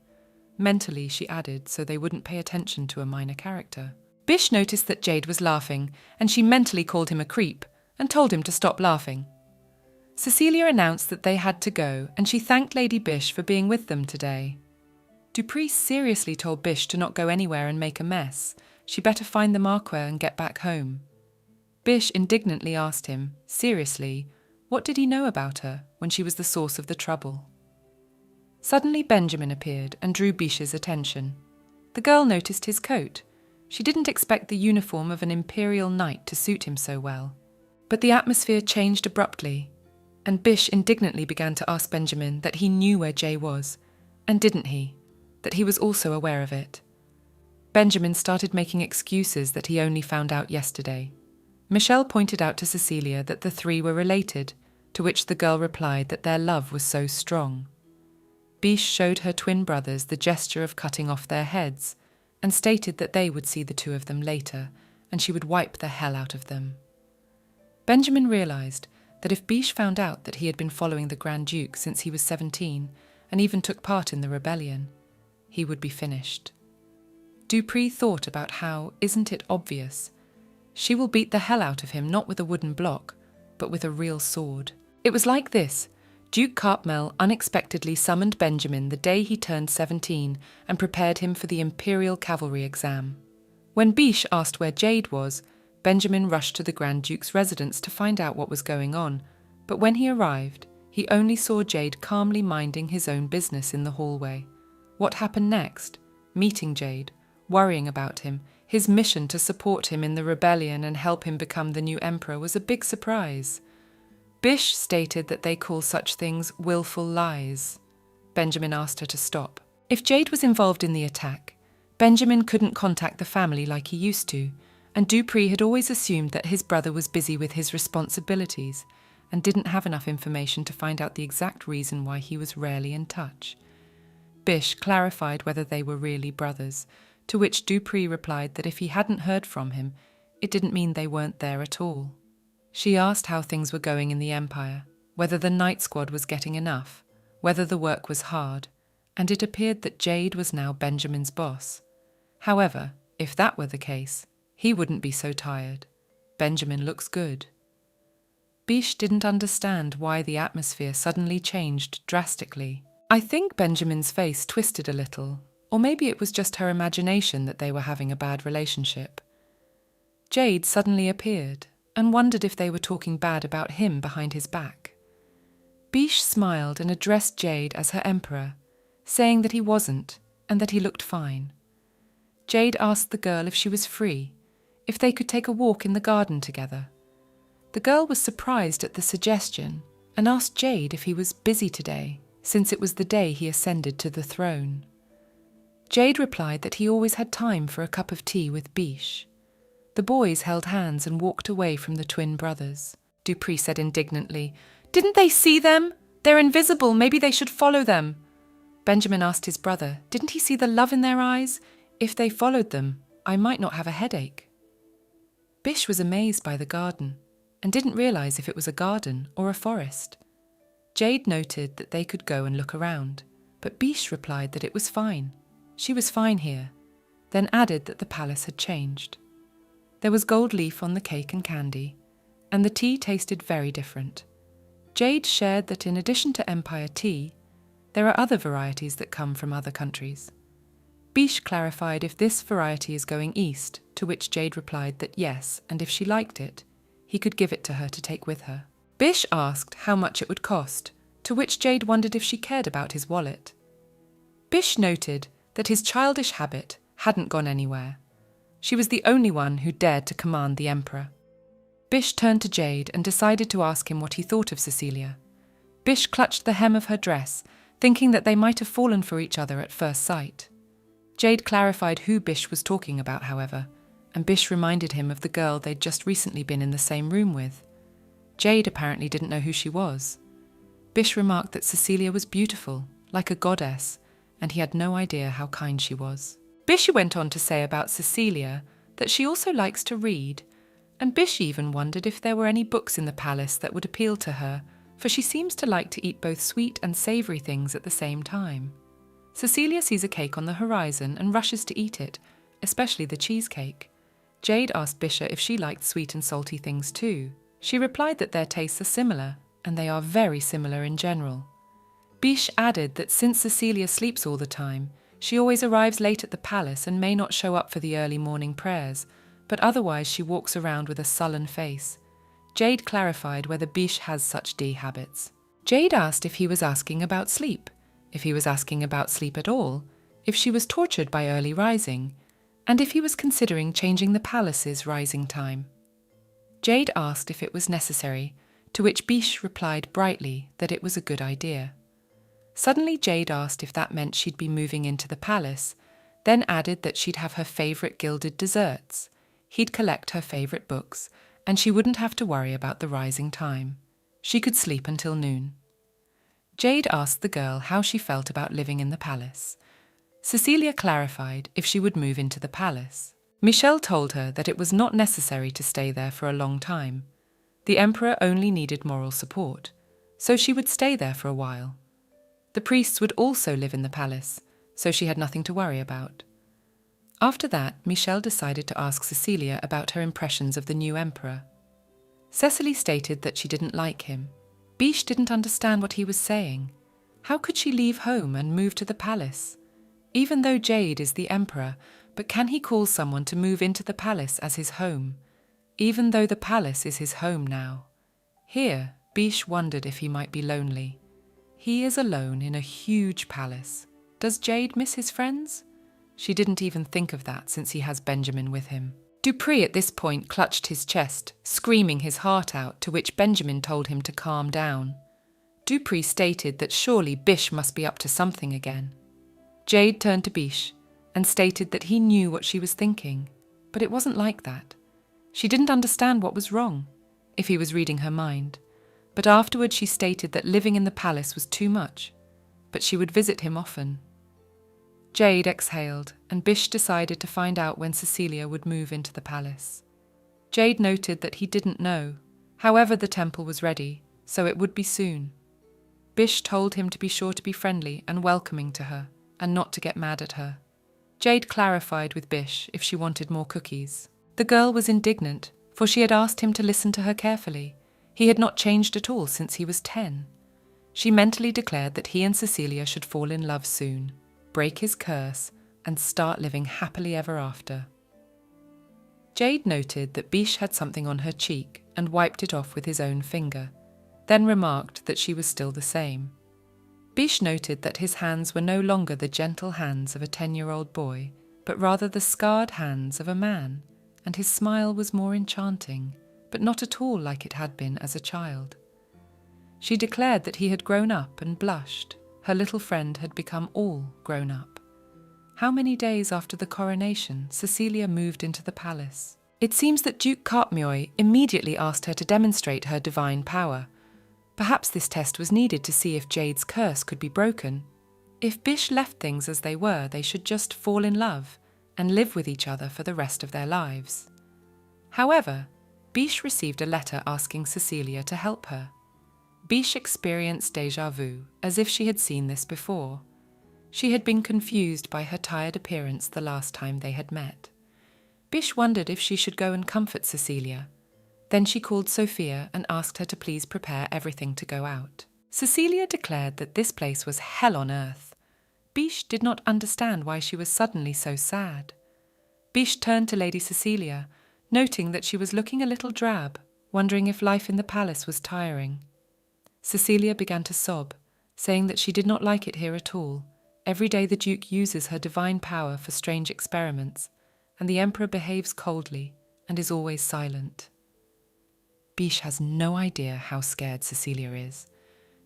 Mentally, she added so they wouldn't pay attention to a minor character. Bish noticed that Jade was laughing, and she mentally called him a creep and told him to stop laughing. Cecilia announced that they had to go, and she thanked Lady Bish for being with them today. Dupree seriously told Bish to not go anywhere and make a mess. She better find the Marquis and get back home. Bish indignantly asked him, seriously, what did he know about her when she was the source of the trouble? Suddenly Benjamin appeared and drew Bish's attention. The girl noticed his coat. She didn't expect the uniform of an imperial knight to suit him so well. But the atmosphere changed abruptly, and Bish indignantly began to ask Benjamin that he knew where Jay was, and didn't he? That he was also aware of it. Benjamin started making excuses that he only found out yesterday. Michelle pointed out to Cecilia that the three were related, to which the girl replied that their love was so strong. Bish showed her twin brothers the gesture of cutting off their heads, and stated that they would see the two of them later, and she would wipe the hell out of them. Benjamin realized that if Bish found out that he had been following the Grand Duke since he was 17, and even took part in the rebellion, he would be finished. Dupree thought about how, isn't it obvious? She will beat the hell out of him not with a wooden block, but with a real sword. It was like this. Duke Cartmel unexpectedly summoned Benjamin the day he turned 17 and prepared him for the Imperial Cavalry exam. When Bish asked where Jade was, Benjamin rushed to the Grand Duke's residence to find out what was going on, but when he arrived, he only saw Jade calmly minding his own business in the hallway. What happened next? Meeting Jade, worrying about him, His mission to support him in the rebellion and help him become the new emperor was a big surprise. Bish stated that they call such things willful lies. Benjamin asked her to stop. If Jade was involved in the attack, Benjamin couldn't contact the family like he used to, and Dupree had always assumed that his brother was busy with his responsibilities and didn't have enough information to find out the exact reason why he was rarely in touch. Bish clarified whether they were really brothers, to which Dupree replied that if he hadn't heard from him, it didn't mean they weren't there at all. She asked how things were going in the Empire, whether the night squad was getting enough, whether the work was hard, and it appeared that Jade was now Benjamin's boss. However, if that were the case, he wouldn't be so tired. Benjamin looks good. Bish didn't understand why the atmosphere suddenly changed drastically. I think Benjamin's face twisted a little, or maybe it was just her imagination that they were having a bad relationship. Jade suddenly appeared and wondered if they were talking bad about him behind his back. Bish smiled and addressed Jade as her emperor, saying that he wasn't and that he looked fine. Jade asked the girl if she was free, if they could take a walk in the garden together. The girl was surprised at the suggestion and asked Jade if he was busy today, since it was the day he ascended to the throne. Jade replied that he always had time for a cup of tea with Bish. The boys held hands and walked away from the twin brothers. Dupree said indignantly, "Didn't they see them? They're invisible, maybe they should follow them." Benjamin asked his brother, "Didn't he see the love in their eyes? If they followed them, I might not have a headache." Bish was amazed by the garden and didn't realize if it was a garden or a forest. Jade noted that they could go and look around, but Bish replied that it was fine. She was fine here, then added that the palace had changed. There was gold leaf on the cake and candy, and the tea tasted very different. Jade shared that in addition to Empire tea, there are other varieties that come from other countries. Bish clarified if this variety is going east, to which Jade replied that yes, and if she liked it, he could give it to her to take with her. Bish asked how much it would cost, to which Jade wondered if she cared about his wallet. Bish noted that his childish habit hadn't gone anywhere. She was the only one who dared to command the emperor. Bish turned to Jade and decided to ask him what he thought of Cecilia. Bish clutched the hem of her dress, thinking that they might have fallen for each other at first sight. Jade clarified who Bish was talking about, however, and Bish reminded him of the girl they'd just recently been in the same room with. Jade apparently didn't know who she was. Bish remarked that Cecilia was beautiful, like a goddess, and he had no idea how kind she was. Bish went on to say about Cecilia that she also likes to read, and Bish even wondered if there were any books in the palace that would appeal to her, for she seems to like to eat both sweet and savoury things at the same time. Cecilia sees a cake on the horizon and rushes to eat it, especially the cheesecake. Jade asked Bish if she liked sweet and salty things too. She replied that their tastes are similar, and they are very similar in general. Bish added that since Cecilia sleeps all the time, she always arrives late at the palace and may not show up for the early morning prayers, but otherwise she walks around with a sullen face. Jade clarified whether Bish has such habits. Jade asked if he was asking about sleep, if he was asking about sleep at all, if she was tortured by early rising, and if he was considering changing the palace's rising time. Jade asked if it was necessary, to which Bish replied brightly that it was a good idea. Suddenly Jade asked if that meant she'd be moving into the palace, then added that she'd have her favourite gilded desserts, he'd collect her favourite books, and she wouldn't have to worry about the rising time. She could sleep until noon. Jade asked the girl how she felt about living in the palace. Cecilia clarified if she would move into the palace. Michelle told her that it was not necessary to stay there for a long time. The emperor only needed moral support, so she would stay there for a while. The priests would also live in the palace, so she had nothing to worry about. After that, Michelle decided to ask Cecilia about her impressions of the new emperor. Cecily stated that she didn't like him. Bish didn't understand what he was saying. How could she leave home and move to the palace? Even though Jade is the emperor, but can he call someone to move into the palace as his home, even though the palace is his home now? Here, Bish wondered if he might be lonely. He is alone in a huge palace. Does Jade miss his friends? She didn't even think of that since he has Benjamin with him. Dupree at this point clutched his chest, screaming his heart out, to which Benjamin told him to calm down. Dupree stated that surely Bish must be up to something again. Jade turned to Bish and stated that he knew what she was thinking, but it wasn't like that. She didn't understand what was wrong, if he was reading her mind, but afterward she stated that living in the palace was too much, but she would visit him often. Jade exhaled, and Bish decided to find out when Cecilia would move into the palace. Jade noted that he didn't know. However, the temple was ready, so it would be soon. Bish told him to be sure to be friendly and welcoming to her, and not to get mad at her. Jade clarified with Bish if she wanted more cookies. The girl was indignant, for she had asked him to listen to her carefully. He had not changed at all since he was 10. She mentally declared that he and Cecilia should fall in love soon, break his curse, and start living happily ever after. Jade noted that Bish had something on her cheek and wiped it off with his own finger, then remarked that she was still the same. Bish noted that his hands were no longer the gentle hands of a 10-year-old boy, but rather the scarred hands of a man, and his smile was more enchanting, but not at all like it had been as a child. She declared that he had grown up and blushed. Her little friend had become all grown up. How many days after the coronation, Cecilia moved into the palace. It seems that Duke Kartmioy immediately asked her to demonstrate her divine power. Perhaps this test was needed to see if Jade's curse could be broken. If Bish left things as they were, they should just fall in love and live with each other for the rest of their lives. However, Bish received a letter asking Cecilia to help her. Bish experienced déjà vu, as if she had seen this before. She had been confused by her tired appearance the last time they had met. Bish wondered if she should go and comfort Cecilia. Then she called Sophia and asked her to please prepare everything to go out. Cecilia declared that this place was hell on earth. Bish did not understand why she was suddenly so sad. Bish turned to Lady Cecilia, noting that she was looking a little drab, wondering if life in the palace was tiring. Cecilia began to sob, saying that she did not like it here at all. Every day the Duke uses her divine power for strange experiments, and the Emperor behaves coldly and is always silent. Bish has no idea how scared Cecilia is.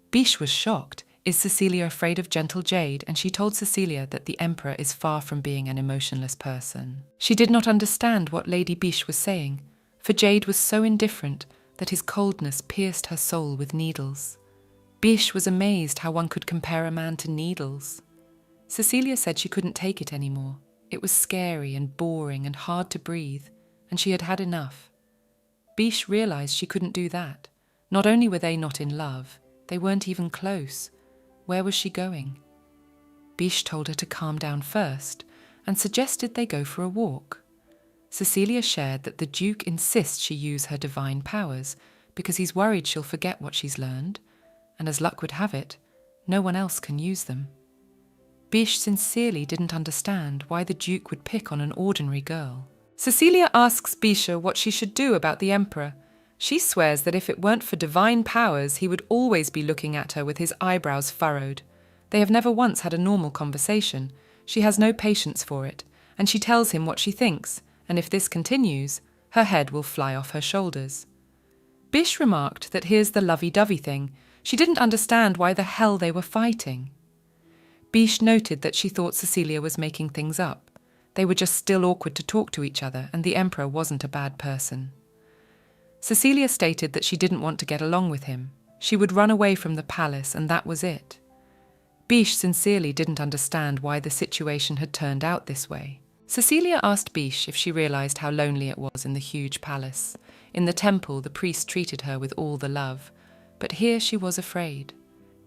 Bish was shocked. Is Cecilia afraid of gentle Jade? And she told Cecilia that the Emperor is far from being an emotionless person. She did not understand what Lady Bish was saying, for Jade was so indifferent that his coldness pierced her soul with needles. Bish was amazed how one could compare a man to needles. Cecilia said she couldn't take it anymore. It was scary and boring and hard to breathe, and she had had enough. Bish realized she couldn't do that. Not only were they not in love, they weren't even close. Where was she going? Bish told her to calm down first and suggested they go for a walk. Cecilia shared that the Duke insists she use her divine powers because he's worried she'll forget what she's learned, and as luck would have it, no one else can use them. Bish sincerely didn't understand why the Duke would pick on an ordinary girl. Cecilia asks Bisha what she should do about the Emperor. She swears that if it weren't for divine powers, he would always be looking at her with his eyebrows furrowed. They have never once had a normal conversation. She has no patience for it, and she tells him what she thinks, and if this continues, her head will fly off her shoulders. Bish remarked that here's the lovey-dovey thing. She didn't understand why the hell they were fighting. Bish noted that she thought Cecilia was making things up. They were just still awkward to talk to each other, and the Emperor wasn't a bad person. Cecilia stated that she didn't want to get along with him. She would run away from the palace, and that was it. Bish sincerely didn't understand why the situation had turned out this way. Cecilia asked Bish if she realized how lonely it was in the huge palace. In the temple, the priest treated her with all the love, but here she was afraid.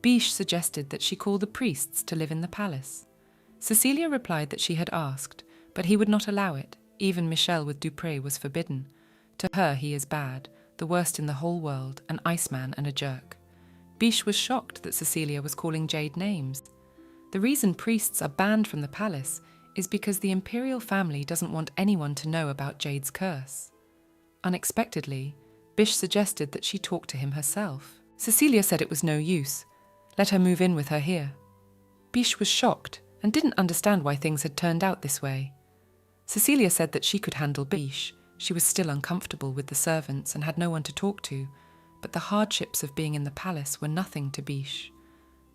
Bish suggested that she call the priests to live in the palace. Cecilia replied that she had asked, but he would not allow it. Even Michel with Dupré was forbidden. To her, he is bad, the worst in the whole world, an Iceman and a jerk. Bish was shocked that Cecilia was calling Jade names. The reason priests are banned from the palace is because the imperial family doesn't want anyone to know about Jade's curse. Unexpectedly, Bish suggested that she talk to him herself. Cecilia said it was no use. Let her move in with her here. Bish was shocked and didn't understand why things had turned out this way. Cecilia said that she could handle Bish. She was still uncomfortable with the servants and had no one to talk to, but the hardships of being in the palace were nothing to Bish.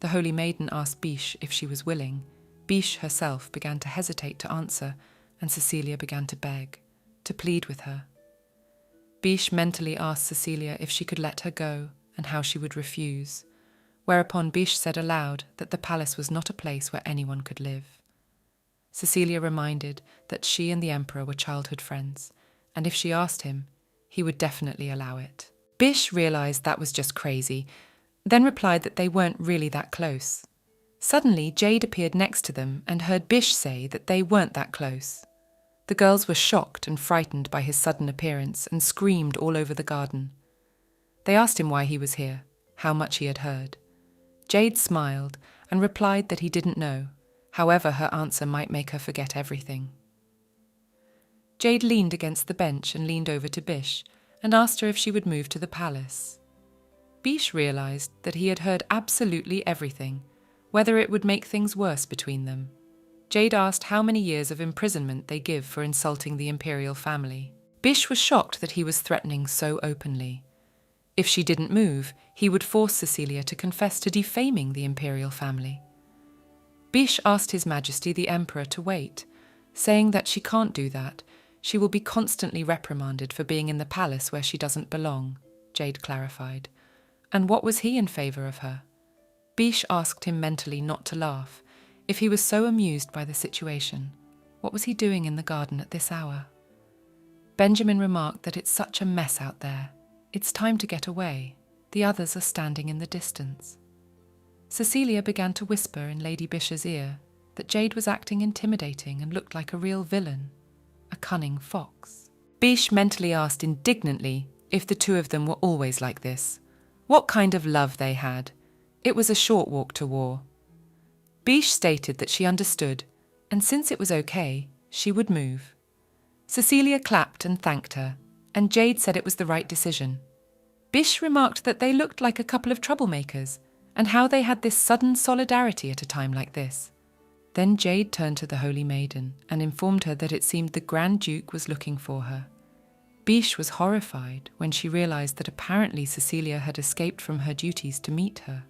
The Holy Maiden asked Bish if she was willing. Bish herself began to hesitate to answer, and Cecilia began to beg, to plead with her. Bish mentally asked Cecilia if she could let her go and how she would refuse, whereupon Bish said aloud that the palace was not a place where anyone could live. Cecilia reminded that she and the Emperor were childhood friends, and if she asked him, he would definitely allow it. Bish realised that was just crazy, then replied that they weren't really that close. Suddenly, Jade appeared next to them and heard Bish say that they weren't that close. The girls were shocked and frightened by his sudden appearance and screamed all over the garden. They asked him why he was here, how much he had heard. Jade smiled and replied that he didn't know. However, her answer might make her forget everything. Jade leaned against the bench and leaned over to Bish and asked her if she would move to the palace. Bish realised that he had heard absolutely everything, whether it would make things worse between them. Jade asked how many years of imprisonment they give for insulting the imperial family. Bish was shocked that he was threatening so openly. If she didn't move, he would force Cecilia to confess to defaming the imperial family. Bish asked His Majesty the Emperor to wait, saying that she can't do that. She will be constantly reprimanded for being in the palace where she doesn't belong, Jade clarified. And what was he in favour of her? Bish asked him mentally not to laugh. If he was so amused by the situation, what was he doing in the garden at this hour? Benjamin remarked that it's such a mess out there. It's time to get away. The others are standing in the distance. Cecilia began to whisper in Lady Bish's ear that Jade was acting intimidating and looked like a real villain, a cunning fox. Bish mentally asked indignantly if the two of them were always like this. What kind of love they had. It was a short walk to war. Bish stated that she understood, and since it was okay, she would move. Cecilia clapped and thanked her, and Jade said it was the right decision. Bish remarked that they looked like a couple of troublemakers, and how they had this sudden solidarity at a time like this. Then Jade turned to the Holy Maiden and informed her that it seemed the Grand Duke was looking for her. Bish was horrified when she realised that apparently Cecilia had escaped from her duties to meet her.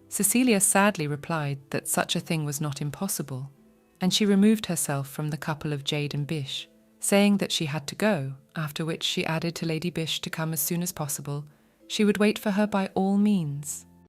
Cecilia sadly replied that such a thing was not impossible, and she removed herself from the couple of Jade and Bish, saying that she had to go, after which she added to Lady Bish to come as soon as possible. She would wait for her by all means.